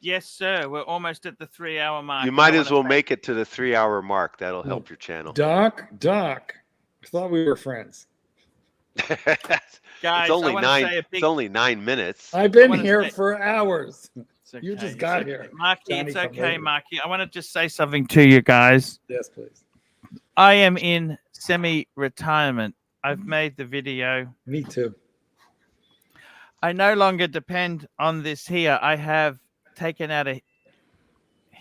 Yes, sir. We're almost at the 3-hour mark. You and might I as wanna well thank- make it to the 3-hour mark. That'll help your channel. Doc, I thought we were friends. Guys, It's only I wanna nine. say a big- It's only 9 minutes. I've been wanna here say- for hours. It's You okay, just it's got okay. here. Marky, Johnny it's come okay, later. Marky. I want to just say something to you guys. Yes, please. I am in semi-retirement. I've made the video. Me too. I no longer depend on this here. I have taken out a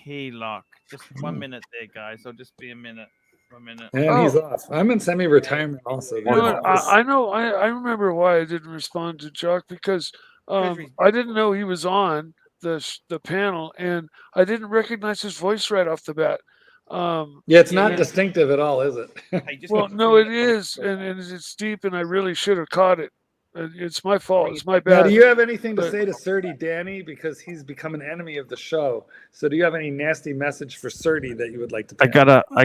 HELOC. Just 1 minute there, guys. I'll just be a minute. 1 minute. And he's off. I'm in semi-retirement also. You know what? I know. I remember why I didn't respond to Jock because I didn't know he was on the panel, and I didn't recognize his voice right off the bat. Yeah, it's not distinctive at all, is it? Well, no, it is, and it's deep, and I really should have caught it. It's my fault. It's my Now, bad. do you have anything to But- say to Surdy Danny, because he's become an enemy of the show? So, do you have any nasty message for Surdy that you would like to? I pass?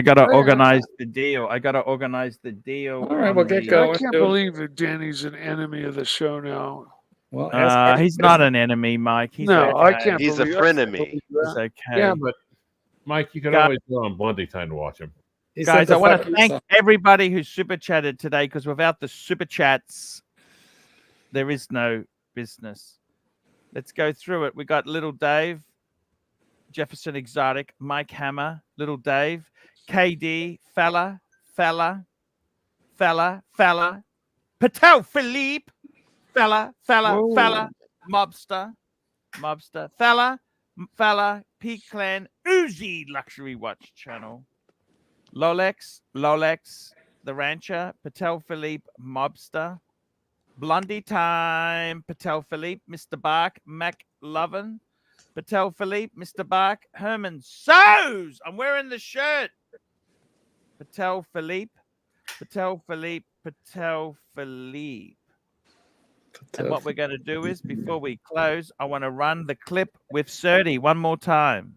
gotta organize the deal. I gotta organize the deal. All right, well, get I going. can't dude. believe that Danny's an enemy of the show now. Well, He's not an enemy, Mike. He's No, I okay. can't He's a believe- frenemy. He's okay. Yeah, but Mike, you can Guys- always go on Blondie time to watch him. Guys, I want to thank everybody who super chatted today, because without the super chats, there is no business. Let's go through it. We got Little Dave, Jefferson Exotic, Mike Hammer, Little Dave, KD, Fella, Patel Philippe, Fella, Mobster, Fella, P Clan, Uzi Luxury Watch Channel, Lolex, The Rancher, Patel Philippe, Mobster, Blondie Time, Patel Philippe, Mr. Bark, Mac Lovin, Patel Philippe, Mr. Bark, Herman Sows. I'm wearing the shirt. Patel Philippe, Patel Philippe. And what we're going to do is, before we close, I want to run the clip with Serdi one more time.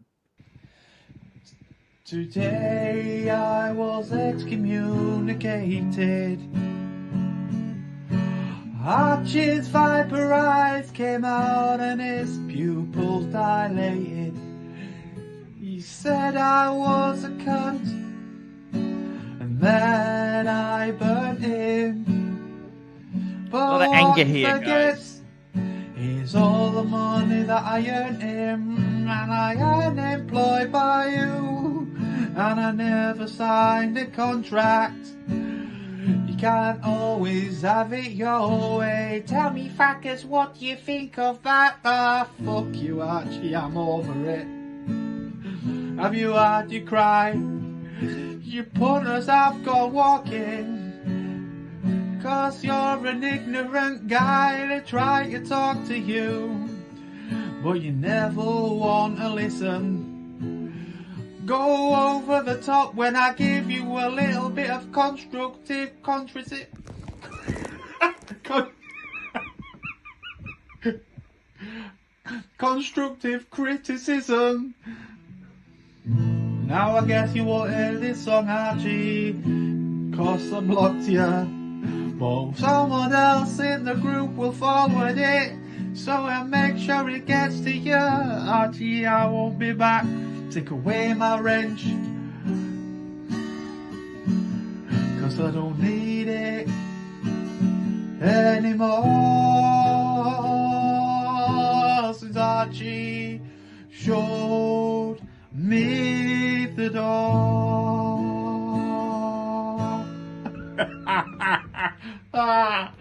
Today I was excommunicated. Archie's viper eyes came out and his pupils dilated. He said I was a cunt, and then I burnt him. But A lot of anger here, guys. Is all the money that I earned him, and I am employed by you, and I never signed a contract. You can't always have it your way. Tell me, fuckers, what do you think of that? Ah, fuck you, Archie, I'm over it. Have you had your cry? You punters have gone walking, 'cause you're an ignorant guy. They try to talk to you, but you never want to listen. Go over the top when I give you a little bit of constructive constructive criticism. Now I guess you won't hear this song, Archie, 'cause I blocked you. But someone else in the group will forward it, so I'll make sure it gets to you. Archie, I won't be back. Take away my wrench, 'cause I don't need it anymore. Since Archie showed me the door. Ah,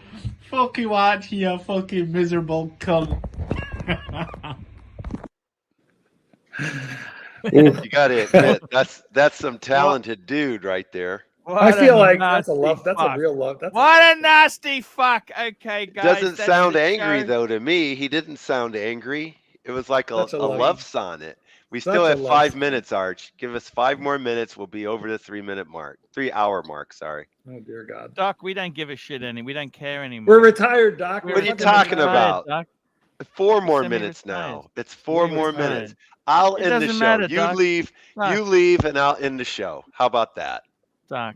fuck you, Archie, you fucking miserable cunt. You got to admit, that's some talented dude right there. I feel like that's a love. That's a real love. That's What a nasty fuck. Okay, guys. Doesn't that's sound the angry show. though to me. He didn't sound angry. It was like a Such a love. love sonnet. We Such still a have love 5 sonnet. minutes, Arch. Give us 5 more minutes. We'll be over the 3-minute mark. 3-hour mark, sorry. Oh dear God. Doc, we don't give a shit we don't care anymore. We're retired, Doc. What are you talking about? Doc. 4 more Semi-retired. minutes now. It's 4 more Semi-retired. minutes. I'll It end the doesn't show. matter, You Doc. leave. Doc. You leave, and I'll end the show. How about that? Doc.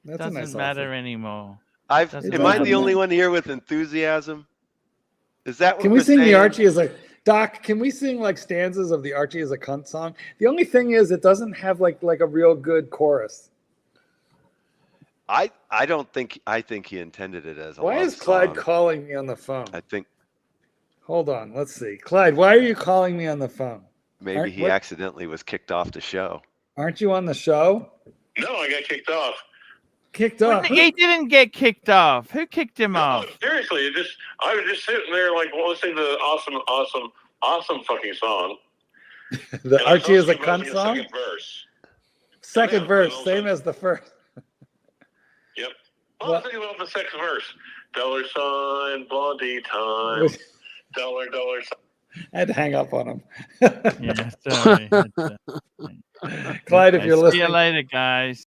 That's a Doesn't nice matter offer. anymore. Doesn't Am I matter. the only one here with enthusiasm? Is that what Can we we're sing the saying? Archie as a Doc? Can we sing like stanzas of the Archie as a cunt song? The only thing is, it doesn't have like a real good chorus. I don't think. I think he intended it as a Why love is Clyde song. calling me on the phone? I think Hold on, let's see. Clyde, why are you calling me on the phone? maybe he what- accidentally was kicked off the show. Aren't you on the show? No, I got kicked off. Kicked off? He didn't get kicked off. Who kicked him off? Seriously, I was just sitting there like listening to the awesome fucking song. The And I Archie is a thought it was cunt song? Second verse. Second verse, same as the first. Yep. Well, I was thinking about the second verse. $sign Blondie time. dollar sign. I had to hang up on him. Yeah, sorry. Clyde, if Okay, you're see listening. you later, guys.